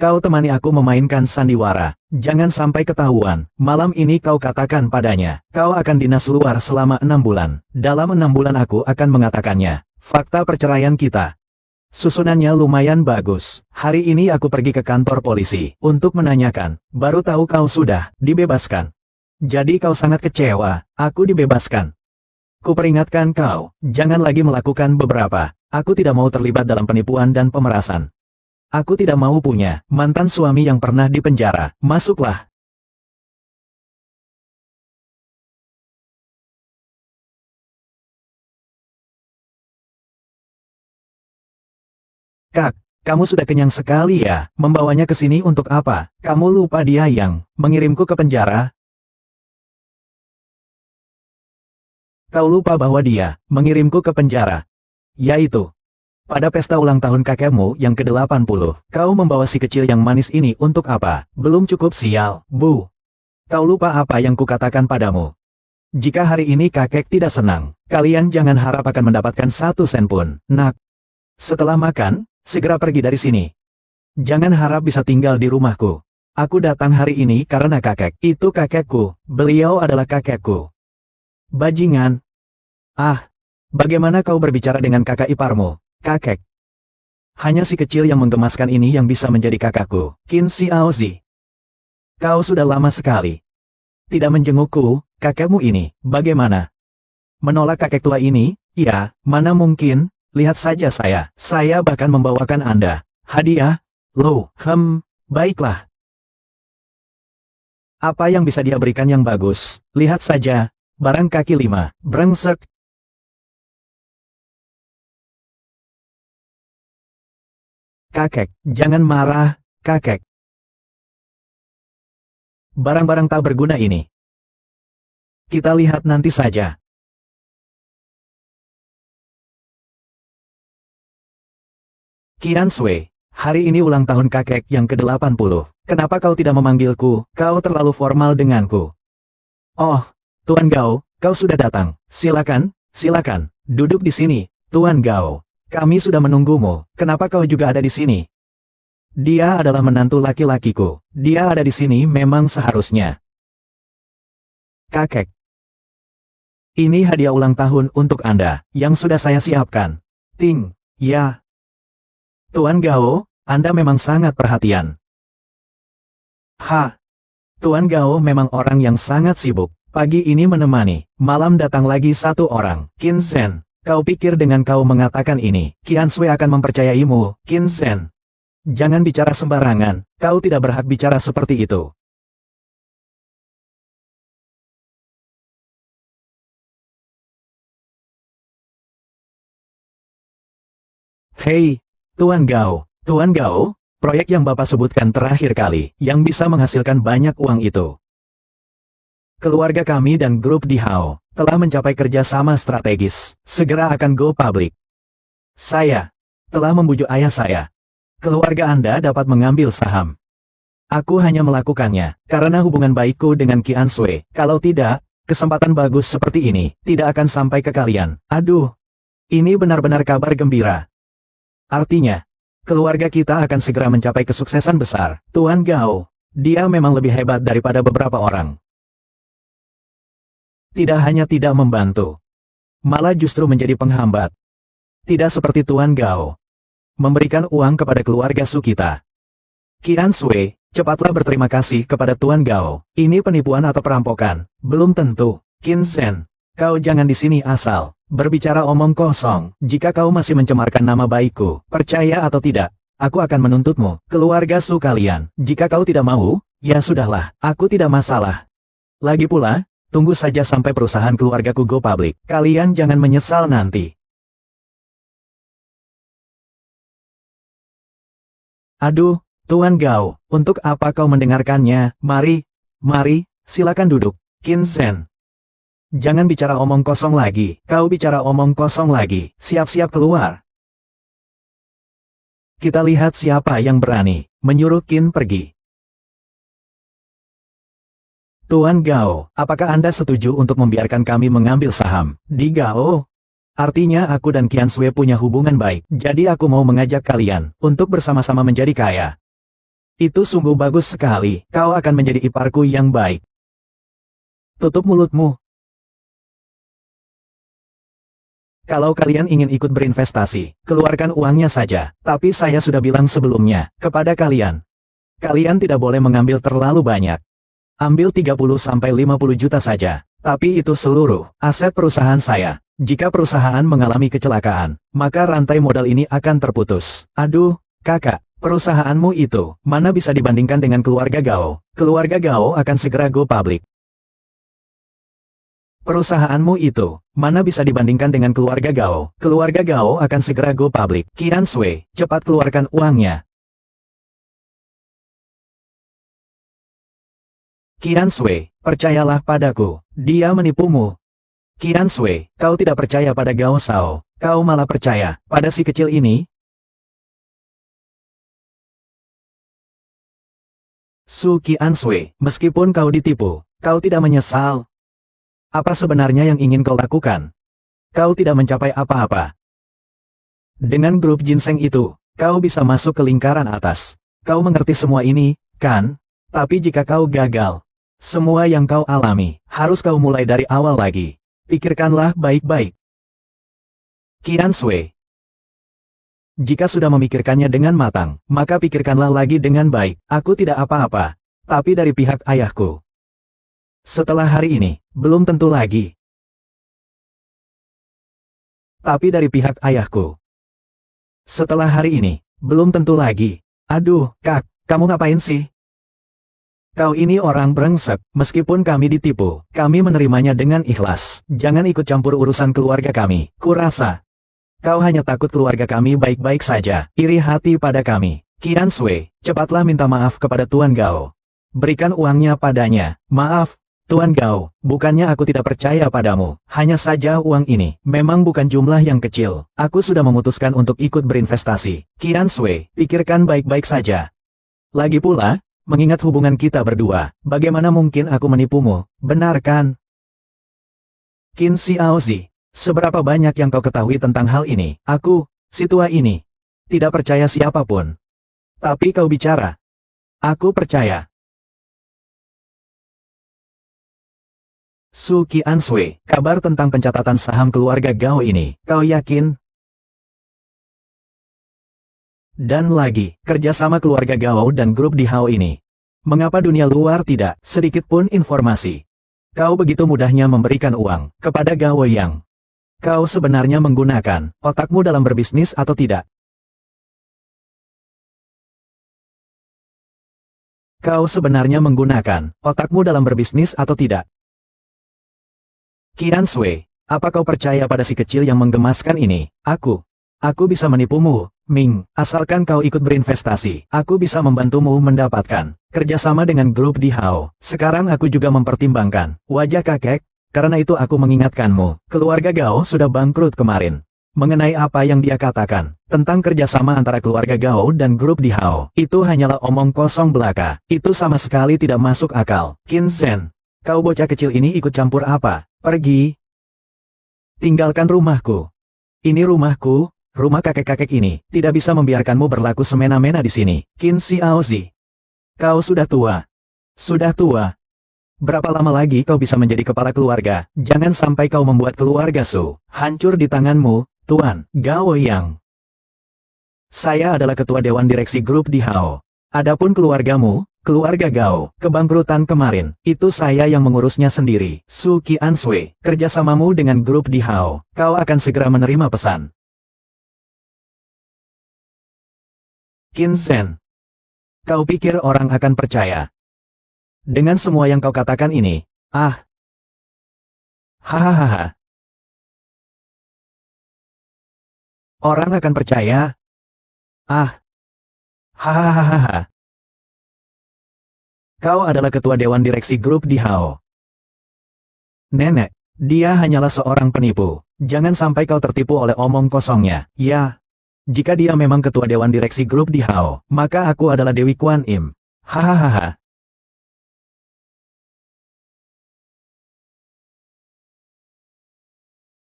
Kau temani aku memainkan sandiwara, jangan sampai ketahuan, malam ini kau katakan padanya, kau akan dinas luar selama 6 bulan. Dalam 6 bulan aku akan mengatakannya, fakta perceraian kita. Susunannya lumayan bagus. Hari ini aku pergi ke kantor polisi, untuk menanyakan, baru tahu kau sudah dibebaskan. Jadi kau sangat kecewa, aku dibebaskan. Kuperingatkan kau, jangan lagi melakukan beberapa. Aku tidak mau terlibat dalam penipuan dan pemerasan. Aku tidak mau punya mantan suami yang pernah dipenjara. Masuklah. Kak, kamu sudah kenyang sekali ya, membawanya ke sini untuk apa? Kamu lupa dia yang mengirimku ke penjara? Kau lupa bahwa dia mengirimku ke penjara. Yaitu, pada pesta ulang tahun kakekmu yang ke-80, kau membawa si kecil yang manis ini untuk apa? Belum cukup sial, Bu. Kau lupa apa yang kukatakan padamu. Jika hari ini kakek tidak senang, kalian jangan harap akan mendapatkan 1 sen pun, nak. Setelah makan, segera pergi dari sini. Jangan harap bisa tinggal di rumahku. Aku datang hari ini karena kakek. Itu kakekku, beliau adalah kakekku. Bajingan. Ah, bagaimana kau berbicara dengan kakak iparmu, kakek? Hanya si kecil yang menggemaskan ini yang bisa menjadi kakakku, Qin Xiaozi. Kau sudah lama sekali tidak menjengukku, kakekmu ini, bagaimana? Menolak kakek tua ini? Ya, mana mungkin, lihat saja saya bahkan membawakan Anda hadiah. Loh, baiklah. Apa yang bisa dia berikan yang bagus? Lihat saja, barang kaki 5, brengsek. Kakek, jangan marah, kakek. Barang-barang tak berguna ini. Kita lihat nanti saja. Qian Sui, hari ini ulang tahun kakek yang ke-80. Kenapa kau tidak memanggilku? Kau terlalu formal denganku. Oh, Tuan Gao, kau sudah datang. Silakan, silakan. Duduk di sini, Tuan Gao. Kami sudah menunggumu. Kenapa kau juga ada di sini? Dia adalah menantu laki-lakiku. Dia ada di sini memang seharusnya. Kakek. Ini hadiah ulang tahun untuk Anda, yang sudah saya siapkan. Ting, ya. Tuan Gao, Anda memang sangat perhatian. Tuan Gao memang orang yang sangat sibuk. Pagi ini menemani, malam datang lagi 1 orang. Qin Zhen, kau pikir dengan kau mengatakan ini, Qian Sui akan mempercayaimu, Qin Zhen? Jangan bicara sembarangan, kau tidak berhak bicara seperti itu. Hei, Tuan Gao, proyek yang Bapak sebutkan terakhir kali, yang bisa menghasilkan banyak uang itu. Keluarga kami dan grup di Hao, telah mencapai kerjasama strategis, segera akan go public. Saya telah membujuk ayah saya. Keluarga Anda dapat mengambil saham. Aku hanya melakukannya, karena hubungan baikku dengan Qian Sui. Kalau tidak, kesempatan bagus seperti ini, tidak akan sampai ke kalian. Aduh, ini benar-benar kabar gembira. Artinya, keluarga kita akan segera mencapai kesuksesan besar. Tuan Gao, dia memang lebih hebat daripada beberapa orang. Tidak hanya tidak membantu, malah justru menjadi penghambat. Tidak seperti Tuan Gao. Memberikan uang kepada keluarga Su kita. Qian Sui, cepatlah berterima kasih kepada Tuan Gao. Ini penipuan atau perampokan? Belum tentu. Qin Zhen, kau jangan di sini asal berbicara omong kosong. Jika kau masih mencemarkan nama baikku, percaya atau tidak, aku akan menuntutmu. Keluarga Su kalian, jika kau tidak mau, ya sudahlah, aku tidak masalah. Lagi pula, tunggu saja sampai perusahaan keluargaku go public. Kalian jangan menyesal nanti. Aduh, Tuan Gao, untuk apa kau mendengarkannya? Mari, silakan duduk. Qin Zhen. Jangan bicara omong kosong lagi. Kau bicara omong kosong lagi. Siap-siap keluar. Kita lihat siapa yang berani menyuruh Qin pergi. Tuan Gao, apakah Anda setuju untuk membiarkan kami mengambil saham di Gao? Artinya aku dan Qian Sui punya hubungan baik, jadi aku mau mengajak kalian untuk bersama-sama menjadi kaya. Itu sungguh bagus sekali, kau akan menjadi iparku yang baik. Tutup mulutmu. Kalau kalian ingin ikut berinvestasi, keluarkan uangnya saja, tapi saya sudah bilang sebelumnya, kepada kalian. Kalian tidak boleh mengambil terlalu banyak. Ambil 30-50 juta saja, tapi itu seluruh aset perusahaan saya. Jika perusahaan mengalami kecelakaan, maka rantai modal ini akan terputus. Aduh, kakak, perusahaanmu itu, mana bisa dibandingkan dengan keluarga Gao? Keluarga Gao akan segera go public. Perusahaanmu itu, mana bisa dibandingkan dengan keluarga Gao? Keluarga Gao akan segera go public. Qian Sui, cepat keluarkan uangnya. Qian Sui, percayalah padaku. Dia menipumu. Qian Sui, kau tidak percaya pada Gao Shao. Kau malah percaya pada si kecil ini? Su Qian Sui, meskipun kau ditipu, kau tidak menyesal. Apa sebenarnya yang ingin kau lakukan? Kau tidak mencapai apa-apa. Dengan grup ginseng itu, kau bisa masuk ke lingkaran atas. Kau mengerti semua ini, kan? Tapi jika kau gagal, semua yang kau alami, harus kau mulai dari awal lagi. Pikirkanlah baik-baik. Qian Sui. Jika sudah memikirkannya dengan matang, maka pikirkanlah lagi dengan baik. Aku tidak apa-apa, tapi dari pihak ayahku. Setelah hari ini, belum tentu lagi. Tapi dari pihak ayahku. Setelah hari ini, belum tentu lagi. Aduh, Kak, kamu ngapain sih? Kau ini orang brengsek, meskipun kami ditipu, kami menerimanya dengan ikhlas. Jangan ikut campur urusan keluarga kami. Kurasa, kau hanya takut keluarga kami baik-baik saja, iri hati pada kami. Qian Sui, cepatlah minta maaf kepada Tuan Gao. Berikan uangnya padanya. Maaf, Tuan Gao, bukannya aku tidak percaya padamu, hanya saja uang ini memang bukan jumlah yang kecil. Aku sudah memutuskan untuk ikut berinvestasi. Qian Sui, pikirkan baik-baik saja. Lagi pula, mengingat hubungan kita berdua, bagaimana mungkin aku menipumu, benar kan? Qin Xiaozi, seberapa banyak yang kau ketahui tentang hal ini? Aku, si tua ini, tidak percaya siapapun. Tapi kau bicara. Aku percaya. Su Qian Sui, kabar tentang pencatatan saham keluarga Gao ini, kau yakin? Dan lagi, kerjasama keluarga Gao dan grup di Hao ini. Mengapa dunia luar tidak sedikit pun informasi? Kau begitu mudahnya memberikan uang kepada Gao Yang. Kau sebenarnya menggunakan otakmu dalam berbisnis atau tidak? Kau sebenarnya menggunakan otakmu dalam berbisnis atau tidak? Qian Sui, apa kau percaya pada si kecil yang menggemaskan ini? Aku bisa menipumu, Ming, asalkan kau ikut berinvestasi. Aku bisa membantumu mendapatkan kerjasama dengan grup di Hao. Sekarang aku juga mempertimbangkan wajah kakek, karena itu aku mengingatkanmu, keluarga Gao sudah bangkrut kemarin. Mengenai apa yang dia katakan tentang kerjasama antara keluarga Gao dan grup di Hao, itu hanyalah omong kosong belaka. Itu sama sekali tidak masuk akal. Qin Zhen, kau bocah kecil ini ikut campur apa? Pergi. Tinggalkan rumahku. Ini rumahku, rumah kakek-kakek ini, tidak bisa membiarkanmu berlaku semena-mena di sini. Qin Xiaozi, kau sudah tua. Sudah tua. Berapa lama lagi kau bisa menjadi kepala keluarga? Jangan sampai kau membuat keluarga Su hancur di tanganmu, Tuan Gao Yang. Saya adalah ketua dewan direksi grup di Hao. Adapun keluargamu, keluarga Gao, kebangkrutan kemarin, itu saya yang mengurusnya sendiri. Su Qian Sui, kerjasamamu dengan grup di Hao, kau akan segera menerima pesan. Qin Zhen, kau pikir orang akan percaya dengan semua yang kau katakan ini? Ah. Hahaha. Orang akan percaya? Ah. Hahaha. Kau adalah ketua dewan direksi grup di Hao. Nenek, dia hanyalah seorang penipu. Jangan sampai kau tertipu oleh omong kosongnya. Ya. Jika dia memang ketua dewan direksi grup di Hao, maka aku adalah Dewi Kuan Im. Hahaha.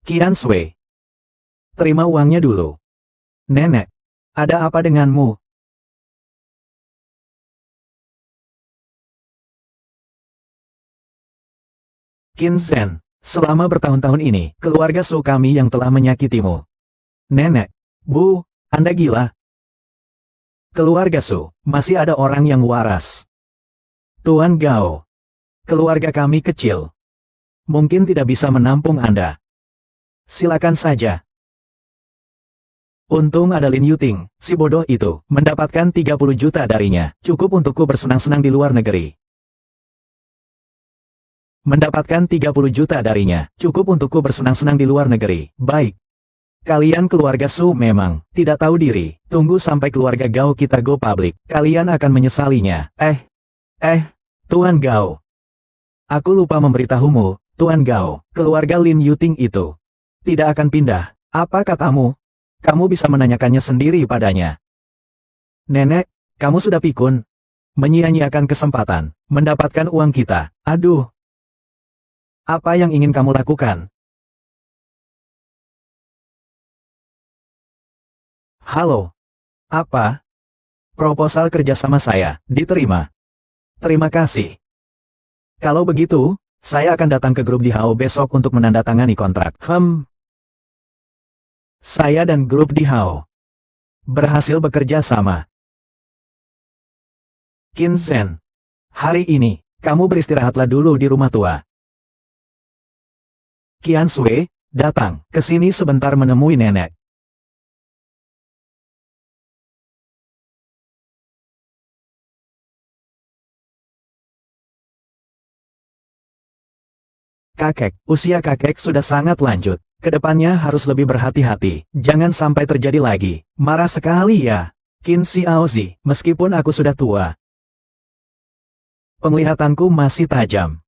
Qian Sui, terima uangnya dulu. Nenek, ada apa denganmu? Qin Zhen, selama bertahun-tahun ini, keluarga Su kami yang telah menyakitimu. Nenek, Bu, Anda gila. Keluarga Su, masih ada orang yang waras. Tuan Gao, keluarga kami kecil. Mungkin tidak bisa menampung Anda. Silakan saja. Untung ada Lin Yuting, si bodoh itu, mendapatkan 30 juta darinya. Cukup untukku bersenang-senang di luar negeri. Mendapatkan 30 juta darinya, cukup untukku bersenang-senang di luar negeri. Baik. Kalian keluarga Su memang tidak tahu diri. Tunggu sampai keluarga Gao kita go public. Kalian akan menyesalinya. Tuan Gao. Aku lupa memberitahumu, Tuan Gao. Keluarga Lin Yuting itu tidak akan pindah. Apa katamu? Kamu bisa menanyakannya sendiri padanya. Nenek, kamu sudah pikun. Menyia-nyiakan kesempatan. Mendapatkan uang kita. Aduh. Apa yang ingin kamu lakukan? Halo. Apa? Proposal kerjasama saya diterima. Terima kasih. Kalau begitu, saya akan datang ke grup di Hao besok untuk menandatangani kontrak. Saya dan grup di Hao berhasil bekerja sama. Qin Zhen, hari ini, kamu beristirahatlah dulu di rumah tua. Qian Sui, datang ke sini sebentar menemui nenek. Kakek, usia kakek sudah sangat lanjut. Kedepannya harus lebih berhati-hati. Jangan sampai terjadi lagi. Marah sekali ya. Qin Xiaozi, meskipun aku sudah tua, penglihatanku masih tajam.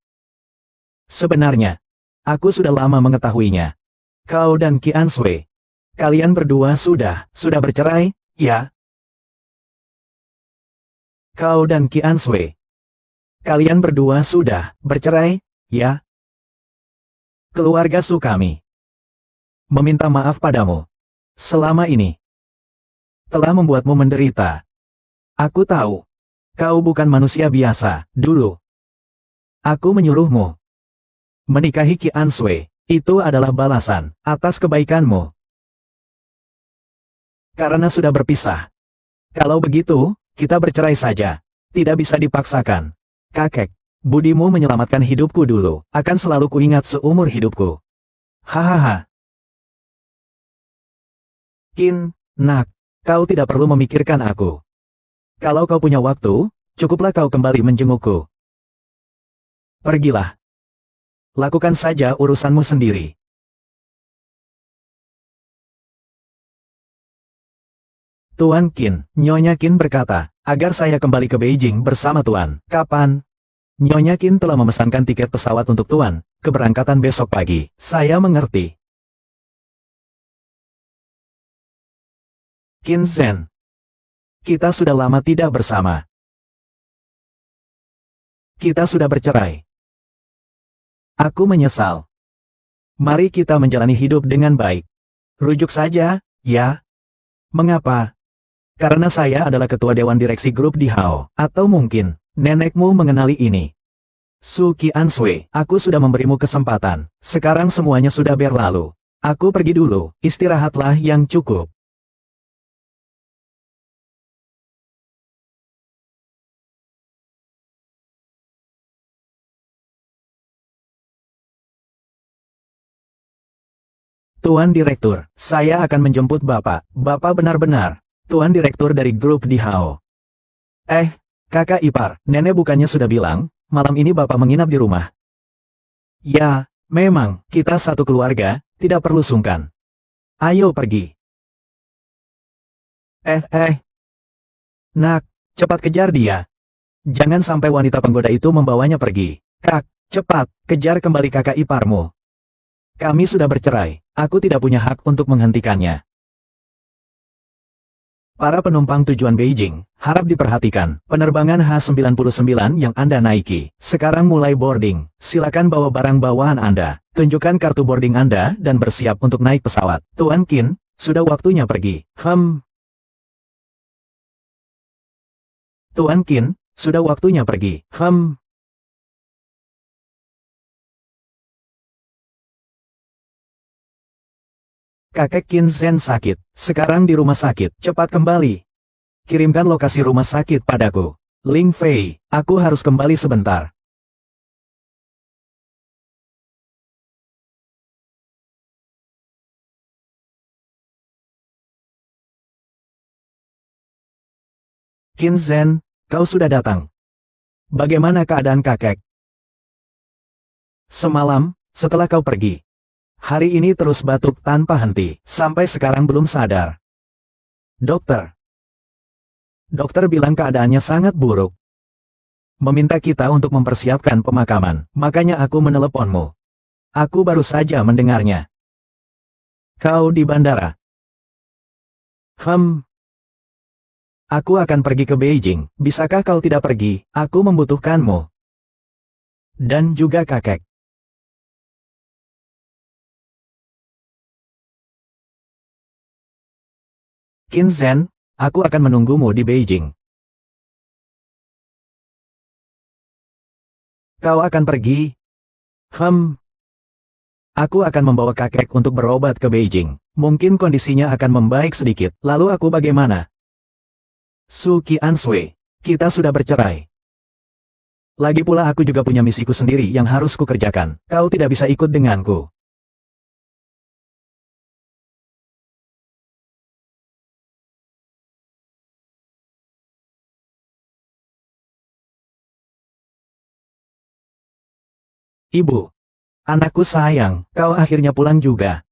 Sebenarnya, aku sudah lama mengetahuinya. Kau dan Qian Sui, kalian berdua sudah bercerai, ya? Kau dan Qian Sui, kalian berdua sudah bercerai, ya? Keluarga Su kami meminta maaf padamu. Selama ini telah membuatmu menderita. Aku tahu, kau bukan manusia biasa. Dulu, aku menyuruhmu menikahi Qian Sui. Itu adalah balasan atas kebaikanmu. Karena sudah berpisah. Kalau begitu, kita bercerai saja. Tidak bisa dipaksakan. Kakek, budimu menyelamatkan hidupku dulu. Akan selalu kuingat seumur hidupku. Hahaha. Qin, nak, kau tidak perlu memikirkan aku. Kalau kau punya waktu, cukuplah kau kembali menjengukku. Pergilah. Lakukan saja urusanmu sendiri. Tuan Qin, Nyonya Qin berkata, agar saya kembali ke Beijing bersama Tuan. Kapan? Nyonya Qin telah memesankan tiket pesawat untuk Tuan, keberangkatan besok pagi. Saya mengerti. Qin Zhen. Kita sudah lama tidak bersama. Kita sudah bercerai. Aku menyesal. Mari kita menjalani hidup dengan baik. Rujuk saja, ya? Mengapa? Karena saya adalah ketua dewan direksi grup di Hao. Atau mungkin, nenekmu mengenali ini. Su Qian Sui, aku sudah memberimu kesempatan. Sekarang semuanya sudah berlalu. Aku pergi dulu, istirahatlah yang cukup. Tuan Direktur, saya akan menjemput Bapak. Bapak benar-benar Tuan Direktur dari grup di Hao. Kakak ipar, nenek bukannya sudah bilang, malam ini Bapak menginap di rumah. Ya, memang, kita satu keluarga, tidak perlu sungkan. Ayo pergi. Nak, cepat kejar dia. Jangan sampai wanita penggoda itu membawanya pergi. Kak, cepat, kejar kembali kakak iparmu. Kami sudah bercerai, aku tidak punya hak untuk menghentikannya. Para penumpang tujuan Beijing, harap diperhatikan, penerbangan H99 yang Anda naiki, sekarang mulai boarding, silakan bawa barang bawaan Anda, tunjukkan kartu boarding Anda dan bersiap untuk naik pesawat. Tuan Qin, sudah waktunya pergi. Tuan Qin, sudah waktunya pergi. Kakek Qin Zhen sakit, sekarang di rumah sakit, cepat kembali. Kirimkan lokasi rumah sakit padaku. Ling Fei, aku harus kembali sebentar. Qin Zhen, kau sudah datang. Bagaimana keadaan kakek? Semalam, setelah kau pergi. Hari ini terus batuk tanpa henti, sampai sekarang belum sadar. Dokter. Dokter bilang keadaannya sangat buruk. Meminta kita untuk mempersiapkan pemakaman, makanya aku meneleponmu. Aku baru saja mendengarnya. Kau di bandara. Aku akan pergi ke Beijing, bisakah kau tidak pergi? Aku membutuhkanmu. Dan juga kakek. Qin Zhen, aku akan menunggumu di Beijing. Kau akan pergi? Aku akan membawa kakek untuk berobat ke Beijing. Mungkin kondisinya akan membaik sedikit. Lalu aku bagaimana? Su Qiansui, kita sudah bercerai. Lagi pula aku juga punya misiku sendiri yang harus kukerjakan. Kau tidak bisa ikut denganku. Ibu. Anakku sayang, kau akhirnya pulang juga.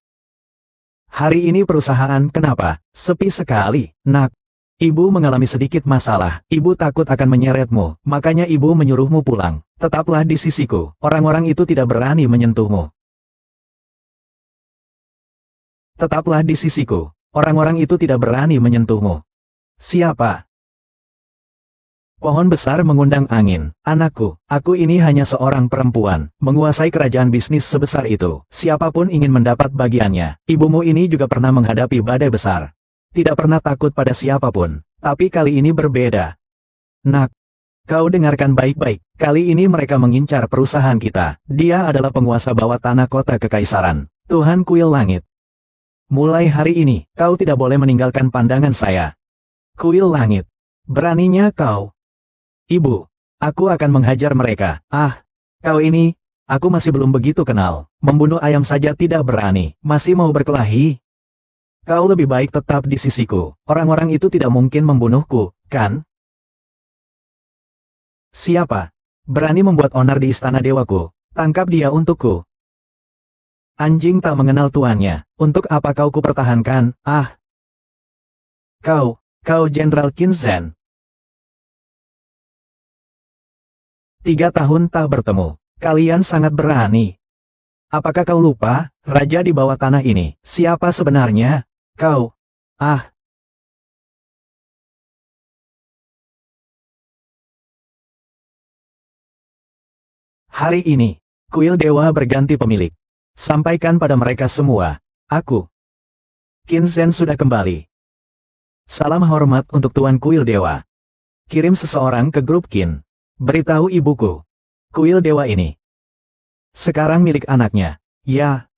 Hari ini perusahaan kenapa? Sepi sekali, nak. Ibu mengalami sedikit masalah. Ibu takut akan menyeretmu, makanya ibu menyuruhmu pulang. Tetaplah di sisiku. Orang-orang itu tidak berani menyentuhmu. Tetaplah di sisiku. Orang-orang itu tidak berani menyentuhmu. Siapa? Pohon besar mengundang angin. Anakku, aku ini hanya seorang perempuan, menguasai kerajaan bisnis sebesar itu. Siapapun ingin mendapat bagiannya. Ibumu ini juga pernah menghadapi badai besar. Tidak pernah takut pada siapapun. Tapi kali ini berbeda. Nak, kau dengarkan baik-baik. Kali ini mereka mengincar perusahaan kita. Dia adalah penguasa bawah tanah kota kekaisaran. Tuhan Kuil Langit. Mulai hari ini, kau tidak boleh meninggalkan pandangan saya. Kuil Langit. Beraninya kau. Ibu, aku akan menghajar mereka. Kau ini, aku masih belum begitu kenal. Membunuh ayam saja tidak berani. Masih mau berkelahi? Kau lebih baik tetap di sisiku. Orang-orang itu tidak mungkin membunuhku, kan? Siapa? Berani membuat onar di istana dewaku. Tangkap dia untukku. Anjing tak mengenal tuannya. Untuk apa kau kupertahankan? Kau Jenderal Qin Zhen. 3 tahun tak bertemu. Kalian sangat berani. Apakah kau lupa, raja di bawah tanah ini, siapa sebenarnya? Kau. Hari ini, kuil dewa berganti pemilik. Sampaikan pada mereka semua, aku. Qin Zhen sudah kembali. Salam hormat untuk Tuan Kuil Dewa. Kirim seseorang ke grup Qin. Beritahu ibuku. Kuil dewa ini sekarang milik anaknya. Ya,